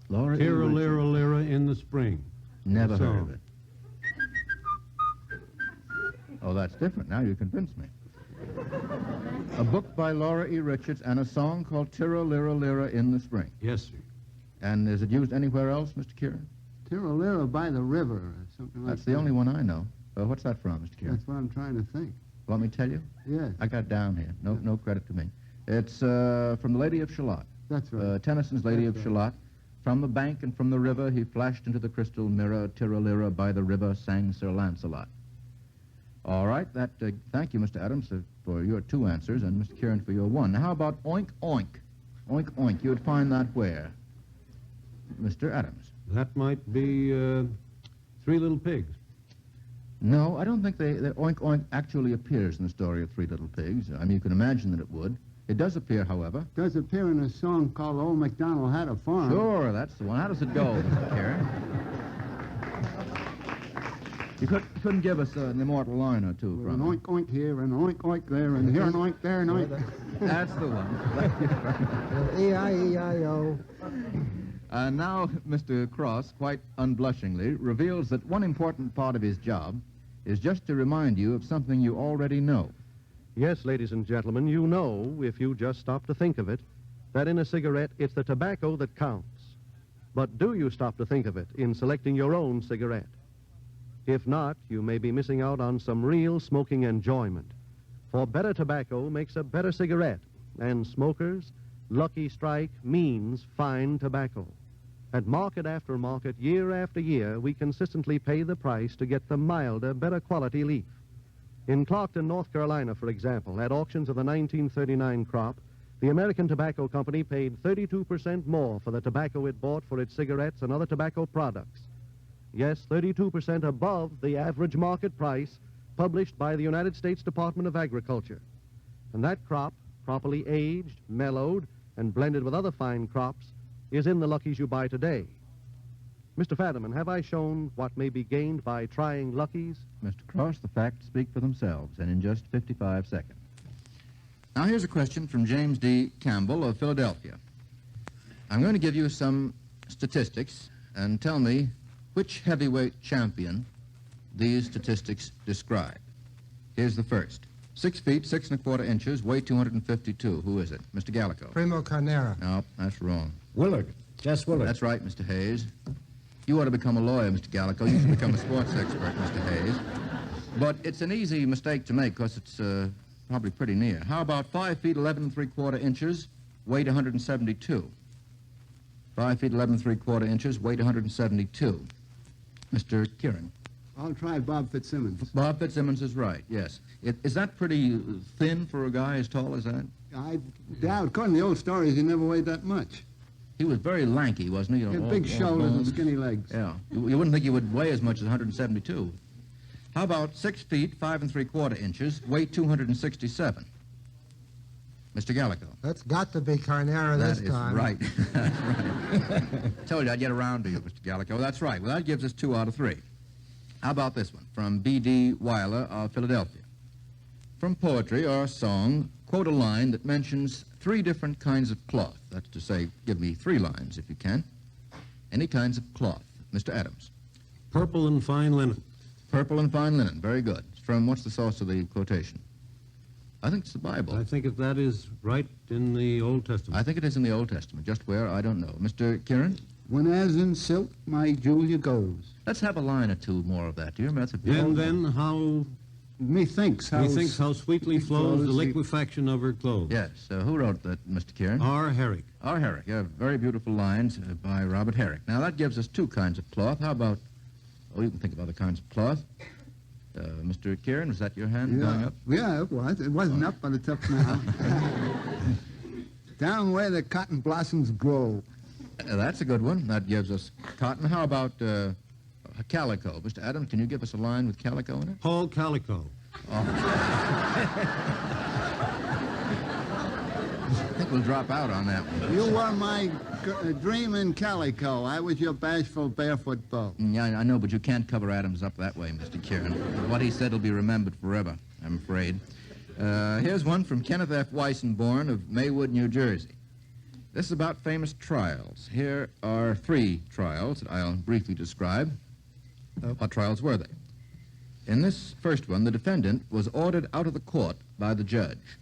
Laura Tira, E. lira, lira in the spring. Never heard of it. Oh, that's different. Now you convinced me. A book by Laura E. Richards and a song called Tira, lira, lira in the spring. Yes, sir. And is it used anywhere else, Mr. Kieran? Tira, lira by the river or something like that. That's the only one I know. What's that from, Mr. Kieran? That's what I'm trying to think. Want me to tell you? Yes. I got it down here. No credit to me. It's from The Lady of Shalott. That's right. Tennyson's Lady of Shalott. From the bank and from the river he flashed into the crystal mirror. Tira-lira by the river sang Sir Lancelot. All right. Thank you, Mr. Adams, for your 2 answers, and Mr. Kieran for your 1. Now, how about oink, oink? Oink, oink. You would find that where? Mr. Adams. That might be 3 Little Pigs. No, I don't think the oink, oink actually appears in the story of 3 Little Pigs. I mean, you can imagine that it would. It does appear, however. It does appear in a song called Old MacDonald Had a Farm. Sure, that's the one. How does it go, Mr. Kieran? You couldn't give us an immortal line or 2 With from an it. oink, oink here, and an oink, oink there, and here an oink, there an oink. That's the one. E-I-E-I-O. Now, Mr. Cross, quite unblushingly, reveals that one important part of his job is just to remind you of something you already know. Yes, ladies and gentlemen, you know, if you just stop to think of it, that in a cigarette it's the tobacco that counts. But do you stop to think of it in selecting your own cigarette? If not, you may be missing out on some real smoking enjoyment. For better tobacco makes a better cigarette, and smokers, Lucky Strike means fine tobacco. At market after market, year after year, we consistently pay the price to get the milder, better quality leaf. In Clarkton, North Carolina, for example, at auctions of the 1939 crop, the American Tobacco Company paid 32% more for the tobacco it bought for its cigarettes and other tobacco products. Yes, 32% above the average market price published by the United States Department of Agriculture. And that crop, properly aged, mellowed, and blended with other fine crops, is in the Luckies you buy today. Mr. Fadiman, have I shown what may be gained by trying Luckies? Mr. Cross, the facts speak for themselves, and in just 55 seconds. Now, here's a question from James D. Campbell of Philadelphia. I'm going to give you some statistics and tell me which heavyweight champion these statistics describe? Here's the first. 6 feet, 6 1/4 inches, weight 252. Who is it? Mr. Gallico. Primo Carnera. No, that's wrong. Willard. Jess Willard. That's right, Mr. Hayes. You ought to become a lawyer, Mr. Gallico. You should become a sports expert, Mr. Hayes. But it's an easy mistake to make because it's probably pretty near. How about 5 feet, 11 3/4 inches, weight 172? 5 feet, 11 3/4 inches, weight 172. Mr. Kieran. I'll try Bob Fitzsimmons. Bob Fitzsimmons is right, yes. Is that pretty thin for a guy as tall as that? I doubt. According to the old stories, he never weighed that much. He was very lanky, wasn't he? He had big shoulders and skinny legs. Yeah. You wouldn't think he would weigh as much as 172. How about 6 feet, 5 3/4 inches, weight 267? Mr. Gallico. That's got to be Carnera this time. Right. That's right. Told you I'd get around to you, Mr. Gallico. That's right. Well, that gives us 2 out of 3. How about this one from B.D. Weiler of Philadelphia? From poetry or song, quote a line that mentions 3 different kinds of cloth. That's to say, give me 3 lines if you can. Any kinds of cloth. Mr. Adams. Purple and fine linen. Purple and fine linen. Very good. From what's the source of the quotation? I think it's the Bible. I think if that is right in the Old Testament. I think it is in the Old Testament. Just where, I don't know. Mr. Kieran? When as in silk my Julia goes. Let's have a line or 2 more of that. Do you remember? That's a And then how... Methinks how sweetly flows the liquefaction of her clothes. Yes. Who wrote that, Mr. Kieran? R. Herrick. R. Herrick. Yeah, very beautiful lines by Robert Herrick. Now, that gives us 2 kinds of cloth. How about... Oh, you can think of other kinds of cloth. Mr. Kieran, was that your hand going up? Yeah, it was. It wasn't up, but it's up now. Down where the cotton blossoms grow. That's a good one. That gives us cotton. How about calico? Mr. Adams, can you give us a line with calico in it? Paul Calico. Oh. I think we'll drop out on that one. You were my dream in calico. I was your bashful barefoot beau. Yeah, I know, but you can't cover Adams up that way, Mr. Kieran. What he said will be remembered forever, I'm afraid. Here's one from Kenneth F. Weissenborn of Maywood, New Jersey. This is about famous trials. Here are 3 trials that I'll briefly describe. What trials were they? In this first one, the defendant was ordered out of the court by the judge.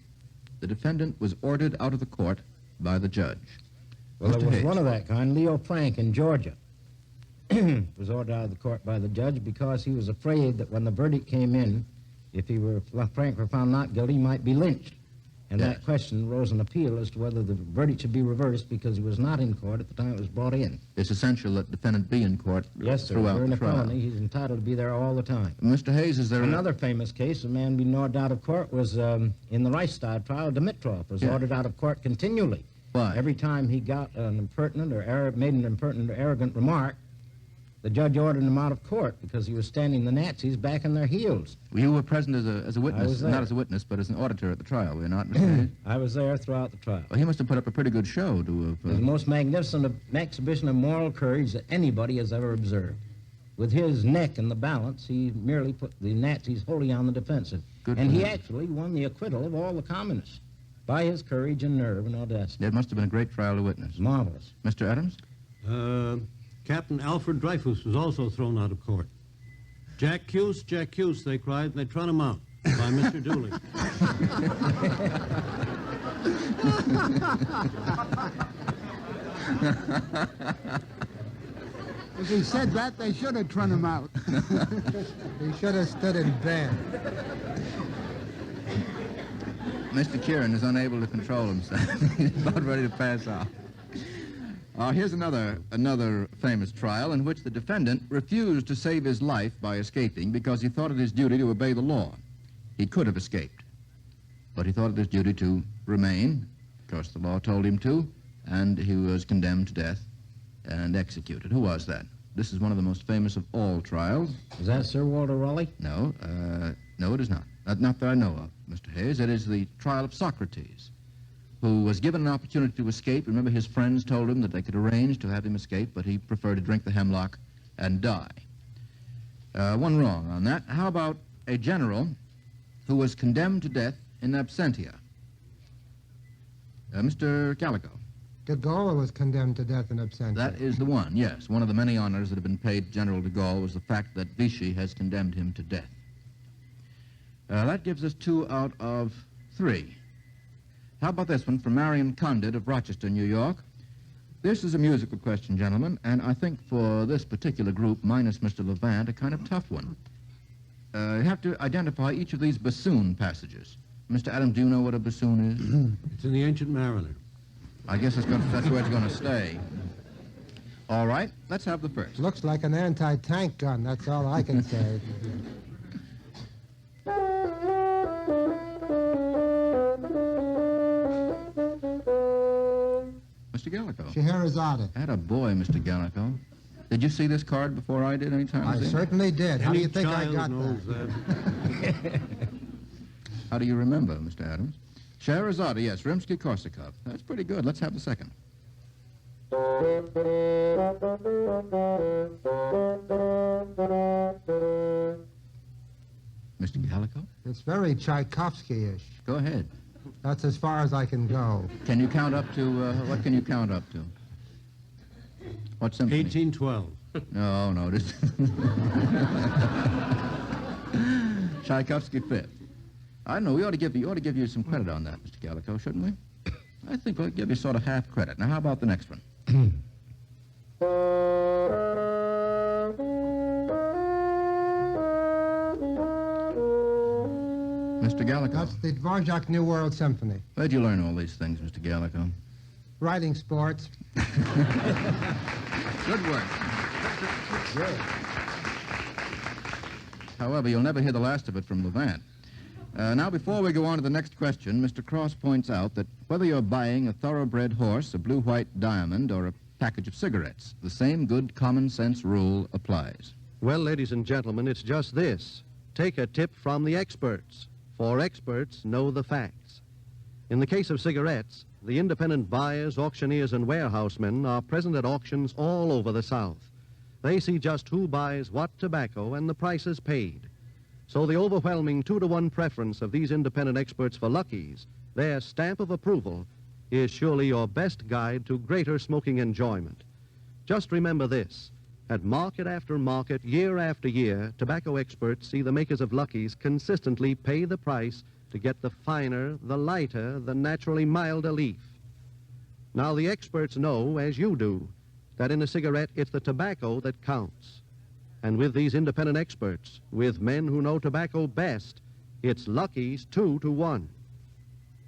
The defendant was ordered out of the court by the judge. Well, Mr. there was Hayes. one of that kind, Leo Frank in Georgia. Was ordered out of the court by the judge because he was afraid that when the verdict came in, if Frank were found not guilty, he might be lynched. And Yes. that question rose an appeal as to whether the verdict should be reversed because he was not in court at the time it was brought in. It's essential that the defendant be in court Yes, sir. throughout During the a trial. felony, he's entitled to be there all the time. Mr. Hayes, is there Another famous case, a man being ordered out of court was in the Reichstag trial. Dimitrov was ordered out of court continually. Why? Every time he got an impertinent or made an impertinent or arrogant remark, the judge ordered him out of court because he was standing the Nazis back on their heels. You were present as a I witness, was there. not as a witness, but as an auditor at the trial, were you not, Mr. Hayes? I was there throughout the trial. Well, he must have put up a pretty good show to have... It was the most magnificent exhibition of moral courage that anybody has ever observed. With his neck in the balance, he merely put the Nazis wholly on the defensive. Good And for he him. actually won the acquittal of all the communists by his courage and nerve and audacity. It must have been a great trial to witness. Marvelous. Mr. Adams? Captain Alfred Dreyfus was also thrown out of court. Jack Cuse, they cried, and they trot him out by Mr. Dooley. If he said that, they should have thrown him out. He should have stood in bed. Mr. Kieran is unable to control himself. He's about ready to pass out. Here's another famous trial in which the defendant refused to save his life by escaping because he thought it his duty to obey the law. He could have escaped, but he thought it his duty to remain, because the law told him to, and he was condemned to death and executed. Who was that? This is one of the most famous of all trials. Is that Sir Walter Raleigh? No, no, it is not. Not that I know of, Mr. Hayes. It is the trial of Socrates, who was given an opportunity to escape. Remember, his friends told him that they could arrange to have him escape, but he preferred to drink the hemlock and die. One wrong on that. How about a general who was condemned to death in absentia? Mr. Calico. De Gaulle was condemned to death in absentia. That is the one, yes. One of the many honors that have been paid General de Gaulle was the fact that Vichy has condemned him to death. That gives us 2 out of 3. How about this one from Marion Condit of Rochester, New York? This is a musical question, gentlemen, and I think for this particular group, minus Mr. Levant, a kind of tough one. You have to identify each of these bassoon passages. Mr. Adams, do you know what a bassoon is? It's in the Ancient Mariner. I guess that's where it's going to stay. All right, let's have the first. Looks like an anti-tank gun, that's all I can say. Mr. Gallico. Scheherazade. Atta boy, Mr. Gallico. Did you see this card before I did any time? I certainly did. How do you think I got that? How do you remember, Mr. Adams? Scheherazade, yes, Rimsky-Korsakov. That's pretty good. Let's have the second. Mr. Gallico? It's very Tchaikovsky-ish. Go ahead. That's as far as I can go. Can you count up to, what can you count up to? What symphony? 1812. No, this... Tchaikovsky Fifth. I don't know, we ought to give you some credit on that, Mr. Gallico, shouldn't we? I think we'll give you sort of half credit. Now, how about the next one? Mr. Gallico. That's the Dvorak New World Symphony. Where'd you learn all these things, Mr. Gallico? Writing sports. Good work. Good. However, you'll never hear the last of it from Levant. Now, before we go on to the next question, Mr. Cross points out that whether you're buying a thoroughbred horse, a blue-white diamond, or a package of cigarettes, the same good common-sense rule applies. Well, ladies and gentlemen, it's just this. Take a tip from the experts, for experts know the facts. In the case of cigarettes, the independent buyers, auctioneers, and warehousemen are present at auctions all over the South. They see just who buys what tobacco and the prices paid. So the overwhelming 2-to-1 preference of these independent experts for Lucky's, their stamp of approval, is surely your best guide to greater smoking enjoyment. Just remember this. At market after market, year after year, tobacco experts see the makers of Lucky's consistently pay the price to get the finer, the lighter, the naturally milder leaf. Now, the experts know, as you do, that in a cigarette it's the tobacco that counts. And with these independent experts, with men who know tobacco best, it's Lucky's 2-to-1.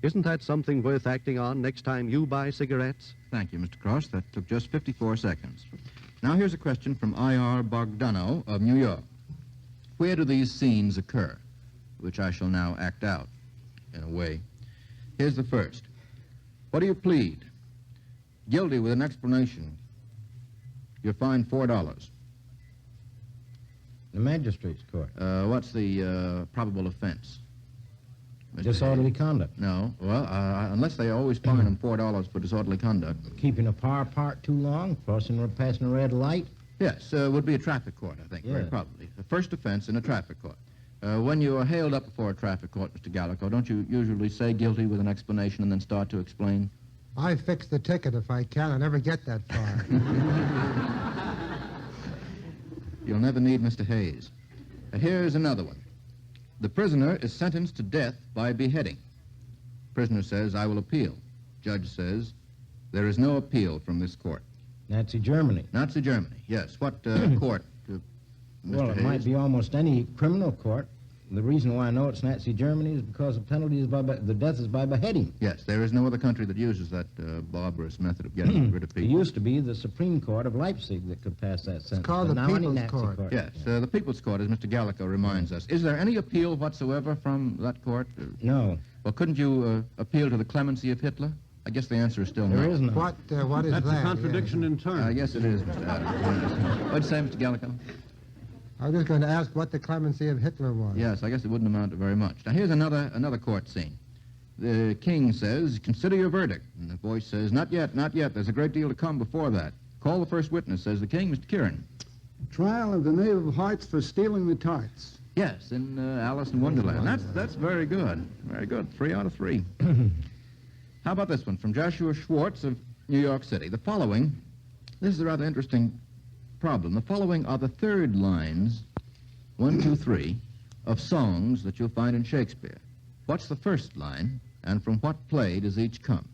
Isn't that something worth acting on next time you buy cigarettes? Thank you, Mr. Cross. That took just 54 seconds. Now, here's a question from I.R. Bogdano of New York. Where do these scenes occur? Which I shall now act out, in a way. Here's the first. What do you plead? Guilty with an explanation. You're fined $4. The magistrate's court. What's the probable offense? Disorderly conduct. No. Well, unless they always fine them $4 for disorderly conduct. Keeping a car parked too long, passing a red light. Yes, would be a traffic court, I think, very probably. The first offense in a traffic court. When you are hailed up before a traffic court, Mr. Gallico, don't you usually say guilty with an explanation and then start to explain? I fix the ticket if I can. I never get that far. You'll never need Mr. Hayes. Here's another one. The prisoner is sentenced to death by beheading. Prisoner says, I will appeal. Judge says, there is no appeal from this court. Nazi Germany. Nazi Germany, yes. What court, Mr. Well, it Hayes? might be almost any criminal court. The reason why I know it's Nazi Germany is because the penalty is the death is by beheading. Yes, there is no other country that uses that barbarous method of getting rid of people. It used to be the Supreme Court of Leipzig that could pass that sentence. It's called the People's Court. Yes, the People's Court, as Mr. Gallico reminds us. Is there any appeal whatsoever from that court? No. Well, couldn't you appeal to the clemency of Hitler? I guess the answer is still no. There is no. What is That's that? a contradiction in terms. Yes, it is, Mr. Adams. What'd you say, Mr. Gallico? I was just going to ask what the clemency of Hitler was. Yes, I guess it wouldn't amount to very much. Now, here's another court scene. The king says, consider your verdict. And the voice says, not yet, not yet. There's a great deal to come before that. Call the first witness, says the king, Mr. Kieran. Trial of the knave of hearts for stealing the tarts. Yes, in Alice in Wonderland. That's very good. Very good. 3 out of 3. How about this one from Joshua Schwartz of New York City. The following, this is a rather interesting problem. The following are the third lines, 1, 2, 3, of songs that you'll find in Shakespeare. What's the first line, and from what play does each come?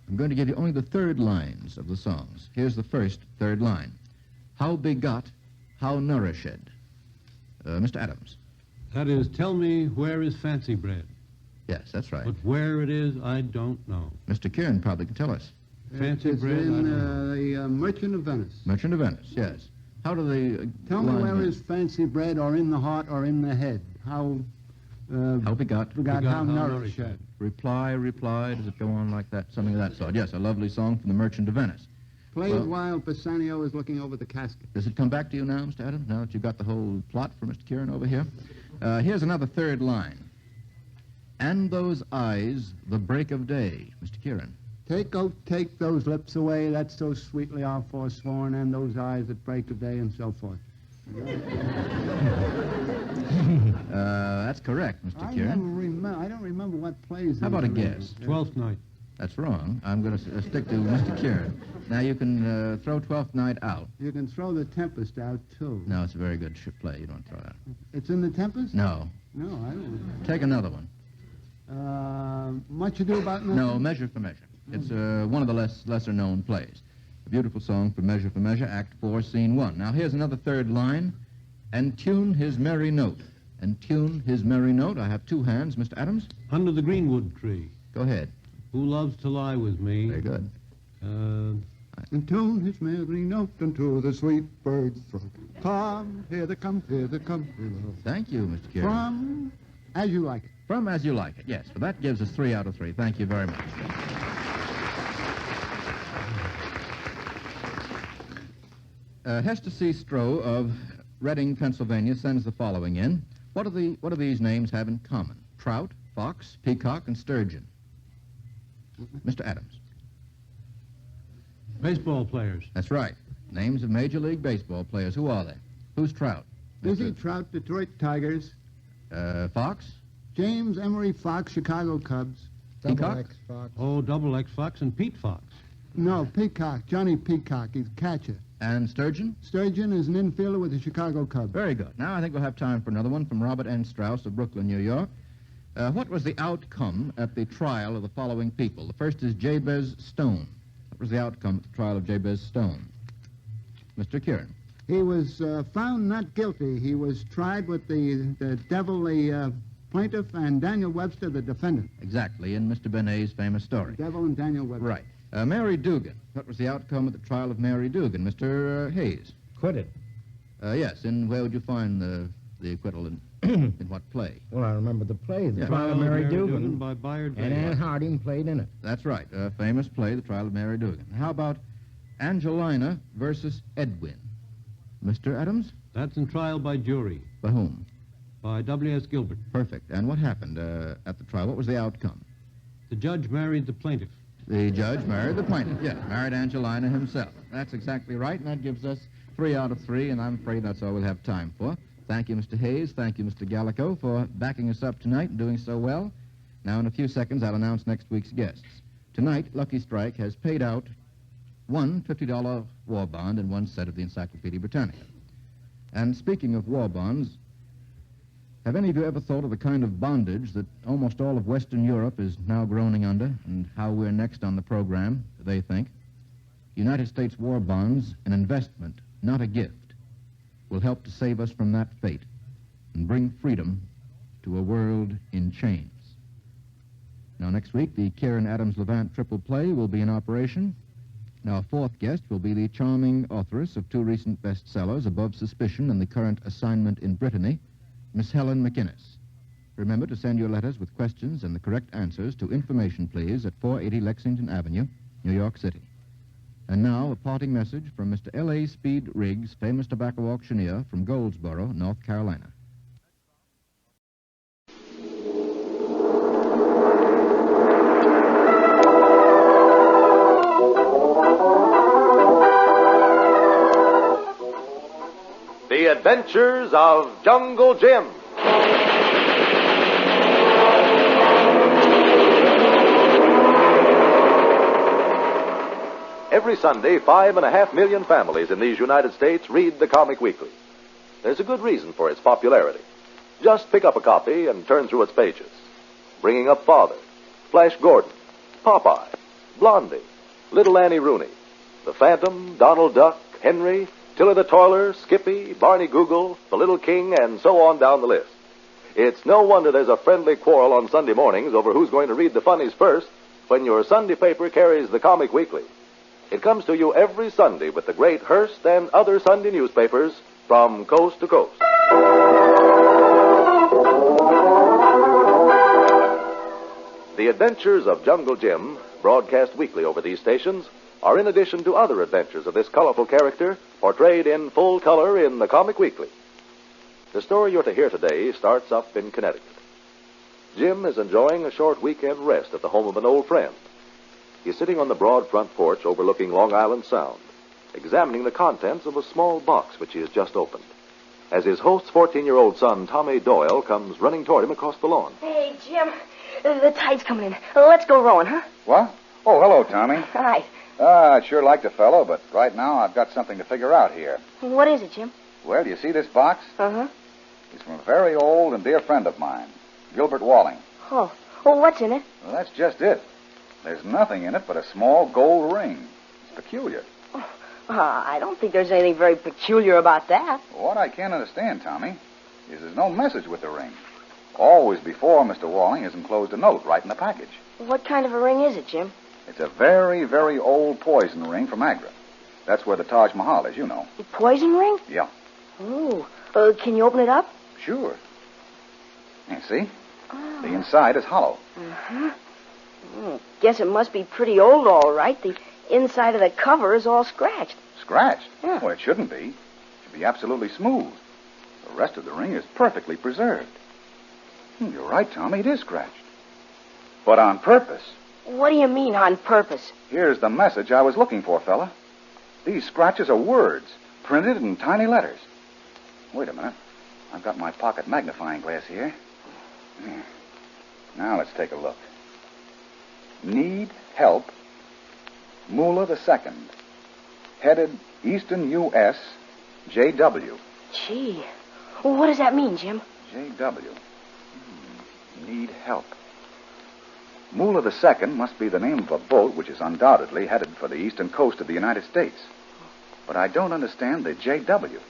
I'm going to give you only the third lines of the songs. Here's the first third line. How begot, how nourished. Mr. Adams. That is, tell me, where is fancy bread? Yes, that's right. But where it is, I don't know. Mr. Kieran probably can tell us. Fancy It's bread, in I don't know. the Merchant of Venice. Merchant of Venice, yes. How do they... Tell me where is fancy bread, or in the heart, or in the head? How begot, how nourished. Reply, does it go on like that? Something of that sort. Yes, a lovely song from the Merchant of Venice. Played while Bassanio is looking over the casket. Does it come back to you now, Mr. Adams, now that you've got the whole plot for Mr. Kieran over here? Here's another third line. And those eyes, the break of day. Mr. Kieran. Take those lips away, that's so sweetly all forsworn, and those eyes that break of day, and so forth. That's correct, Mr. Kieran. I don't remember what plays. How about a guess? Twelfth Night. That's wrong. I'm going to stick to Mr. Kieran. Now, you can throw Twelfth Night out. You can throw The Tempest out, too. No, it's a very good play. You don't throw it out. It's in The Tempest? No. No, I don't. Take another one. Much Ado About Nothing? No, Measure for Measure. It's one of the lesser-known plays. A beautiful song for Measure, Act 4, Scene 1. Now, here's another third line. And tune his merry note. And tune his merry note. I have two hands. Mr. Adams? Under the greenwood tree. Go ahead. Who loves to lie with me? Very good. And tune his merry note unto the sweet bird's throat. Come, here they come, here they come. Thank you, Mr. Kieran. From As You Like It. From As You Like It, yes. But that gives us 3 out of 3. Thank you very much. Hester C. Stroh of Reading, Pennsylvania, sends the following in. What do these names have in common? Trout, fox, peacock, and sturgeon. Mr. Adams. Baseball players. That's right. Names of Major League Baseball players. Who are they? Who's Trout? Dizzy Trout, Detroit Tigers. Fox? James Emery Fox, Chicago Cubs. Peacock? X Fox. Oh, Double X Fox and Pete Fox. No, Peacock. Johnny Peacock. He's catcher. And Sturgeon? Sturgeon is an infielder with the Chicago Cubs. Very good. Now I think we'll have time for another one from Robert N. Strauss of Brooklyn, New York. What was the outcome at the trial of the following people? The first is Jabez Stone. What was the outcome at the trial of Jabez Stone? Mr. Kieran. He was found not guilty. He was tried with the devil, the plaintiff, and Daniel Webster, the defendant. Exactly, in Mr. Benet's famous story. Devil and Daniel Webster. Right. Mary Dugan. What was the outcome of the trial of Mary Dugan? Mr. Hayes. Acquitted. Yes, and where would you find the acquittal in, in what play? Well, I remember the play, The Trial of Mary Dugan. By Bayard And Anne Harding played in it. That's right, a famous play, The Trial of Mary Dugan. How about Angelina versus Edwin? Mr. Adams? That's in trial by jury. By whom? By W.S. Gilbert. Perfect. And what happened at the trial? What was the outcome? The judge married the plaintiff. The judge married the plaintiff, yes. Married Angelina himself. That's exactly right, and that gives us 3 out of 3, and I'm afraid that's all we'll have time for. Thank you, Mr. Hayes. Thank you, Mr. Gallico, for backing us up tonight and doing so well. Now, in a few seconds, I'll announce next week's guests. Tonight, Lucky Strike has paid out one $50 war bond and 1 set of the Encyclopedia Britannica. And speaking of war bonds, have any of you ever thought of the kind of bondage that almost all of Western Europe is now groaning under, and how we're next on the program, they think? United States war bonds, an investment, not a gift, will help to save us from that fate and bring freedom to a world in chains. Now, next week, the Kieran Adams Levant triple play will be in operation. Now, our 4th guest will be the charming authoress of 2 recent bestsellers, Above Suspicion and The Current Assignment in Brittany, Miss Helen McInnes. Remember to send your letters with questions and the correct answers to information, please, at 480 Lexington Avenue, New York City. And now, a parting message from Mr. L.A. Speed Riggs, famous tobacco auctioneer from Goldsboro, North Carolina. The Adventures of Jungle Jim. Every Sunday, 5.5 million families in these United States read the Comic Weekly. There's a good reason for its popularity. Just pick up a copy and turn through its pages. Bringing Up Father, Flash Gordon, Popeye, Blondie, Little Annie Rooney, The Phantom, Donald Duck, Henry, Tilly the Toiler, Skippy, Barney Google, The Little King, and so on down the list. It's no wonder there's a friendly quarrel on Sunday mornings over who's going to read the funnies first when your Sunday paper carries the Comic Weekly. It comes to you every Sunday with the great Hearst and other Sunday newspapers from coast to coast. The Adventures of Jungle Jim, broadcast weekly over these stations, are in addition to other adventures of this colorful character portrayed in full color in the Comic Weekly. The story you're to hear today starts up in Connecticut. Jim is enjoying a short weekend rest at the home of an old friend. He's sitting on the broad front porch overlooking Long Island Sound, examining the contents of a small box which he has just opened, as his host's 14-year-old son, Tommy Doyle, comes running toward him across the lawn. Hey, Jim, the tide's coming in. Let's go rowing, huh? What? Oh, hello, Tommy. Hi. I'd sure like to, fellow, but right now I've got something to figure out here. What is it, Jim? Well, you see this box? Uh-huh. It's from a very old and dear friend of mine, Gilbert Walling. Oh, well, what's in it? Well, that's just it. There's nothing in it but a small gold ring. It's peculiar. I don't think there's anything very peculiar about that. What I can't understand, Tommy, is there's no message with the ring. Always before Mr. Walling has enclosed a note right in the package. What kind of a ring is it, Jim? It's a very, very old poison ring from Agra. That's where the Taj Mahal is, you know. A poison ring? Yeah. Oh, can you open it up? Sure. You see? Oh. The inside is hollow. Uh-huh. Guess it must be pretty old, all right. The inside of the cover is all scratched. Scratched? Yeah. Well, it shouldn't be. It should be absolutely smooth. The rest of the ring is perfectly preserved. You're right, Tommy. It is scratched. But on purpose. What do you mean, on purpose? Here's the message I was looking for, fella. These scratches are words, printed in tiny letters. Wait a minute. I've got my pocket magnifying glass here. Now let's take a look. Need help, Moolah II. Headed Eastern U.S., J.W. Gee, well, what does that mean, Jim? J.W. Need help. Moolah II must be the name of a boat which is undoubtedly headed for the eastern coast of the United States. But I don't understand the J.W.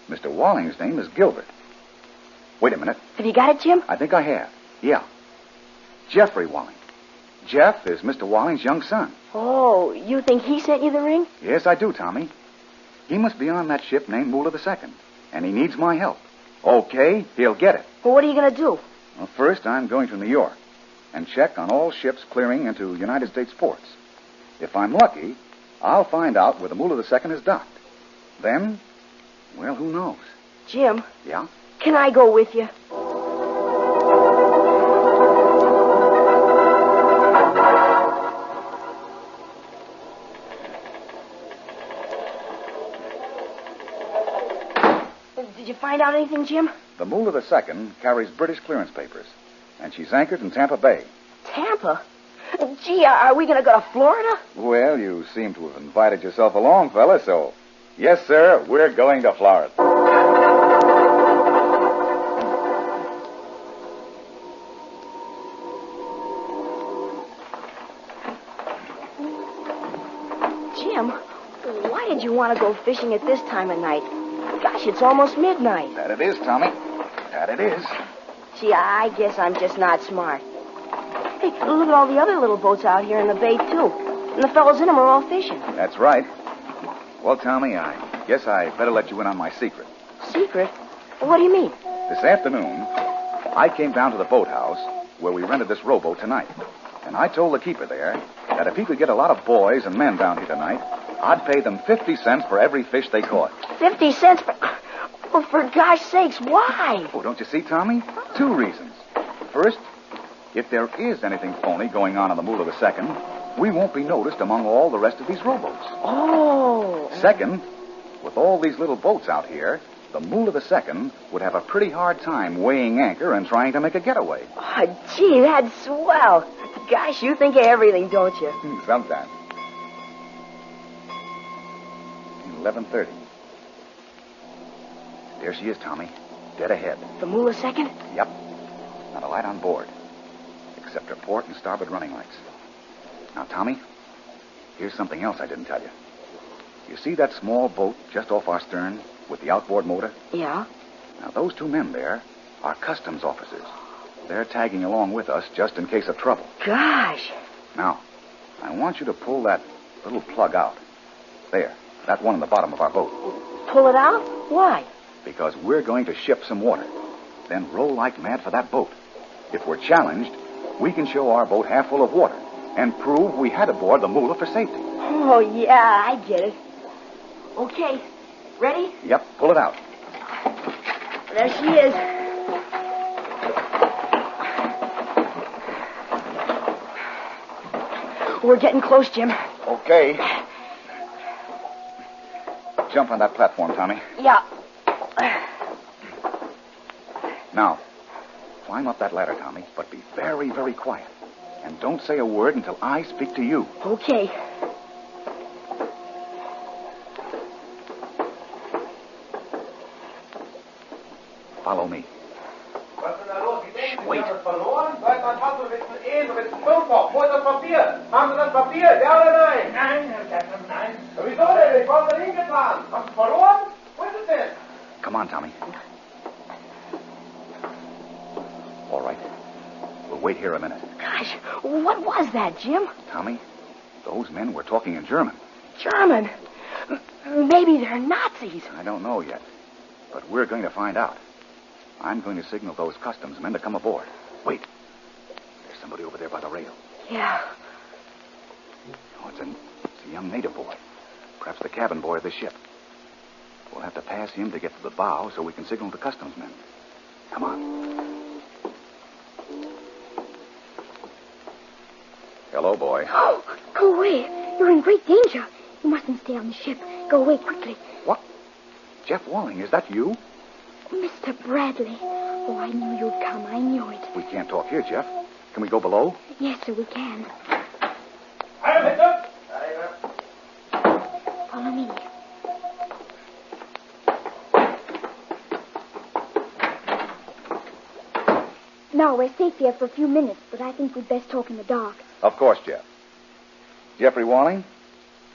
Mr. Walling's name is Gilbert. Wait a minute. Have you got it, Jim? I think I have. Yeah. Jeffrey Walling. Jeff is Mr. Walling's young son. Oh, you think he sent you the ring? Yes, I do, Tommy. He must be on that ship named Moolah II, and he needs my help. Okay, he'll get it. Well, what are you going to do? Well, first, I'm going to New York and check on all ships clearing into United States ports. If I'm lucky, I'll find out where the Moolah II is docked. Then, well, who knows? Jim. Yeah? Can I go with you? Did you find out anything, Jim? The Moolah II carries British clearance papers, and she's anchored in Tampa Bay. Tampa? Gee, are we going to go to Florida? Well, you seem to have invited yourself along, fella, so... Yes, sir, we're going to Florida. Jim, why did you want to go fishing at this time of night? Gosh, it's almost midnight. That it is, Tommy. That it is. Gee, I guess I'm just not smart. Hey, look at all the other little boats out here in the bay, too. And the fellows in them are all fishing. That's right. Well, Tommy, I guess I better let you in on my secret. Secret? What do you mean? This afternoon, I came down to the boathouse where we rented this rowboat tonight. And I told the keeper there that if he could get a lot of boys and men down here tonight, I'd pay them 50 cents for every fish they caught. 50 cents for... Well, for gosh sakes, why? Oh, don't you see, Tommy? 2 reasons. First, if there is anything phony going on the Moolah II, we won't be noticed among all the rest of these rowboats. Oh. Second, with all these little boats out here, the Moolah II would have a pretty hard time weighing anchor and trying to make a getaway. Oh, gee, that's swell. Gosh, you think of everything, don't you? Sometimes. 11:30. There she is, Tommy. Dead ahead. The Moolah second? Yep. Not a light on board. Except her port and starboard running lights. Now, Tommy, here's something else I didn't tell you. You see that small boat just off our stern with the outboard motor? Yeah. Now, those two men there are customs officers. They're tagging along with us just in case of trouble. Gosh. Now, I want you to pull that little plug out. There, that one on the bottom of our boat. Pull it out? Why? Because we're going to ship some water. Then row like mad for that boat. If we're challenged, we can show our boat half full of water and prove we had aboard the Moolah for safety. Oh, yeah, I get it. Okay. Ready? Yep, pull it out. There she is. We're getting close, Jim. Okay. Jump on that platform, Tommy. Yeah. Now, climb up that ladder, Tommy, but be very, very quiet. And don't say a word until I speak to you. Okay. Follow me. Wait. Wo ist das Papier? Haben Sie das Papier? Ja oder nein? Nein, Herr Captain, nein. Wieso denn? Ich wollte hingefahren. Hast du verloren? Wo ist es denn? Come on, Tommy. All right. We'll wait here a minute. Gosh, what was that, Jim? Tommy, those men were talking in German. German? Maybe they're Nazis. I don't know yet, but we're going to find out. I'm going to signal those customs men to come aboard. Wait. There's somebody over there by the rail. Yeah. Oh, it's a young native boy. Perhaps the cabin boy of the ship. We'll have to pass him to get to the bow so we can signal the customs men. Come on. Hello, boy. Oh, go away. You're in great danger. You mustn't stay on the ship. Go away quickly. What? Jeff Walling, is that you? Mr. Bradley. Oh, I knew you'd come. I knew it. We can't talk here, Jeff. Can we go below? Yes, sir, we can. Follow me. Now, we're safe here for a few minutes, but I think we'd best talk in the dark. Of course, Jeff. Jeffrey Walling,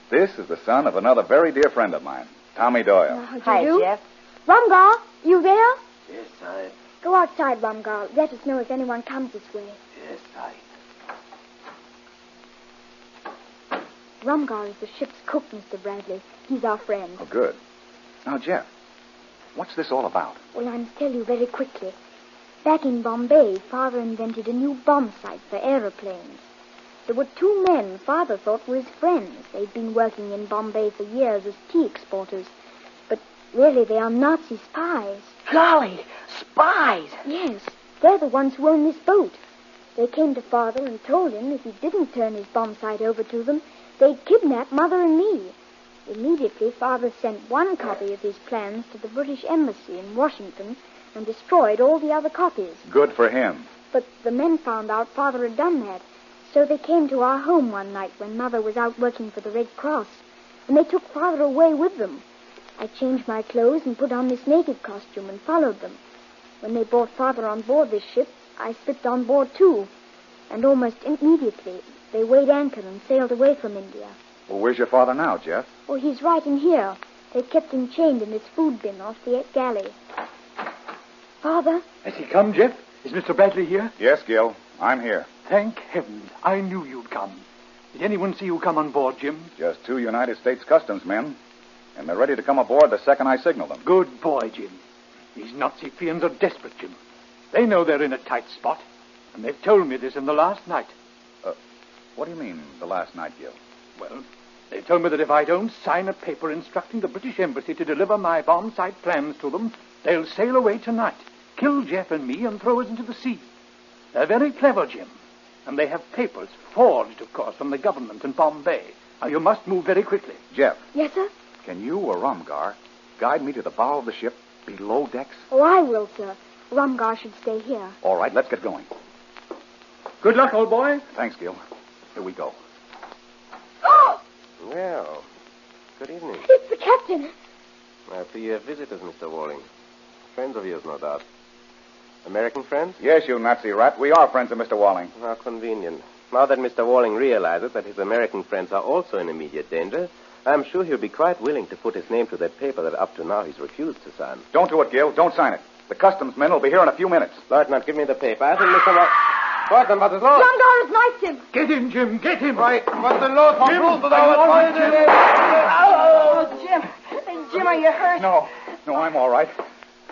this is the son of another very dear friend of mine, Tommy Doyle. Hi, Jeff. Rumgar, you there? Yes, I... Go outside, Rumgar. Let us know if anyone comes this way. Yes, I... Rumgar is the ship's cook, Mr. Bradley. He's our friend. Oh, good. Now, Jeff, what's this all about? Well, I must tell you very quickly. Back in Bombay, Father invented a new bomb sight for aeroplanes. There were two men Father thought were his friends. They'd been working in Bombay for years as tea exporters. But really, they are Nazi spies. Golly, spies! Yes, they're the ones who own this boat. They came to Father and told him if he didn't turn his bomb sight over to them, they'd kidnap Mother and me. Immediately, Father sent one copy of his plans to the British Embassy in Washington and destroyed all the other copies. Good for him. But the men found out Father had done that. So they came to our home one night when Mother was out working for the Red Cross. And they took Father away with them. I changed my clothes and put on this native costume and followed them. When they brought Father on board this ship, I slipped on board too. And almost immediately, they weighed anchor and sailed away from India. Well, where's your father now, Jeff? Oh, he's right in here. They kept him chained in his food bin off the galley. Father? Has he come, Jeff? Is Mr. Bradley here? Yes, Gil. I'm here. Thank heavens. I knew you'd come. Did anyone see you come on board, Jim? Just two United States Customs men. And they're ready to come aboard the second I signal them. Good boy, Jim. These Nazi fiends are desperate, Jim. They know they're in a tight spot. And they've told me this in the last night. What do you mean, the last night, Gil? Well, they told me that if I don't sign a paper instructing the British Embassy to deliver my bomb sight plans to them, they'll sail away tonight, kill Jeff and me, and throw us into the sea. They're very clever, Jim. And they have papers, forged, of course, from the government in Bombay. Now, you must move very quickly. Jeff. Yes, sir? Can you or Rumgar guide me to the bow of the ship, below decks? Oh, I will, sir. Rumgar should stay here. All right, let's get going. Good luck, old boy. Thanks, Gil. Here we go. Well, Good evening. It's the captain. The visitors, Mr. Walling. Friends of yours, no doubt. American friends? Yes, you Nazi rat. We are friends of Mr. Walling. How convenient. Now that Mr. Walling realizes that his American friends are also in immediate danger, I'm sure he'll be quite willing to put his name to that paper that up to now he's refused to sign. Don't do it, Gil. Don't sign it. The customs men will be here in a few minutes. Lieutenant, give me the paper. I think Mr. Lieutenant, what is law? John Doris knifed him. Get him, Jim. Get him. Right. What's the law for proof of Oh, Jim. Jim, are you hurt? No, I'm all right.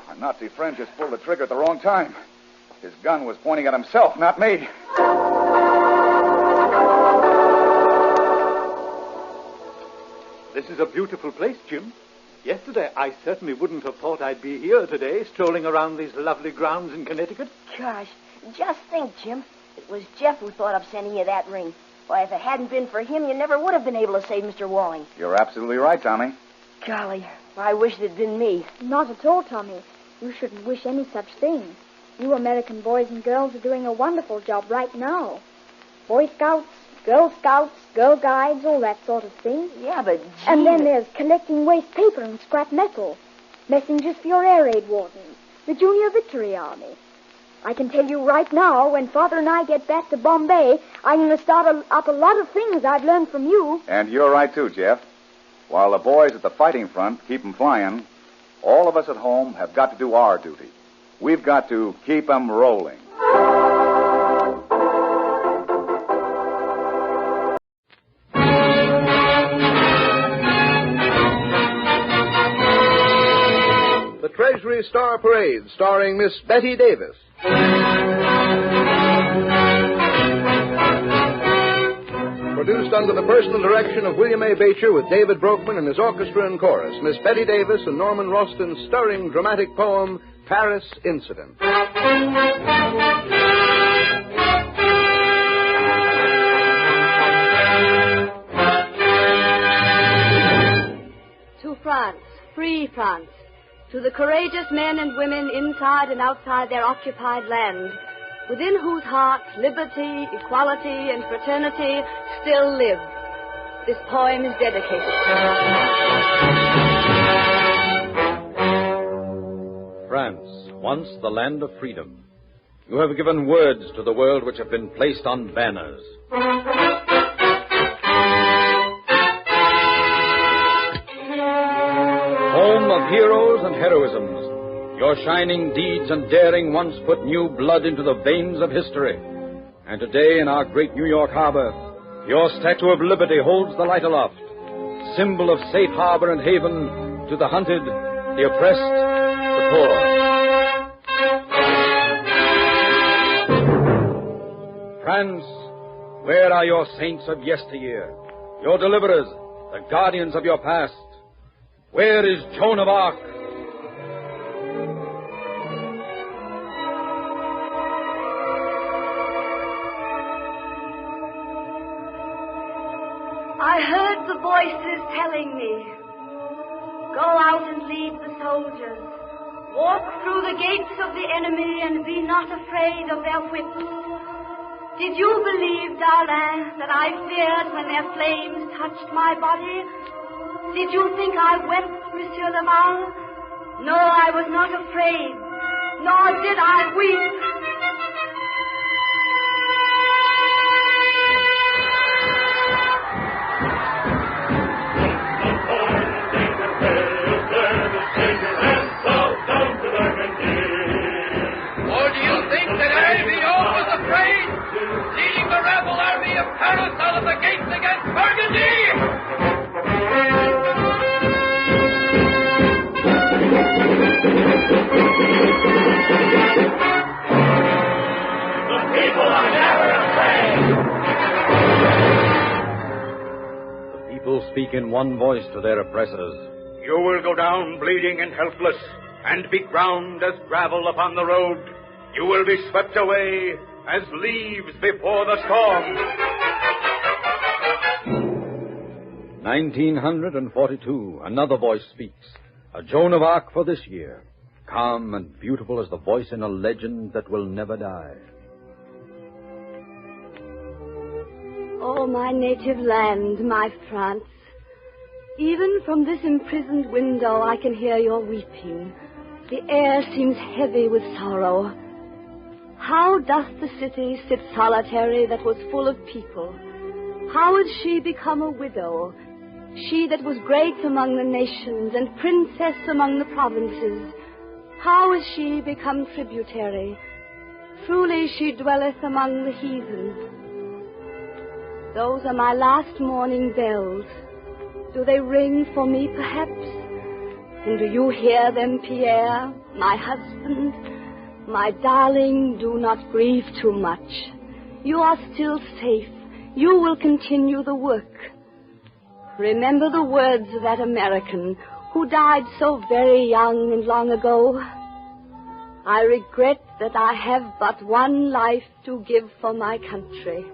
Our Nazi friend just pulled the trigger at the wrong time. His gun was pointing at himself, not me. This is a beautiful place, Jim. Yesterday, I certainly wouldn't have thought I'd be here today, strolling around these lovely grounds in Connecticut. Gosh, just think, Jim. It was Jeff who thought of sending you that ring. Why, if it hadn't been for him, you never would have been able to save Mr. Walling. You're absolutely right, Tommy. Golly, I wish it had been me. Not at all, Tommy. You shouldn't wish any such thing. You American boys and girls are doing a wonderful job right now. Boy Scouts, Girl Guides, all that sort of thing. Yeah, but gee, and then there's collecting waste paper and scrap metal. Messengers for your air raid wardens. The Junior Victory Army. I can tell you right now, when Father and I get back to Bombay, I'm going to start up a lot of things I've learned from you. And you're right, too, Jeff. While the boys at the fighting front keep 'em flying, all of us at home have got to do our duty. We've got to keep 'em rolling. The Treasury Star Parade, starring Miss Betty Davis. Produced under the personal direction of William A. Beecher with David Broekman and his orchestra and chorus, Miss Betty Davis and Norman Ralston's stirring dramatic poem, Paris Incident. To France, free France. To the courageous men and women inside and outside their occupied land, within whose hearts liberty, equality, and fraternity still live. This poem is dedicated. France, once the land of freedom. You have given words to the world which have been placed on banners. Home of heroes and heroisms. Your shining deeds and daring once put new blood into the veins of history. And today in our great New York harbor, your Statue of Liberty holds the light aloft, symbol of safe harbor and haven to the hunted, the oppressed, the poor. France, where are your saints of yesteryear, your deliverers, the guardians of your past? Where is Joan of Arc? I heard the voices telling me, go out and lead the soldiers. Walk through the gates of the enemy and be not afraid of their whips. Did you believe, darling, that I feared when their flames touched my body? Did you think I wept, Monsieur le Mal? No, I was not afraid, nor did I weep. Or do you think that Albion was afraid, leading the rebel army of Paris out of the gates against Burgundy? The people are never afraid. The people speak in one voice to their oppressors. You will go down bleeding and helpless, and be ground as gravel upon the road. You will be swept away as leaves before the storm. 1942, another voice speaks. A Joan of Arc for this year, calm and beautiful as the voice in a legend that will never die. Oh, my native land, my France. Even from this imprisoned window I can hear your weeping. The air seems heavy with sorrow. How doth the city sit solitary that was full of people? How is she become a widow? She that was great among the nations and princess among the provinces. How is she become tributary? Truly she dwelleth among the heathen. Those are my last morning bells. Do they ring for me, perhaps? And do you hear them, Pierre, my husband? My darling, do not grieve too much. You are still safe. You will continue the work. Remember the words of that American who died so very young and long ago. I regret that I have but one life to give for my country.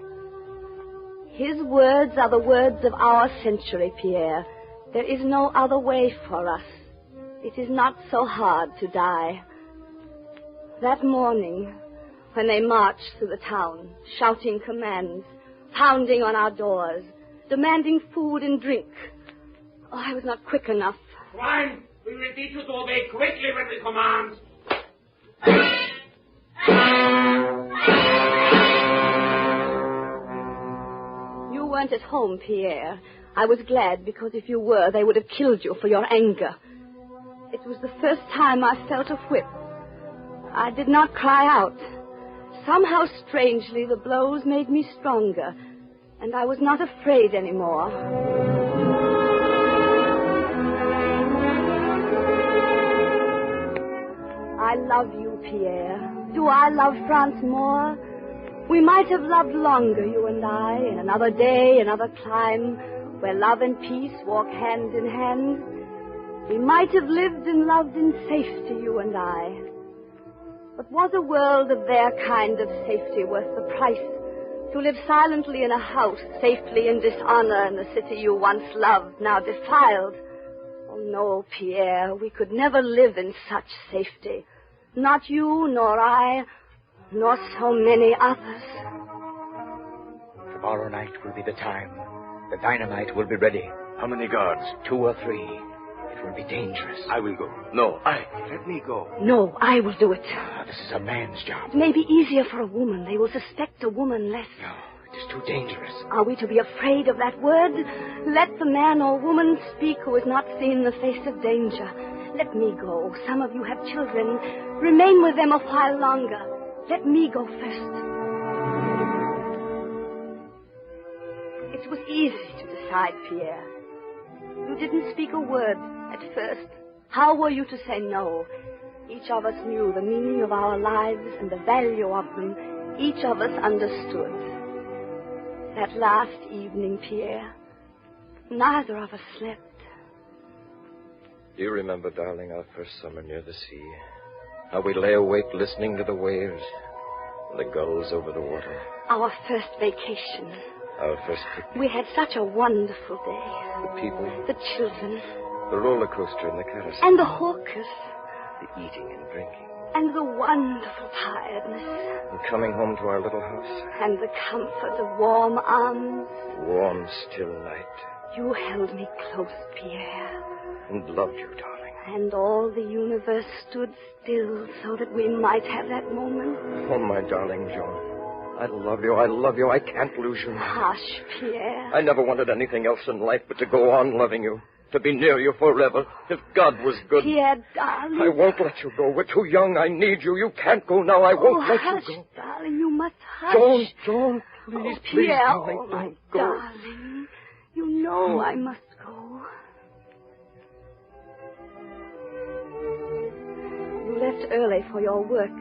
His words are the words of our century, Pierre. There is no other way for us. It is not so hard to die. That morning, when they marched through the town, shouting commands, pounding on our doors, demanding food and drink. Oh, I was not quick enough. Swine, we will teach you to obey quickly when we command. You weren't at home, Pierre. I was glad, because if you were, they would have killed you for your anger. It was the first time I felt a whip. I did not cry out. Somehow, strangely, the blows made me stronger, and I was not afraid anymore. I love you, Pierre. Do I love France more? We might have loved longer, you and I, in another day, another clime, where love and peace walk hand in hand. We might have lived and loved in safety, you and I. But was a world of their kind of safety worth the price? To live silently in a house, safely in dishonor in the city you once loved, now defiled? Oh, no, Pierre, we could never live in such safety. Not you, nor I, nor so many others. Tomorrow night will be the time. The dynamite will be ready. How many guards? 2 or 3. It will be dangerous. I will go. No, let me go. No, I will do it. This is a man's job. It may be easier for a woman. They will suspect a woman less. No, it is too dangerous. Are we to be afraid of that word? Let the man or woman speak who has not seen the face of danger. Let me go. Some of you have children. Remain with them a while longer. Let me go first. It was easy to decide, Pierre. You didn't speak a word at first. How were you to say no? Each of us knew the meaning of our lives and the value of them. Each of us understood. That last evening, Pierre, neither of us slept. You remember, darling, our first summer near the sea. How we lay awake listening to the waves and the gulls over the water. Our first vacation. Our first picnic. We had such a wonderful day. The people. The children. The roller coaster and the carousel. And the hawkers. The eating and drinking. And the wonderful tiredness. And coming home to our little house. And the comfort of warm arms. Warm, still night. You held me close, Pierre. And loved you, darling. And all the universe stood still so that we might have that moment. Oh, my darling Joan. I love you. I love you. I can't lose you. Hush, Pierre. I never wanted anything else in life but to go on loving you. To be near you forever. If God was good. Pierre, darling. I won't let you go. We're too young. I need you. You can't go now. I won't let hush, you go. Darling, you must hush. Joan, please, Pierre, please, darling, my don't go. darling. You know I must go. You left early for your work.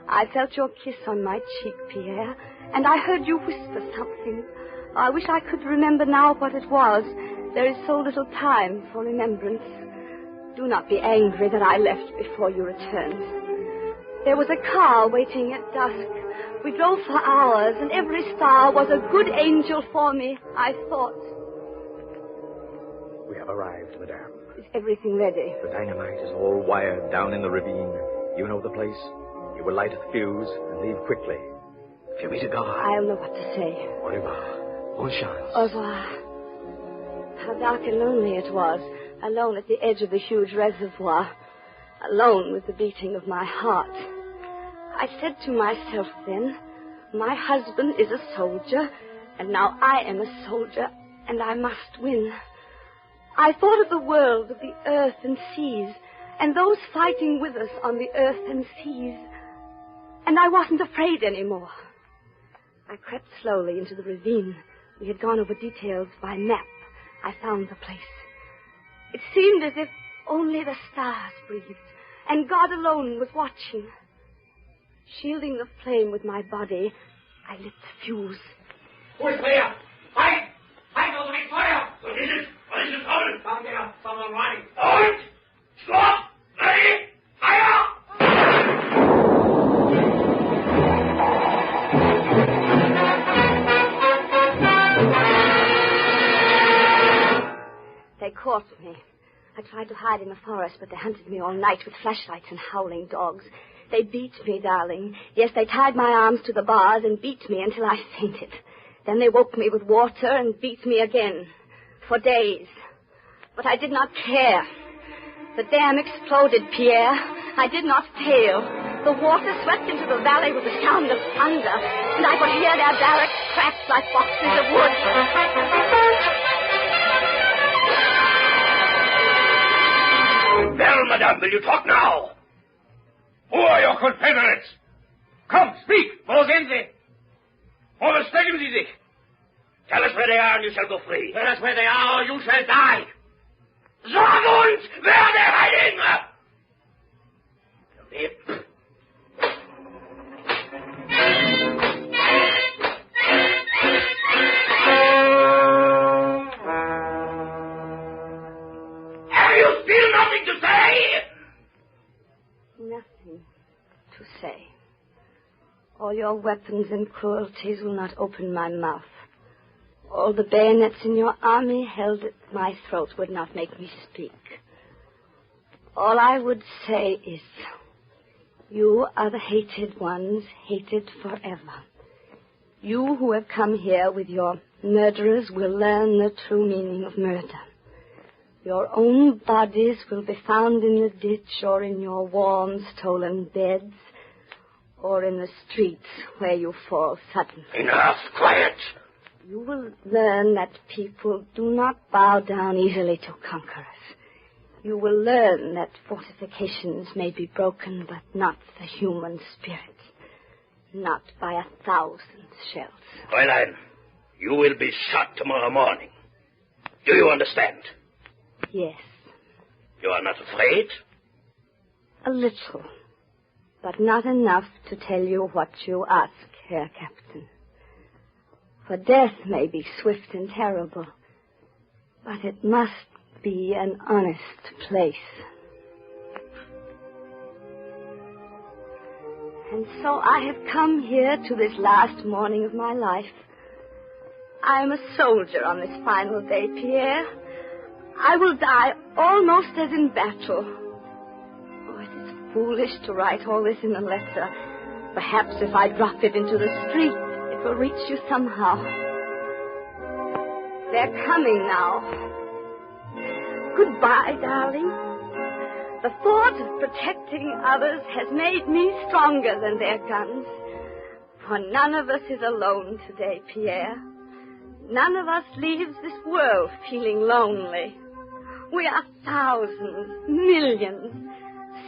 I felt your kiss on my cheek, Pierre, and I heard you whisper something. I wish I could remember now what it was. There is so little time for remembrance. Do not be angry that I left before you returned. There was a car waiting at dusk. We drove for hours, and every star was a good angel for me, I thought. We have arrived, madame. Is everything ready? The dynamite is all wired down in the ravine. You know the place. You will light a fuse and leave quickly. If you meet a guard. I'll know what to say. Au revoir. Bonne chance. Au revoir. How dark and lonely it was, alone at the edge of the huge reservoir, alone with the beating of my heart. I said to myself then, my husband is a soldier, and now I am a soldier, and I must win. I thought of the world, of the earth and seas, and those fighting with us on the earth and seas, and I wasn't afraid anymore. I crept slowly into the ravine. We had gone over details by map. I found the place. It seemed as if only the stars breathed, and God alone was watching. Shielding the flame with my body, I lit the fuse. Who is there? Fight! Fight over the fire! What is it? What is it coming? Down there, someone running. Halt! Stop! Ready! Fire! They caught me. I tried to hide in the forest, but they hunted me all night with flashlights and howling dogs. They beat me, darling. Yes, they tied my arms to the bars and beat me until I fainted. Then they woke me with water and beat me again. For days. But I did not care. The dam exploded, Pierre. I did not fail. The water swept into the valley with the sound of thunder, and I could hear their barracks crack like boxes of wood. Well, madame, will you talk now? Who are your confederates? Come, speak. Wo sind sie? Wo verstecken sie sich? Tell us where they are and you shall go free. Tell us where they are or you shall die. Sag uns, wer der Heiligen! Have you still nothing to say? Nothing to say. All your weapons and cruelties will not open my mouth. All the bayonets in your army held at my throat would not make me speak. All I would say is, you are the hated ones, hated forever. You who have come here with your murderers will learn the true meaning of murder. Your own bodies will be found in the ditch or in your warm, stolen beds or in the streets where you fall suddenly. Enough, quiet. You will learn that people do not bow down easily to conquerors. You will learn that fortifications may be broken, but not the human spirit. Not by 1,000 shells. Fräulein, you will be shot tomorrow morning. Do you understand? Yes. You are not afraid? A little, but not enough to tell you what you ask, Herr Captain. For death may be swift and terrible, but it must be an honest place. And so I have come here to this last morning of my life. I am a soldier on this final day, Pierre. I will die almost as in battle. Oh, it is foolish to write all this in a letter. Perhaps if I drop it into the street, it will reach you somehow. They're coming now. Goodbye, darling. The thought of protecting others has made me stronger than their guns. For none of us is alone today, Pierre. None of us leaves this world feeling lonely. We are thousands, millions,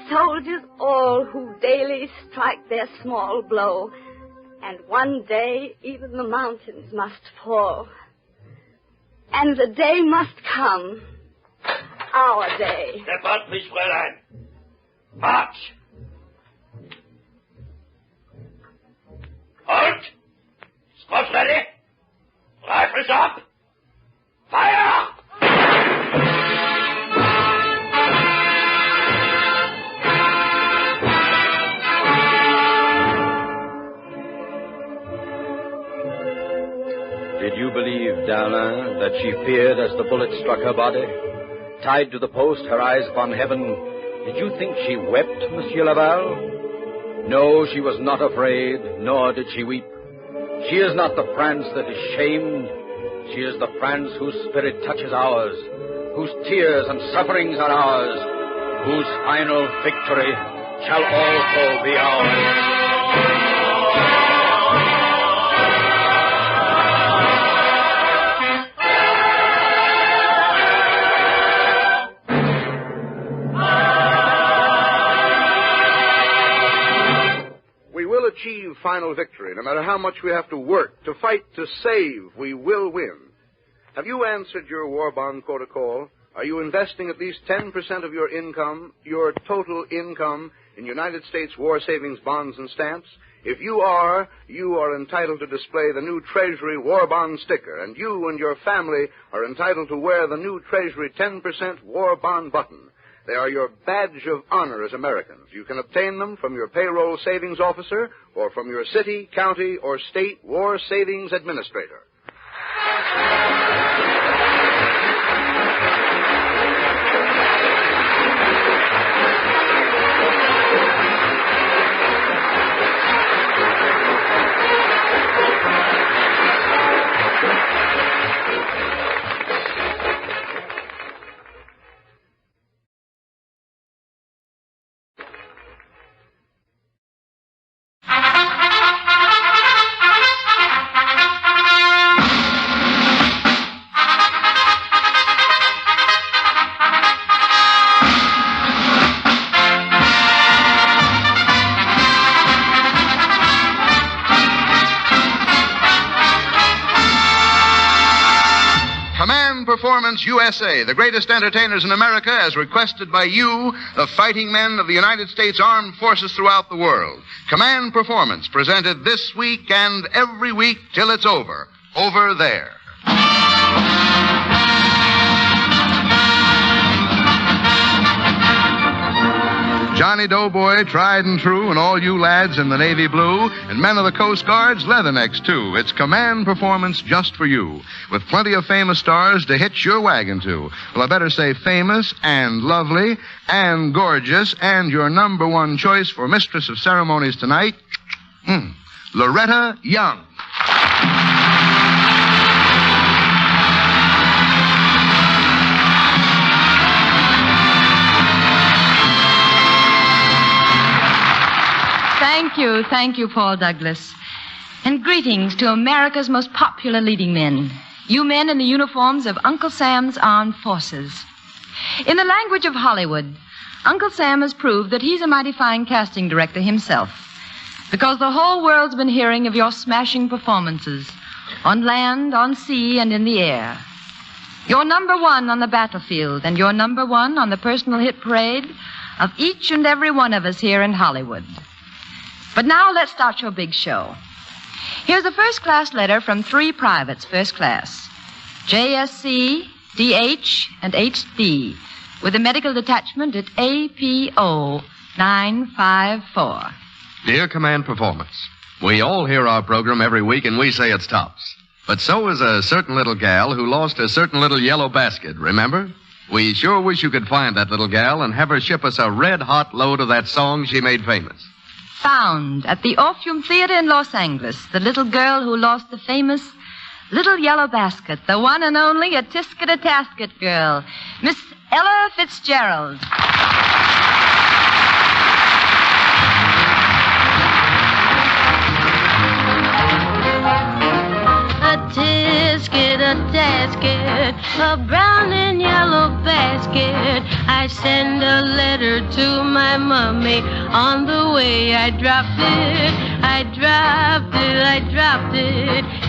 soldiers all who daily strike their small blow. And one day, even the mountains must fall. And the day must come. Our day. Step out, please, Fräulein. March! Halt! Squads ready? Rifles up! Fire! Did you believe, Dinah, that she feared as the bullet struck her body? Tied to the post, her eyes upon heaven, did you think she wept, Monsieur Laval? No, she was not afraid, nor did she weep. She is not the France that is shamed. She is the France whose spirit touches ours, whose tears and sufferings are ours, whose final victory shall also be ours. Achieve final victory. No matter how much we have to work, to fight, to save, we will win. Have you answered your war bond protocol? Are you investing at least 10% of your income, your total income, in United States war savings bonds and stamps? If you are entitled to display the new Treasury war bond sticker, and you and your family are entitled to wear the new Treasury 10% war bond button. They are your badge of honor as Americans. You can obtain them from your payroll savings officer or from your city, county, or state war savings administrator. Performance USA, the greatest entertainers in America, as requested by you, the fighting men of the United States Armed Forces throughout the world. Command Performance, presented this week and every week till it's over. Over there. Johnny Doughboy, tried and true, and all you lads in the navy blue, and men of the Coast Guard's leathernecks, too. It's Command Performance just for you, with plenty of famous stars to hitch your wagon to. Well, I better say famous and lovely and gorgeous, and your number one choice for Mistress of Ceremonies tonight, Loretta Young. Thank you, Paul Douglas. And greetings to America's most popular leading men, you men in the uniforms of Uncle Sam's Armed Forces. In the language of Hollywood, Uncle Sam has proved that he's a mighty fine casting director himself, because the whole world's been hearing of your smashing performances on land, on sea, and in the air. You're number one on the battlefield, and you're number one on the personal hit parade of each and every one of us here in Hollywood. But now let's start your big show. Here's a first-class letter from 3 privates, first class. JSC, DH, and HD, with a medical detachment at APO 954. Dear Command Performance, we all hear our program every week, and we say it stops. But so is a certain little gal who lost a certain little yellow basket, remember? We sure wish you could find that little gal and have her ship us a red-hot load of that song she made famous. Found at the Orpheum Theater in Los Angeles, the little girl who lost the famous Little Yellow Basket, the one and only a Tisket-a-Tasket girl, Miss Ella Fitzgerald. A tisket, a brown and yellow basket. I send a letter to my mummy. On the way I dropped it.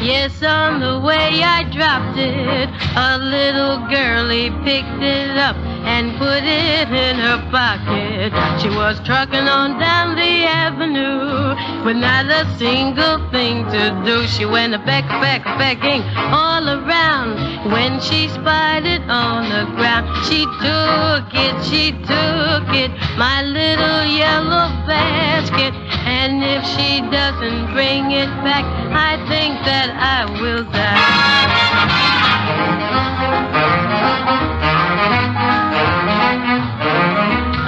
Yes, on the way I dropped it. A little girlie picked it up and put it in her pocket. She was trucking on down the avenue with not a single thing to do. She went a-pecking all around. When she spied it on the ground, she took it, my little yellow basket. And if she doesn't bring it back, I think that I will die.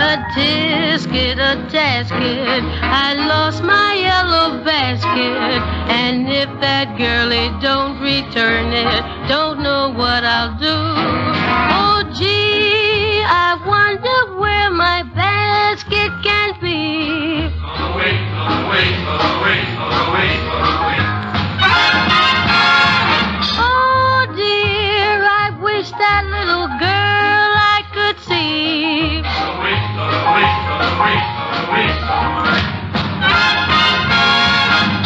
A tisket, a tasket. I lost my yellow basket. And if that girlie don't return it, don't know what I'll do. Oh, gee, I wonder where my basket can be. Away, away, away, away, away. Oh, dear, I wish that little girl I could see. Away, away, away, away, away.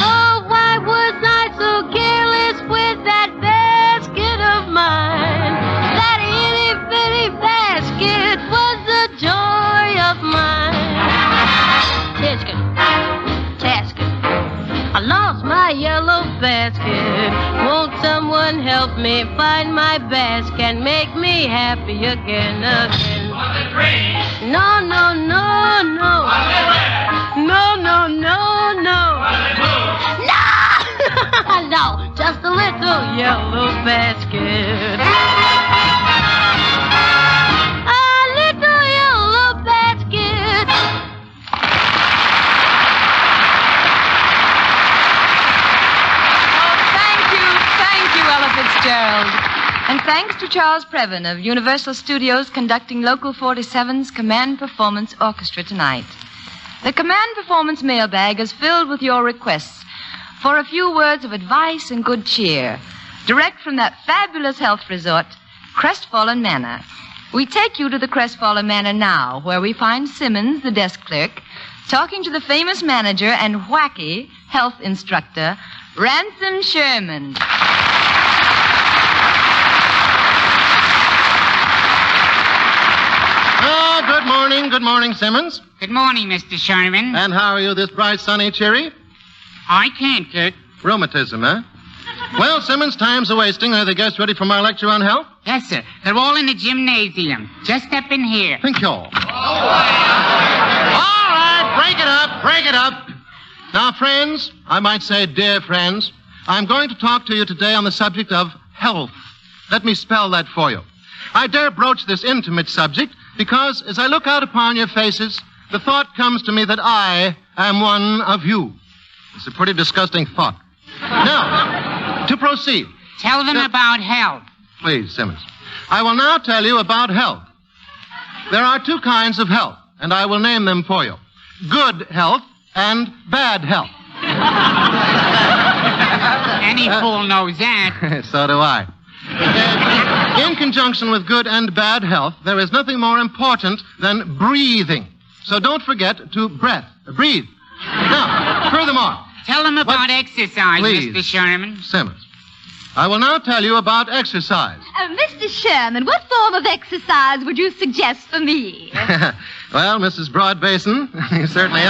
Oh, why was I so careless with that basket of mine? That itty-bitty basket was the joy of mine. Tisket, tasket, I lost my yellow basket. Won't someone help me find my basket and make me happy again? No, no, no, no. No, no, no, no. No! No, just a little yellow basket. A little yellow basket. Thank you, Ella Fitzgerald. And thanks to Charles Previn of Universal Studios conducting Local 47's Command Performance Orchestra tonight. The Command Performance mailbag is filled with your requests for a few words of advice and good cheer, direct from that fabulous health resort, Crestfallen Manor. We take you to the Crestfallen Manor now, where we find Simmons, the desk clerk, talking to the famous manager and wacky health instructor, Ransom Sherman. Good morning. Good morning, Simmons. Good morning, Mr. Sherman. And how are you this bright, sunny, cheery? I can't, Kurt. Rheumatism, huh? Well, Simmons, time's a-wasting. Are the guests ready for my lecture on health? Yes, sir. They're all in the gymnasium. Just step in here. Thank you all. All right, break it up, break it up. Now, friends, I might say dear friends, I'm going to talk to you today on the subject of health. Let me spell that for you. I dare broach this intimate subject because as I look out upon your faces, the thought comes to me that I am one of you. It's a pretty disgusting thought. Now, to proceed. Tell them about health. Please, Simmons. I will now tell you about health. There are two kinds of health, and I will name them for you. Good health and bad health. Any fool knows that. So do I. In conjunction with good and bad health, there is nothing more important than breathing. So don't forget to breathe. Now, furthermore. Tell them about exercise, Please, Mr. Sherman. Simmons. I will now tell you about exercise. Mr. Sherman, what form of exercise would you suggest for me? Well, Mrs. Broadbasin, you certainly are.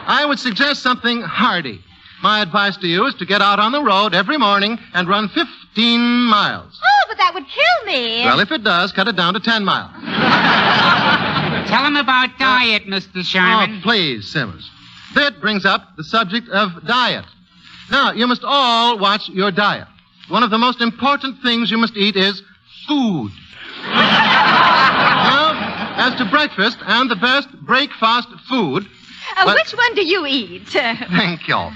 I would suggest something hardy. My advice to you is to get out on the road every morning and run 15 miles. Oh, but that would kill me. Well, if it does, cut it down to 10 miles. Tell them about diet, Mr. Sherman. Oh, please, Simmons. That brings up the subject of diet. Now, you must all watch your diet. One of the most important things you must eat is food. Now, as to breakfast and the best breakfast food... Which one do you eat? Thank you. Well,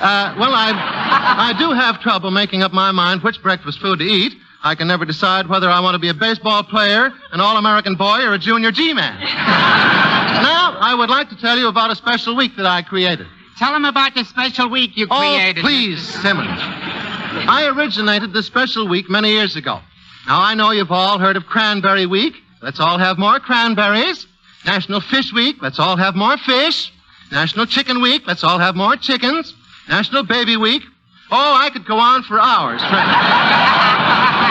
I do have trouble making up my mind which breakfast food to eat. I can never decide whether I want to be a baseball player, an All-American boy, or a Junior G-man. Now, I would like to tell you about a special week that I created. Tell them about the special week you created. Oh, please, Simmons. I originated this special week many years ago. Now, I know you've all heard of Cranberry Week. Let's all have more cranberries. National Fish Week. Let's all have more fish. National Chicken Week. Let's all have more chickens. National Baby Week. Oh, I could go on for hours.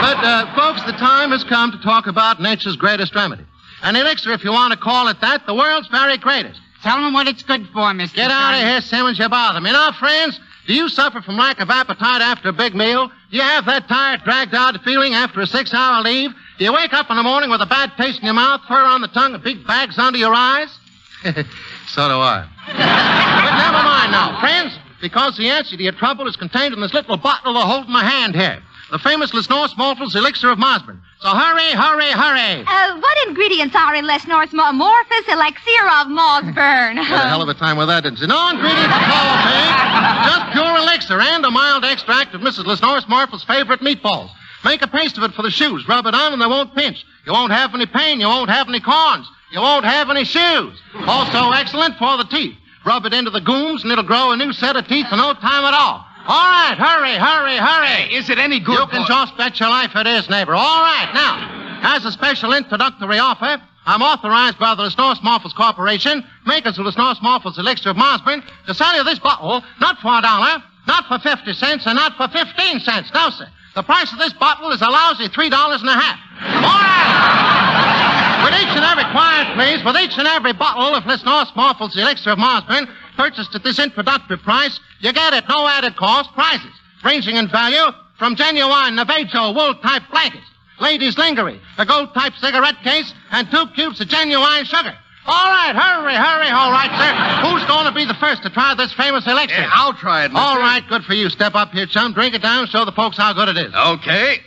But, folks, the time has come to talk about nature's greatest remedy. An elixir, if you want to call it that, the world's very greatest. Tell them what it's good for, Mr. Get out of here, Simmons. You bother me. Now, friends, do you suffer from lack of appetite after a big meal? Do you have that tired, dragged-out feeling after a 6-hour leave? Do you wake up in the morning with a bad taste in your mouth, fur on the tongue, and big bags under your eyes? So do I. But never mind now, friends, because the answer to your trouble is contained in this little bottle I hold in my hand here. the famous Lesnor Smallfield's elixir of Mosburn. So hurry, hurry, hurry. What ingredients are in Lesnor's amorphous elixir of Mosburn? Had a hell of a time with that, didn't you? No ingredients at all, Pink. Just pure elixir and a mild extract of Mrs. Lesnor Smallfield's favorite meatballs. Make a paste of it for the shoes. Rub it on and they won't pinch. You won't have any pain. You won't have any corns. You won't have any shoes. Also excellent for the teeth. Rub it into the gooms and it'll grow a new set of teeth in no time at all. All right, hurry, hurry, hurry. Hey, is it any good? You can just bet your life it is, neighbor. All right, now, as a special introductory offer, I'm authorized by the Lesnor Smallfield's Corporation, makers of Lesnor Smallfield's elixir of Mosburn, to sell you this bottle, not for $1, not for 50 cents, and not for 15 cents. No, sir. The price of this bottle is a lousy $3.50. All right. With each and every, quiet, please, with each and every bottle of Lesnor Smallfield's elixir of Mosburn purchased at this introductory price, you get at no added cost prizes, ranging in value from genuine Navajo wool-type blankets, ladies' lingerie, a gold-type cigarette case, and 2 cubes of genuine sugar. All right, hurry, hurry. All right, sir. Who's going to be the first to try this famous elixir? Yeah, I'll try it, mister. All right, good for you. Step up here, chum. Drink it down. Show the folks how good it is. Okay.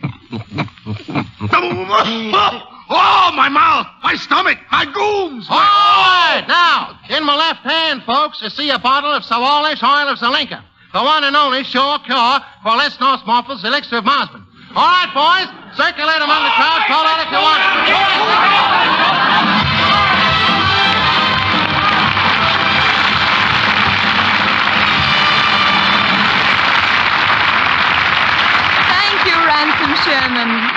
Oh, my mouth, my stomach, my gooms. All right, now, in my left hand, folks, you see a bottle of Sawalish oil of Zelenka, the one and only sure cure for Lesnor Smallfield's elixir of Mosburn. All right, boys, circulate among the crowd. Call out if you want it. Ransom Sherman.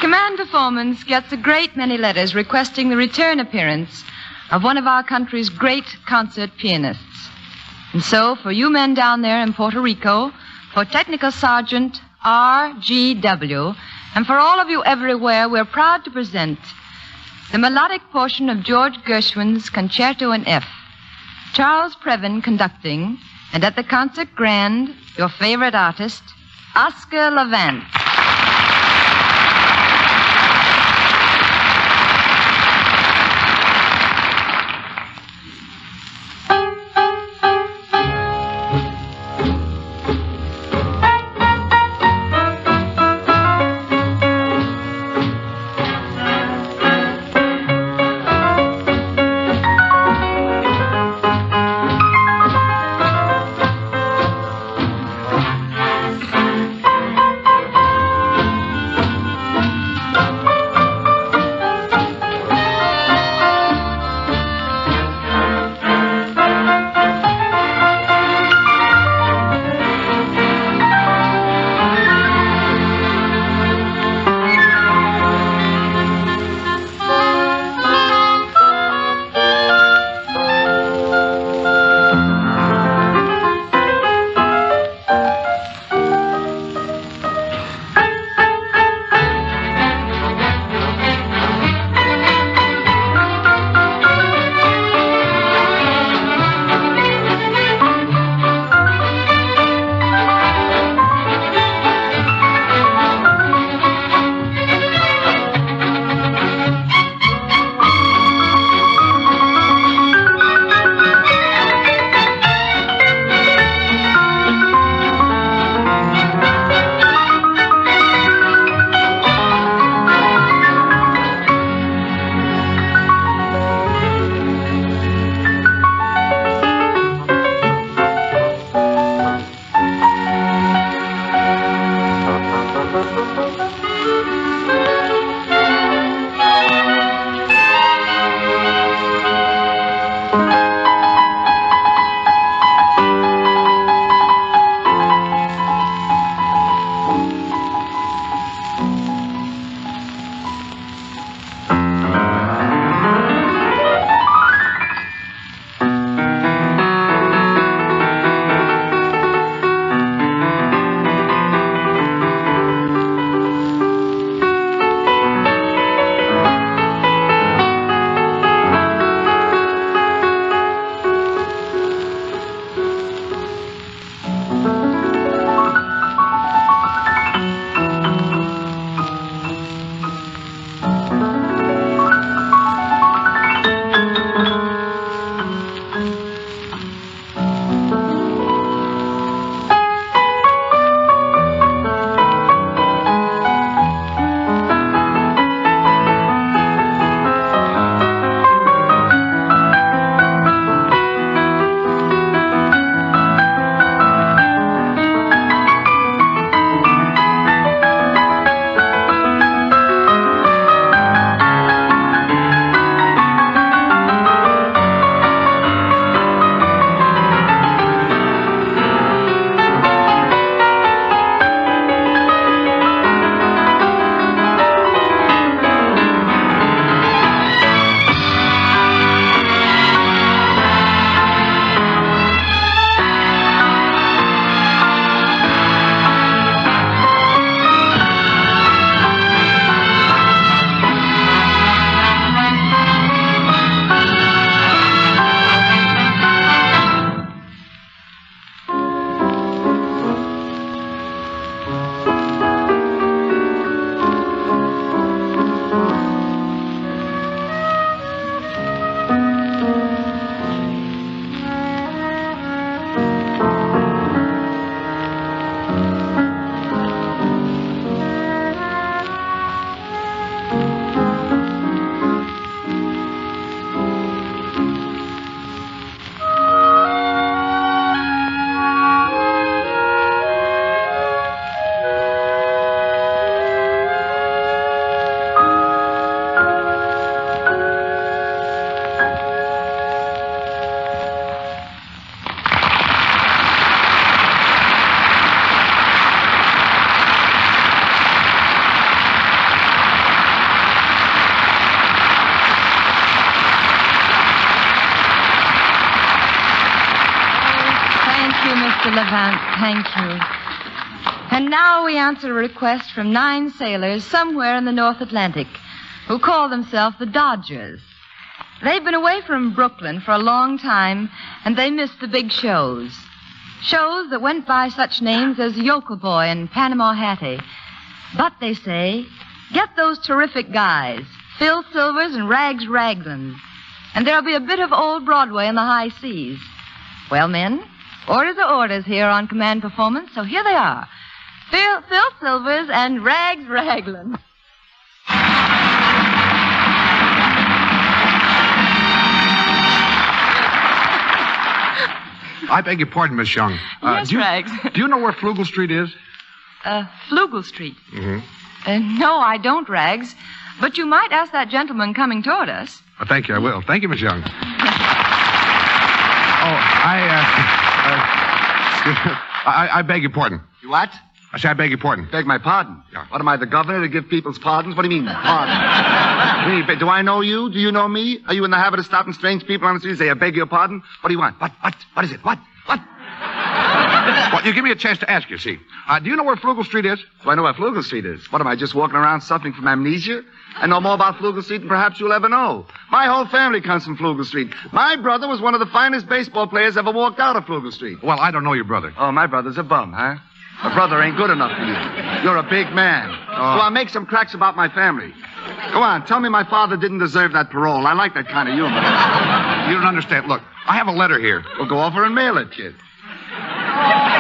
Commander Foreman's gets a great many letters requesting the return appearance of one of our country's great concert pianists. And so, for you men down there in Puerto Rico, for Technical Sergeant R.G.W., and for all of you everywhere, we're proud to present the melodic portion of George Gershwin's Concerto in F. Charles Previn conducting, and at the concert grand, your favorite artist, Oscar Levant. Mr. Levant. Thank you. And now we answer a request from 9 sailors somewhere in the North Atlantic who call themselves the Dodgers. They've been away from Brooklyn for a long time, and they missed the big shows. Shows that went by such names as Yokel Boy and Panama Hattie. But, they say, get those terrific guys, Phil Silvers and Rags Raglan, and there'll be a bit of old Broadway in the high seas. Well, men, orders are orders here on Command Performance, so here they are. Phil Silvers and Rags Raglan. I beg your pardon, Miss Young. Yes, Rags. Do you know where Flugel Street is? Flugel Street. Mm-hmm. No, I don't, Rags. But you might ask that gentleman coming toward us. Well, thank you, I will. Thank you, Miss Young. I beg your pardon. You what? I say I beg your pardon. Beg my pardon? Yeah. What am I, the governor to give people's pardons? What do you mean, pardon? Do I know you? Do you know me? Are you in the habit of stopping strange people on the street and say, I beg your pardon? What do you want? What is it? What? Well, you give me a chance to ask you, see. Do you know where Flugel Street is? Do I know where Flugel Street is? What am I, just walking around suffering from amnesia? I know more about Flugel Street than perhaps you'll ever know. My whole family comes from Flugel Street. My brother was one of the finest baseball players ever walked out of Flugel Street. Well, I don't know your brother. Oh, my brother's a bum, huh? A brother ain't good enough for you. You're a big man. So I'll make some cracks about my family. Go on, tell me my father didn't deserve that parole. I like that kind of humor. You don't understand. Look, I have a letter here. Well, go over and mail it, kid.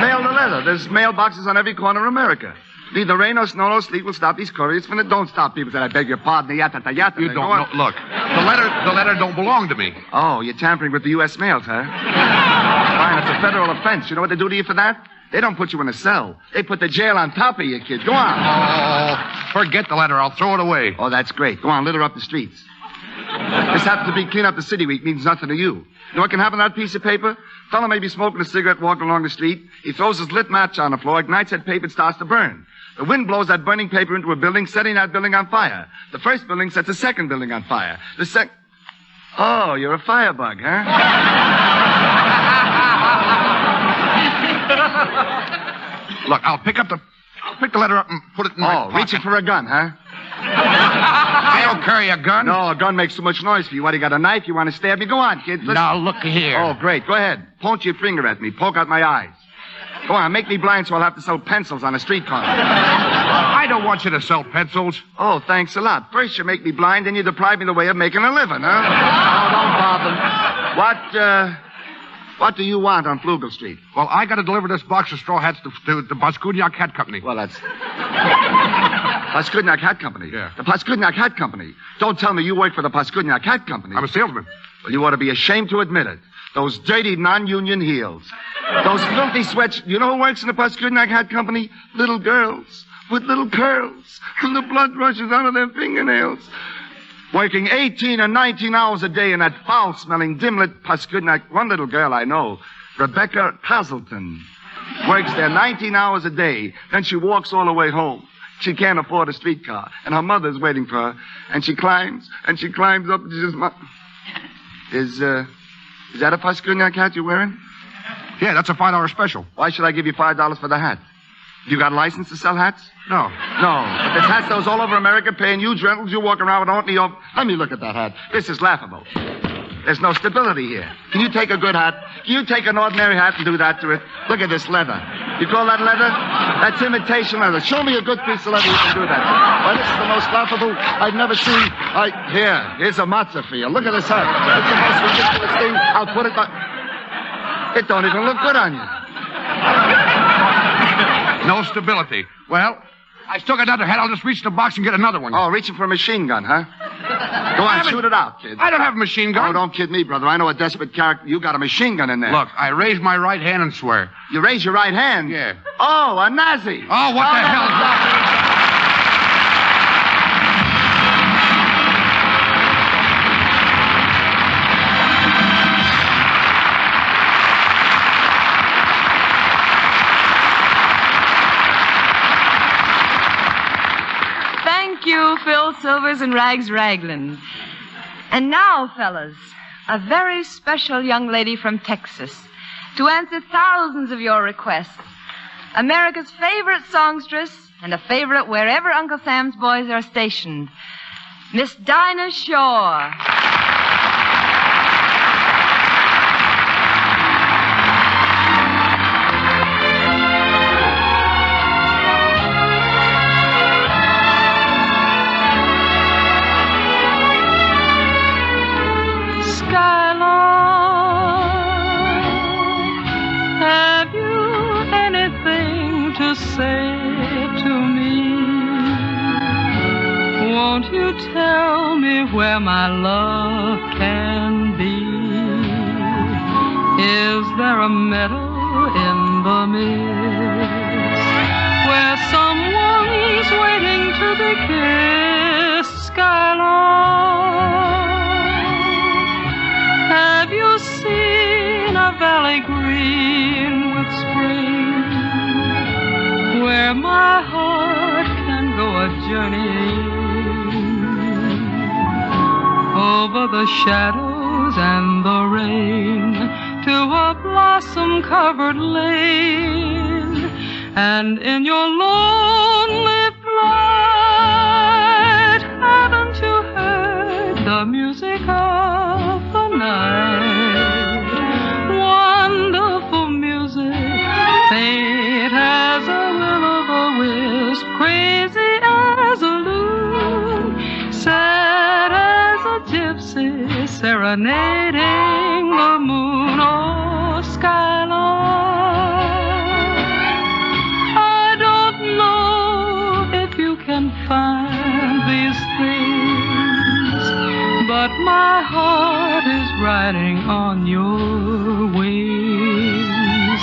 Mail the letter. There's mailboxes on every corner of America. Neither rain or snow nor sleet will stop these couriers from it. Don't stop people say, I beg your pardon, yata. You don't know. Look, the letter don't belong to me. Oh, you're tampering with the U.S. mails, huh? Fine, it's a federal offense. You know what they do to you for that? They don't put you in a cell. They put the jail on top of you, kid. Go on. Oh, forget the letter. I'll throw it away. Oh, that's great. Go on, litter up the streets. This happens to be clean up the city week. Means nothing to you. You know what can happen to that piece of paper? Fella may be smoking a cigarette walking along the street. He throws his lit match on the floor, ignites that paper, it starts to burn. The wind blows that burning paper into a building, setting that building on fire. The first building sets a second building on fire. Oh, you're a firebug, huh? Look, I'll pick the letter up and put it in my pocket. Reaching for a gun, huh? I don't carry a gun. No, a gun makes too much noise for you. What, you got a knife? You want to stab me? Go on, kid. Now, look here. Oh, great. Go ahead. Point your finger at me. Poke out my eyes. Go on, make me blind so I'll have to sell pencils on a street corner. I don't want you to sell pencils. Oh, thanks a lot. First you make me blind, then you deprive me of the way of making a living, huh? Oh, don't bother. What do you want on Flugel Street? Well, I got to deliver this box of straw hats to the Paskudniak Hat Company. Well, that's... Paskudniak Hat Company? Yeah. The Paskudniak Hat Company? Don't tell me you work for the Paskudniak Hat Company. I'm a salesman. Well, you ought to be ashamed to admit it. Those dirty non-union heels. Those filthy sweats. You know who works in the Paskudniak Hat Company? Little girls with little curls. And the blood rushes out of their fingernails. Working 18 or 19 hours a day in that foul-smelling, dim-lit Paskudniak. One little girl I know, Rebecca Castleton, works there 19 hours a day. Then she walks all the way home. She can't afford a streetcar, and her mother's waiting for her. And she climbs up, and she says, Is that a Paskudniak hat you're wearing? Yeah, that's a $5 special. Why should I give you $5 for the hat? You got a license to sell hats? No. But there's hat sales all over America paying huge rentals. You walk around with only your... Let me look at that hat. This is laughable. There's no stability here. Can you take a good hat? Can you take an ordinary hat and do that to it? Look at this leather. You call that leather? That's imitation leather. Show me a good piece of leather you can do that to. Why, this is the most laughable I've never seen. Here's a matzah for you. Look at this hat. It's the most ridiculous thing. I'll put it back. It don't even look good on you. No stability. Well, I still got another hat. I'll just reach in the box and get another one. Oh, reaching for a machine gun, huh? Go on, shoot it out, kid. I don't have a machine gun. Oh, don't kid me, brother. I know a desperate character. You got a machine gun in there. Look, I raise my right hand and swear. You raise your right hand? Yeah. Oh, a Nazi. Oh, what the hell is that? Thank you, Phil Silvers and Rags Raglan. And now, fellas, a very special young lady from Texas. to answer thousands of your requests. America's favorite songstress and a favorite wherever Uncle Sam's boys are stationed, Miss Dinah Shore. Say to me, won't you tell me where my love can be? Is there a meadow in the mist where someone's waiting to be kissed? Skyline, have you seen a valley green with spring, where my heart can go a journeying over the shadows and the rain to a blossom-covered lane? And in your lonely flight, haven't you heard the music of the night? Wonderful music, faint as a will-o'-the-wisp, crazy as a loon, sad as a gypsy serenading the moon. Oh, skyline, I don't know if you can find these things, but my heart is riding on your wings.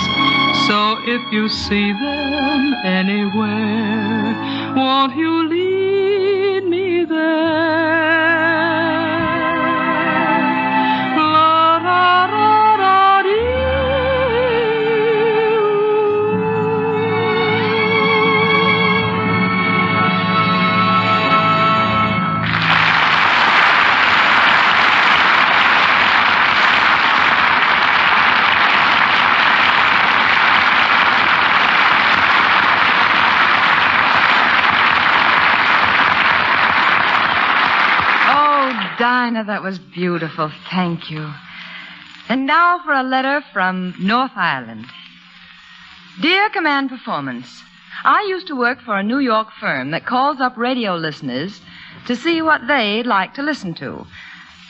So if you see them anywhere, won't you lead me there? La da da da dee. Dinah, that was beautiful. Thank you. And now for a letter from North Island. Dear Command Performance, I used to work for a New York firm that calls up radio listeners to see what they'd like to listen to.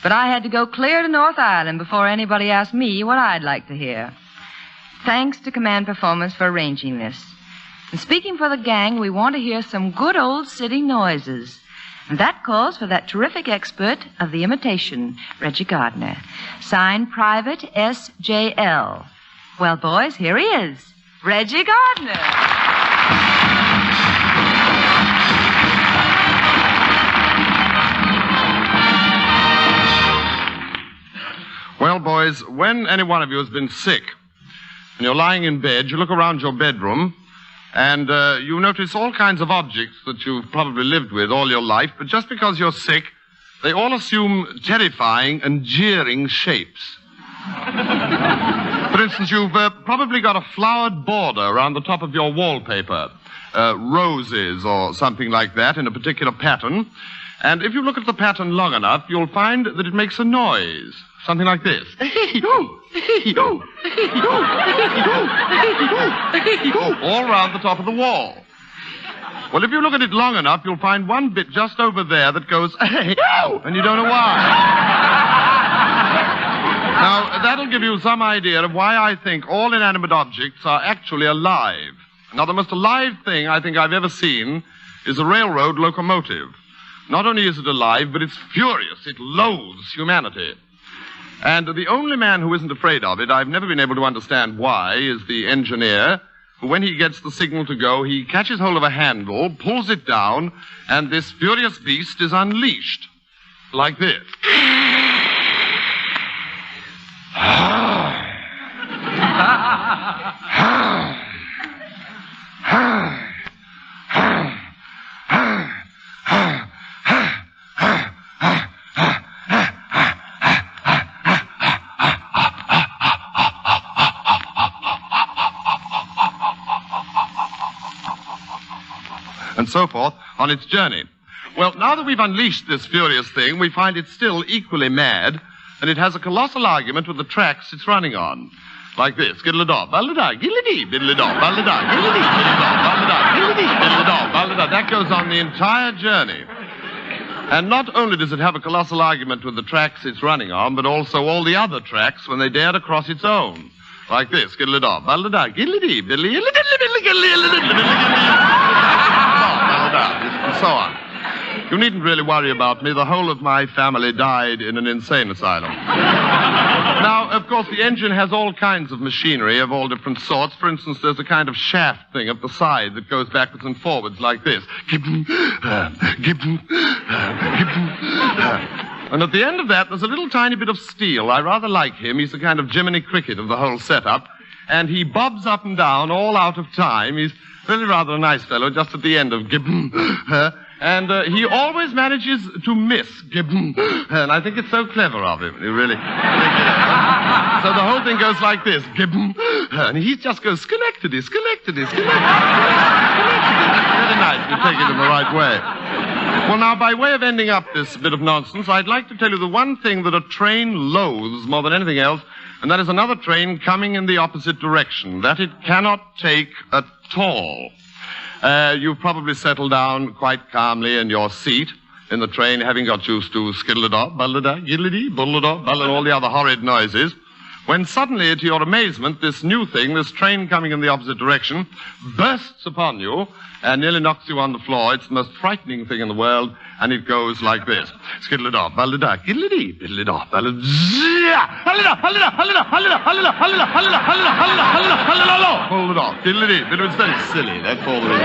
But I had to go clear to North Island before anybody asked me what I'd like to hear. Thanks to Command Performance for arranging this. And speaking for the gang, we want to hear some good old city noises. And that calls for that terrific expert of the imitation, Reggie Gardner. Signed Private S.J.L. Well, boys, here he is, Reggie Gardner. Well, boys, when any one of you has been sick and you're lying in bed, you look around your bedroom and you notice all kinds of objects that you've probably lived with all your life, but just because you're sick, they all assume terrifying and jeering shapes. For instance, you've probably got a flowered border around the top of your wallpaper, roses or something like that in a particular pattern. And if you look at the pattern long enough, you'll find that it makes a noise. Something like this. All round the top of the wall. Well, if you look at it long enough, you'll find one bit just over there that goes, and you don't know why. Now, that'll give you some idea of why I think all inanimate objects are actually alive. Now, the most alive thing I think I've ever seen is a railroad locomotive. Not only is it alive, but it's furious. It loathes humanity. And the only man who isn't afraid of it, I've never been able to understand why, is the engineer, who, when he gets the signal to go, he catches hold of a handle, pulls it down, and this furious beast is unleashed. Like this. and so forth on its journey. Well, now that we've unleashed this furious thing, we find it's still equally mad, and it has a colossal argument with the tracks it's running on. Like this. Skiddle-a-daw, ball-a-daw, giddle-a-dee, biddle-a-daw, ball-a-daw, giddle-a-dee, biddle-a-daw, ball-a-daw, giddle-a-dee, biddle-a-daw, ball-a-daw. That goes on the entire journey. And not only does it have a colossal argument with the tracks it's running on, but also all the other tracks when they dare to cross its own. Like this. Skiddle-a-daw, ball-a-daw, giddle-a-dee, biddle-a-dee, and so on. You needn't really worry about me. The whole of my family died in an insane asylum. Now, of course, the engine has all kinds of machinery of all different sorts. For instance, there's a kind of shaft thing at the side that goes backwards and forwards like this. And at the end of that, there's a little tiny bit of steel. I rather like him. He's the kind of Jiminy Cricket of the whole setup. And he bobs up and down all out of time. He's really rather a nice fellow just at the end of and he always manages to miss. And I think it's so clever of him. He really. So the whole thing goes like this. And he just goes, Schenectady. Really nice. You take it in the right way. Well, now, by way of ending up this bit of nonsense, I'd like to tell you the one thing that a train loathes more than anything else, and that is another train coming in the opposite direction. That it cannot take at all. You've probably settled down quite calmly in your seat in the train, having got used to skiddle-a-daw, ball-a-daw, giddle-a-dee, bull-a-daw, bull, and all the other horrid noises, when suddenly, to your amazement, this new thing, this train coming in the opposite direction, bursts upon you and nearly knocks you on the floor. It's the most frightening thing in the world, and it goes like this. Skiddle-a-daw, ball-a-daw, giddle-a-dee, biddle-a-daw, ball-a-daw, bull-a-daw, diddle-a-dee. But it's very silly. That's all there is.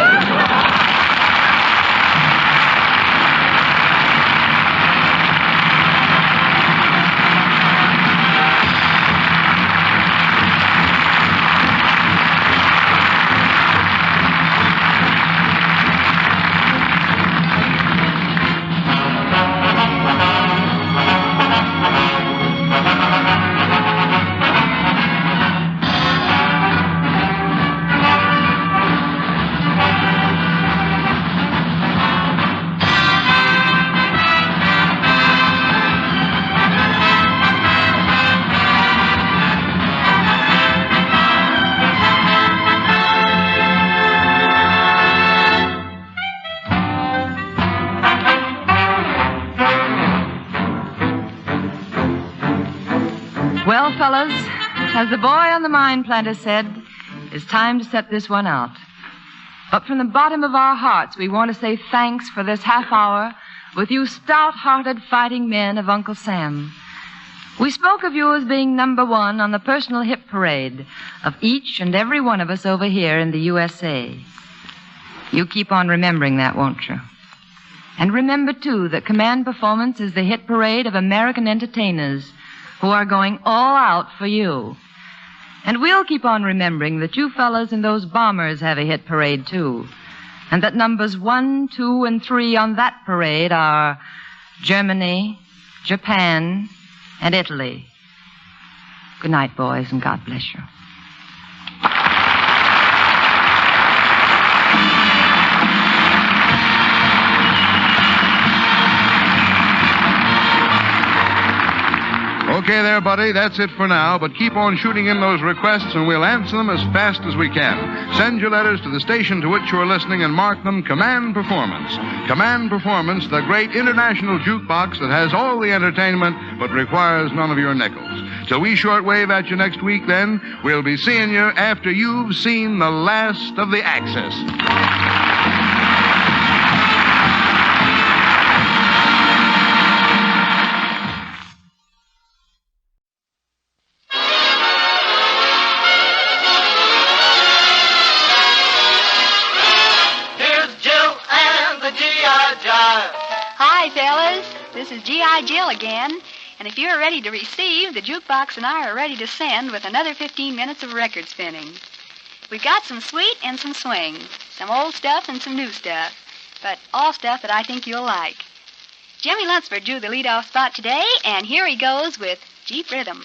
Well, fellas, as the boy on the mine planter said, it's time to set this one out. But from the bottom of our hearts, we want to say thanks for this half hour with you stout-hearted fighting men of Uncle Sam. We spoke of you as being number one on the personal hit parade of each and every one of us over here in the USA. You keep on remembering that, won't you? And remember, too, that Command Performance is the hit parade of American entertainers who are going all out for you. And we'll keep on remembering that you fellas and those bombers have a hit parade, too. And that numbers 1, 2, and 3 on that parade are Germany, Japan, and Italy. Good night, boys, and God bless you. Okay there, buddy. That's it for now. But keep on shooting in those requests, and we'll answer them as fast as we can. Send your letters to the station to which you're listening and mark them Command Performance. Command Performance, the great international jukebox that has all the entertainment but requires none of your nickels. Till we shortwave at you next week, then, we'll be seeing you after you've seen the last of the Axis. This is GI Jill again, and if you're ready to receive, the jukebox and I are ready to send with another 15 minutes of record spinning. We've got some sweet and some swing, some old stuff and some new stuff, but all stuff that I think you'll like. Jimmy Lunsford drew the lead-off spot today, and here he goes with Jeep Rhythm.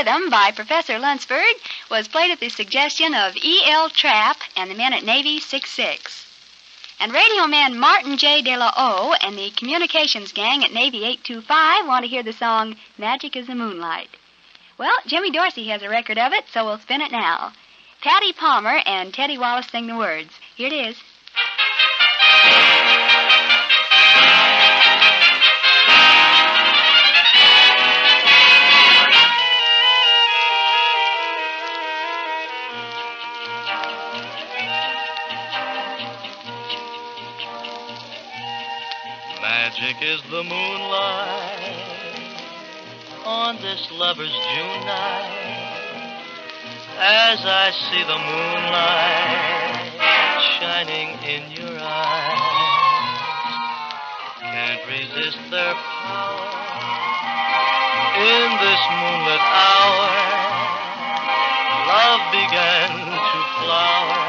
Rhythm by Professor Lunsford was played at the suggestion of E.L. Trapp and the men at Navy 66. And radio man Martin J. De La O and the communications gang at Navy 825 want to hear the song Magic is the Moonlight. Well, Jimmy Dorsey has a record of it, so we'll spin it now. Patty Palmer and Teddy Wallace sing the words. Here it is. Magic is the moonlight on this lover's June night, as I see the moonlight shining in your eyes. Can't resist their power in this moonlit hour. Love began to flower.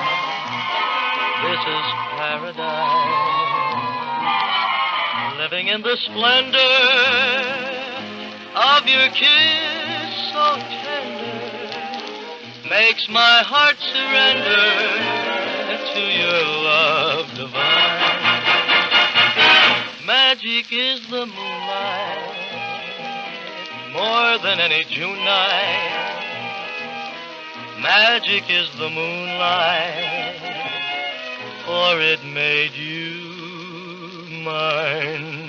This is paradise. Living in the splendor of your kiss so tender makes my heart surrender to your love divine. Magic is the moonlight more than any June night. Magic is the moonlight, for it made you mine.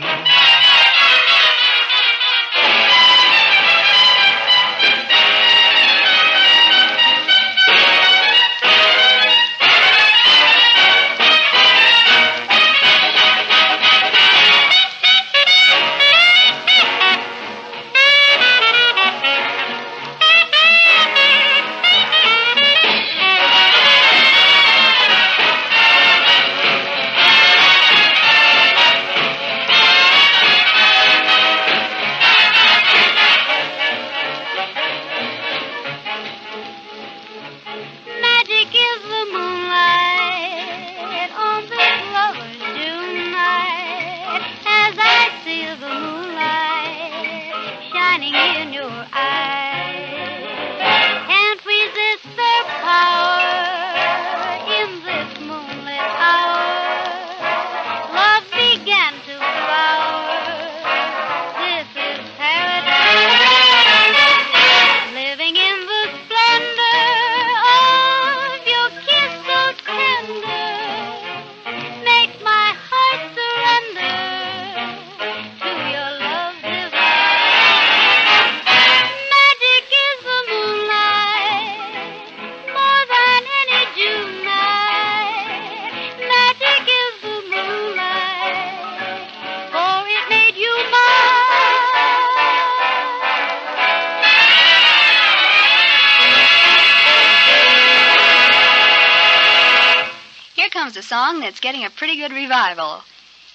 A song that's getting a pretty good revival.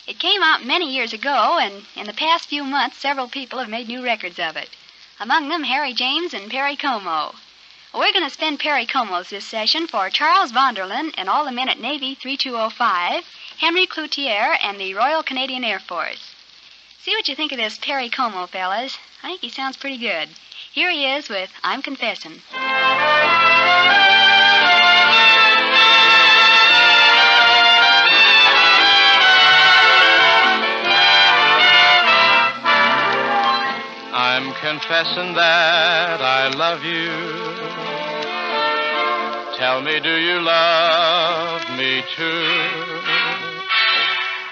It came out many years ago, and in the past few months, several people have made new records of it. Among them, Harry James and Perry Como. We're going to spin Perry Como's this session for Charles Vonderland and all the men at Navy 3205, Henry Cloutier, and the Royal Canadian Air Force. See what you think of this Perry Como, fellas. I think he sounds pretty good. Here he is with I'm Confessin'. I'm confessing that I love you. Tell me, do you love me too?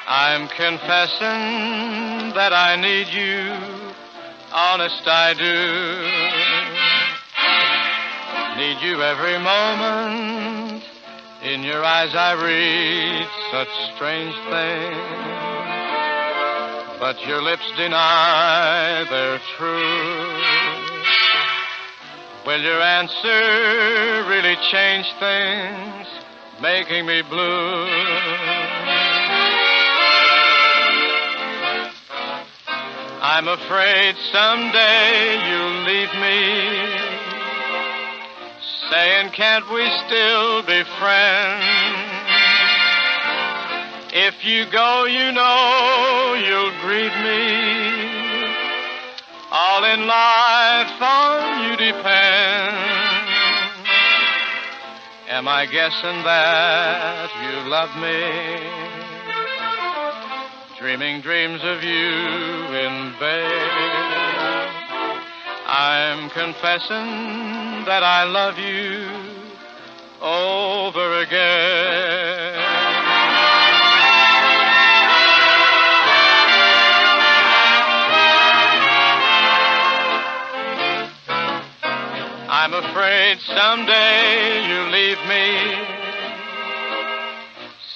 I'm confessing that I need you. Honest, I do. Need you every moment. In your eyes I read such strange things. But your lips deny they're true. Will your answer really change things, making me blue? I'm afraid someday you'll leave me, saying, can't we still be friends? If you go, you know you'll grieve me. All in life on you depend. Am I guessing that you love me? Dreaming dreams of you in bed. I'm confessing that I love you over again. I'm afraid someday you'll leave me,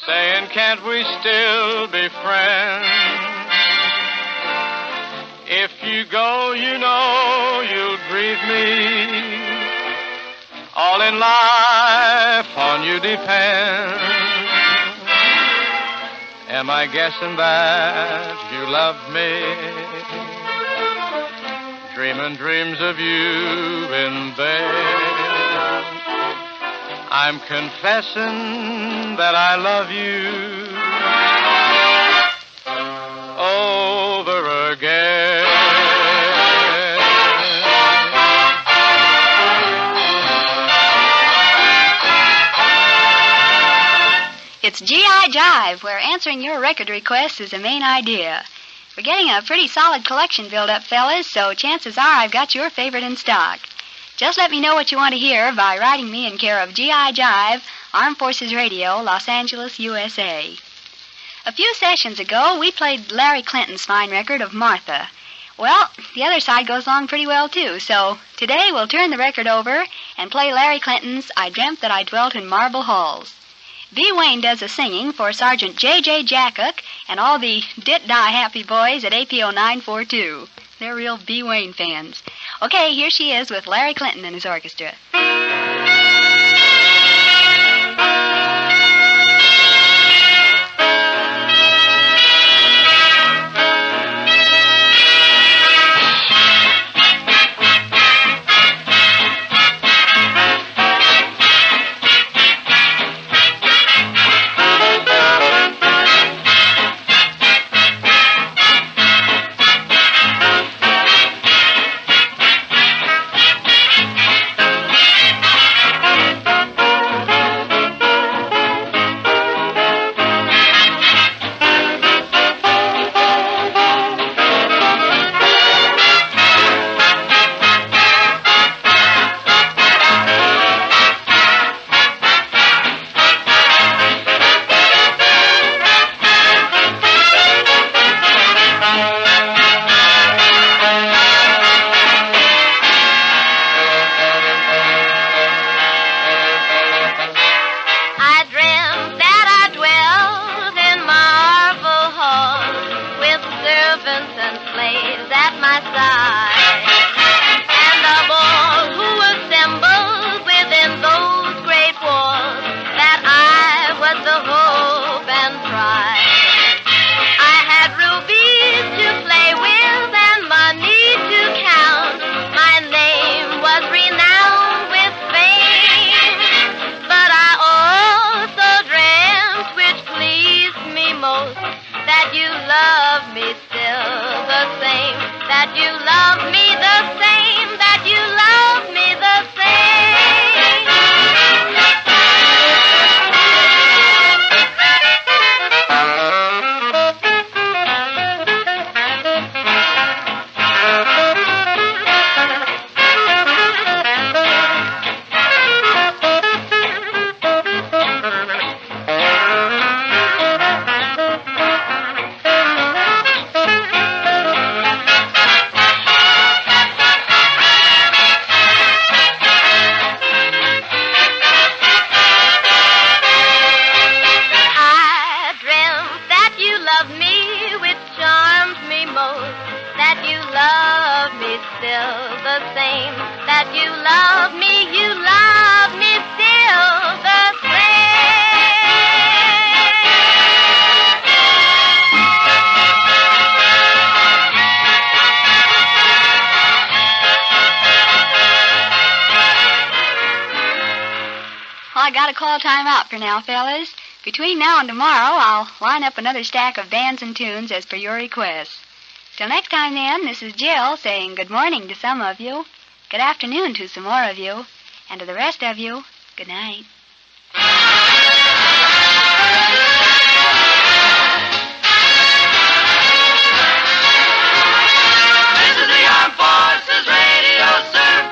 saying, can't we still be friends? If you go, you know you'll grieve me. All in life on you depends. Am I guessing that you love me? Dreaming dreams of you in bed. I'm confessing that I love you over again. It's GI Jive, where answering your record requests is the main idea. We're getting a pretty solid collection built up, fellas, so chances are I've got your favorite in stock. Just let me know what you want to hear by writing me in care of GI Jive, Armed Forces Radio, Los Angeles, USA. A few sessions ago, we played Larry Clinton's fine record of Martha. Well, the other side goes along pretty well, too, so today we'll turn the record over and play Larry Clinton's I Dreamt That I Dwelt in Marble Halls. B. Wayne does the singing for Sergeant J.J. Jackock and all the dit-die happy boys at APO 942. They're real B. Wayne fans. Okay, here she is with Larry Clinton and his orchestra. I gotta call time out for now, fellas. Between now and tomorrow, I'll line up another stack of bands and tunes as per your request. Till next time, then, this is Jill saying good morning to some of you, good afternoon to some more of you, and to the rest of you, good night. This is the Armed Forces Radio Service.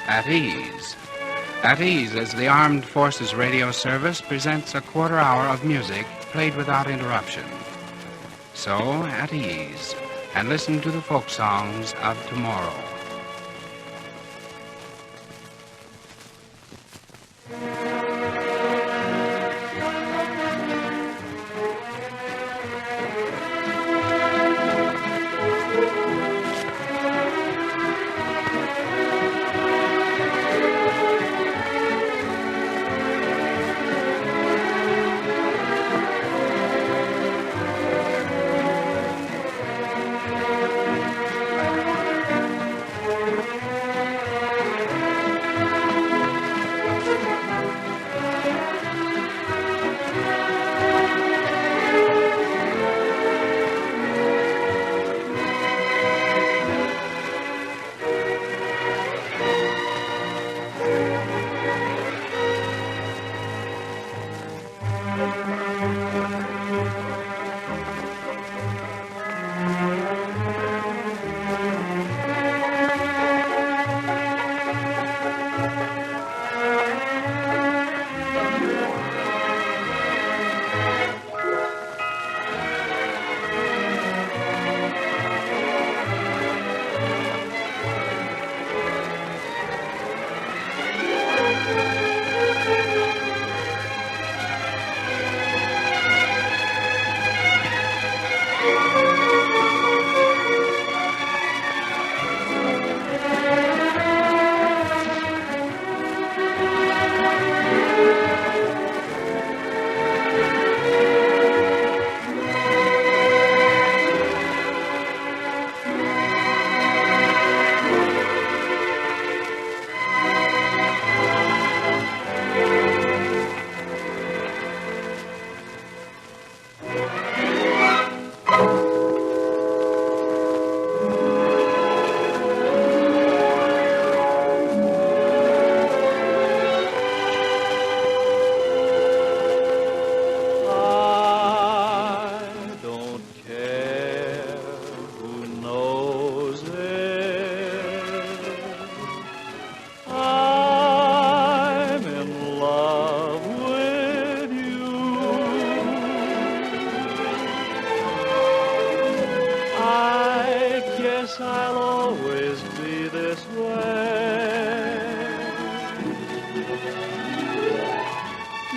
At Ease. At Ease as the Armed Forces Radio Service presents a quarter hour of music played without interruption. So, at ease, and listen to the folk songs of tomorrow.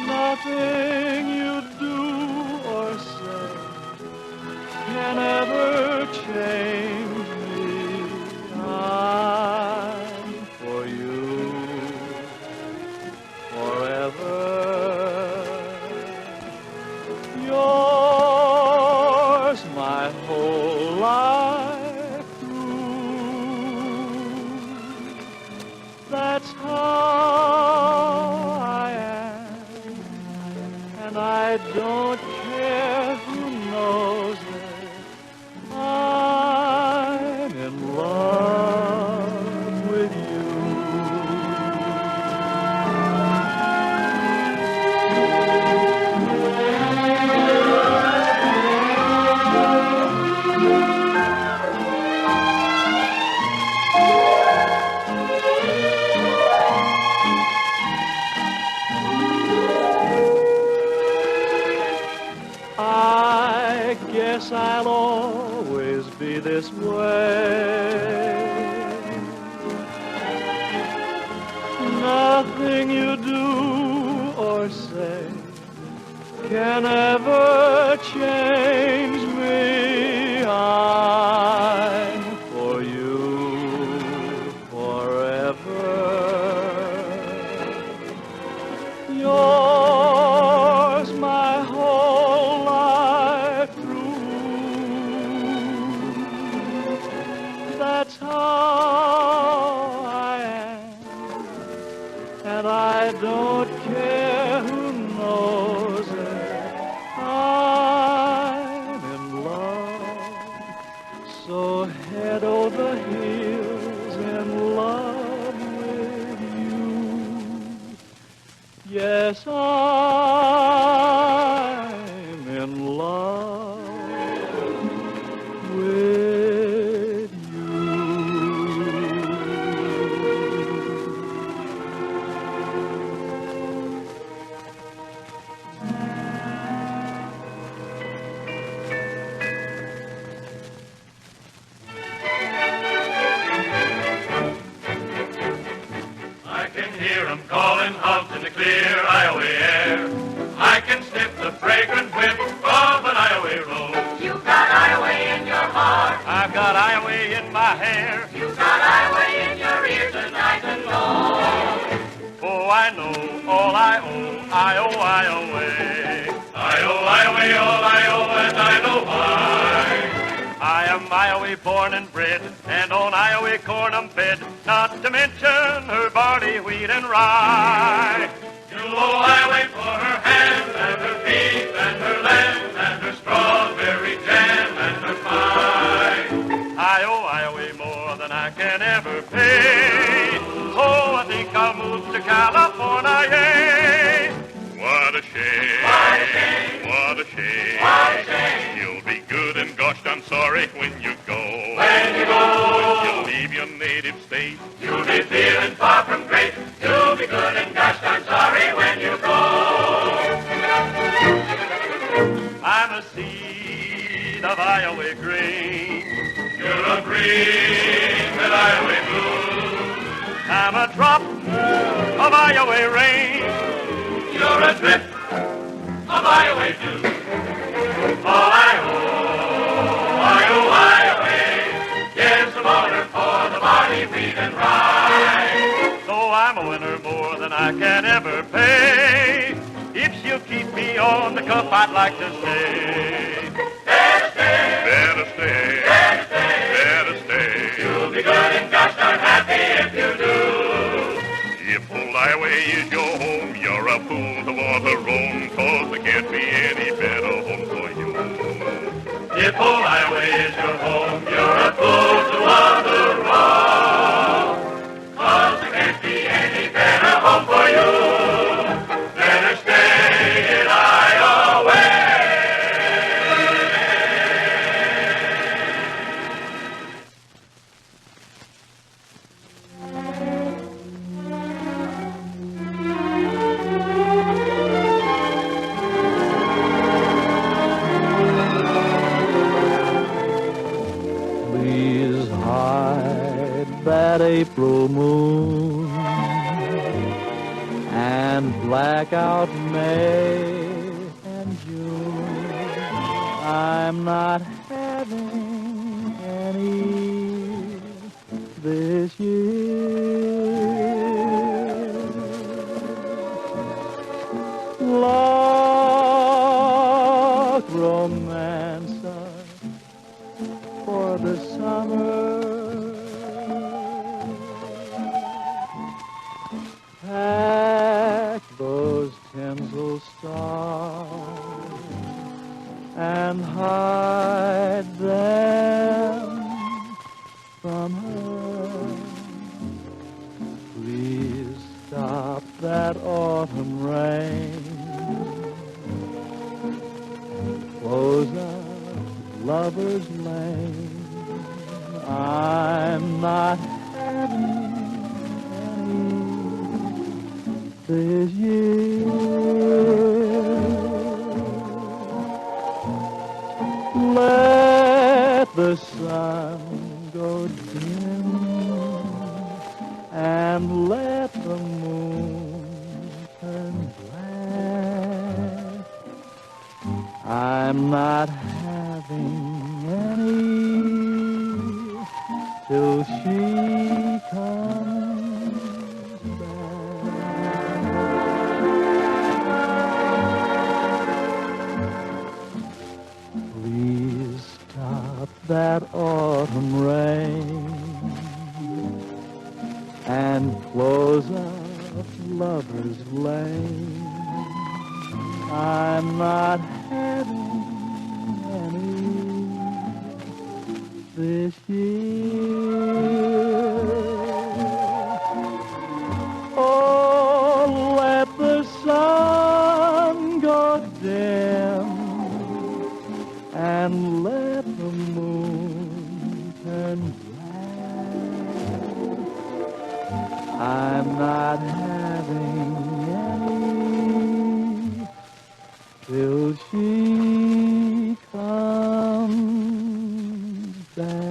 Nothing you do or say can ever change me. I'm for you forever. Yours my whole life through. That's how I am, and away. Nothing you do or say can ever change me. I'm for you forever. Yours my whole life through. That's how I am, and I don't care who knows it. I'm in love, so head over heels in love with you. Yes, I'm in love with I can hear 'em calling hogs in the clear Iowa air. I can sniff the fragrant whiff of an Iowa rose. You've got Iowa in your heart. I've got Iowa in my hair. You've got Iowa in your ear tonight and long. Oh, I know all I owe. I owe Iowa. I owe Iowa all I owe, and I know why. I am Iowa born and bred, and on Iowa corn I'm fed, not to mention her barley, wheat, and rye. You owe Iowa for her ham, and her beef, and her lamb, and her strawberry jam, and her pie. I owe Iowa more than I can ever pay. Oh, I think I'll move to California. Yay. What a shame. What a shame. What a shame. What a shame. You'll be good and gosh, I'm sorry when you go. When you go. When you leave your native state, you'll be feeling far from great. You'll be good and gosh, I'm sorry when you go. I'm a seed of Iowa grain. You're a green that Iowa blue. I'm a drop of Iowa rain. You're a drip of Iowa dew. All I owe Iowa. Yes, some order for the barley, wheat, and rye. So I'm a winner more than I can ever pay. If she'll keep me on the cup, I'd like to stay. Better stay. Better stay. Better stay. Better stay. You'll be good and gosh darn happy if you do. If old Iowa is your home, you're a fool to want to roam, 'cause there can't be any better home for you. If old Iowa is your home, you're a fool to want to roam, 'cause there can't be any better home for you. Better stay in Iowa. Please hide that April moon and black out May and June. I'm not having any this year. Lock romance for the summer. Pack those tinsel stars and hide them from her. Please stop that autumn rain. Close up Lover's Lane. I'm not having any this year. Let the sun and let the moon turn black. I'm not having any till she comes back. Please stop that autumn rain and close up Lover's Lane. I'm not having any this year. Oh, let the sun go dim and let the moon turn black. I'm not having any till she comes back.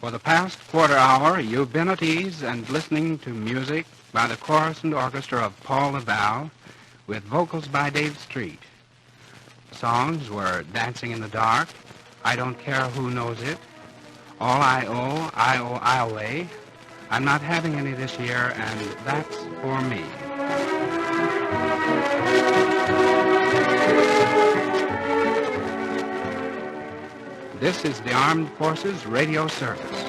For the past quarter hour, you've been at ease and listening to music by the chorus and orchestra of Paul LaValle with vocals by Dave Street. Songs were Dancing in the Dark, I Don't Care Who Knows It, All I Owe, I'll Away, I'm Not Having Any This Year, and That's For Me. This is the Armed Forces Radio Service.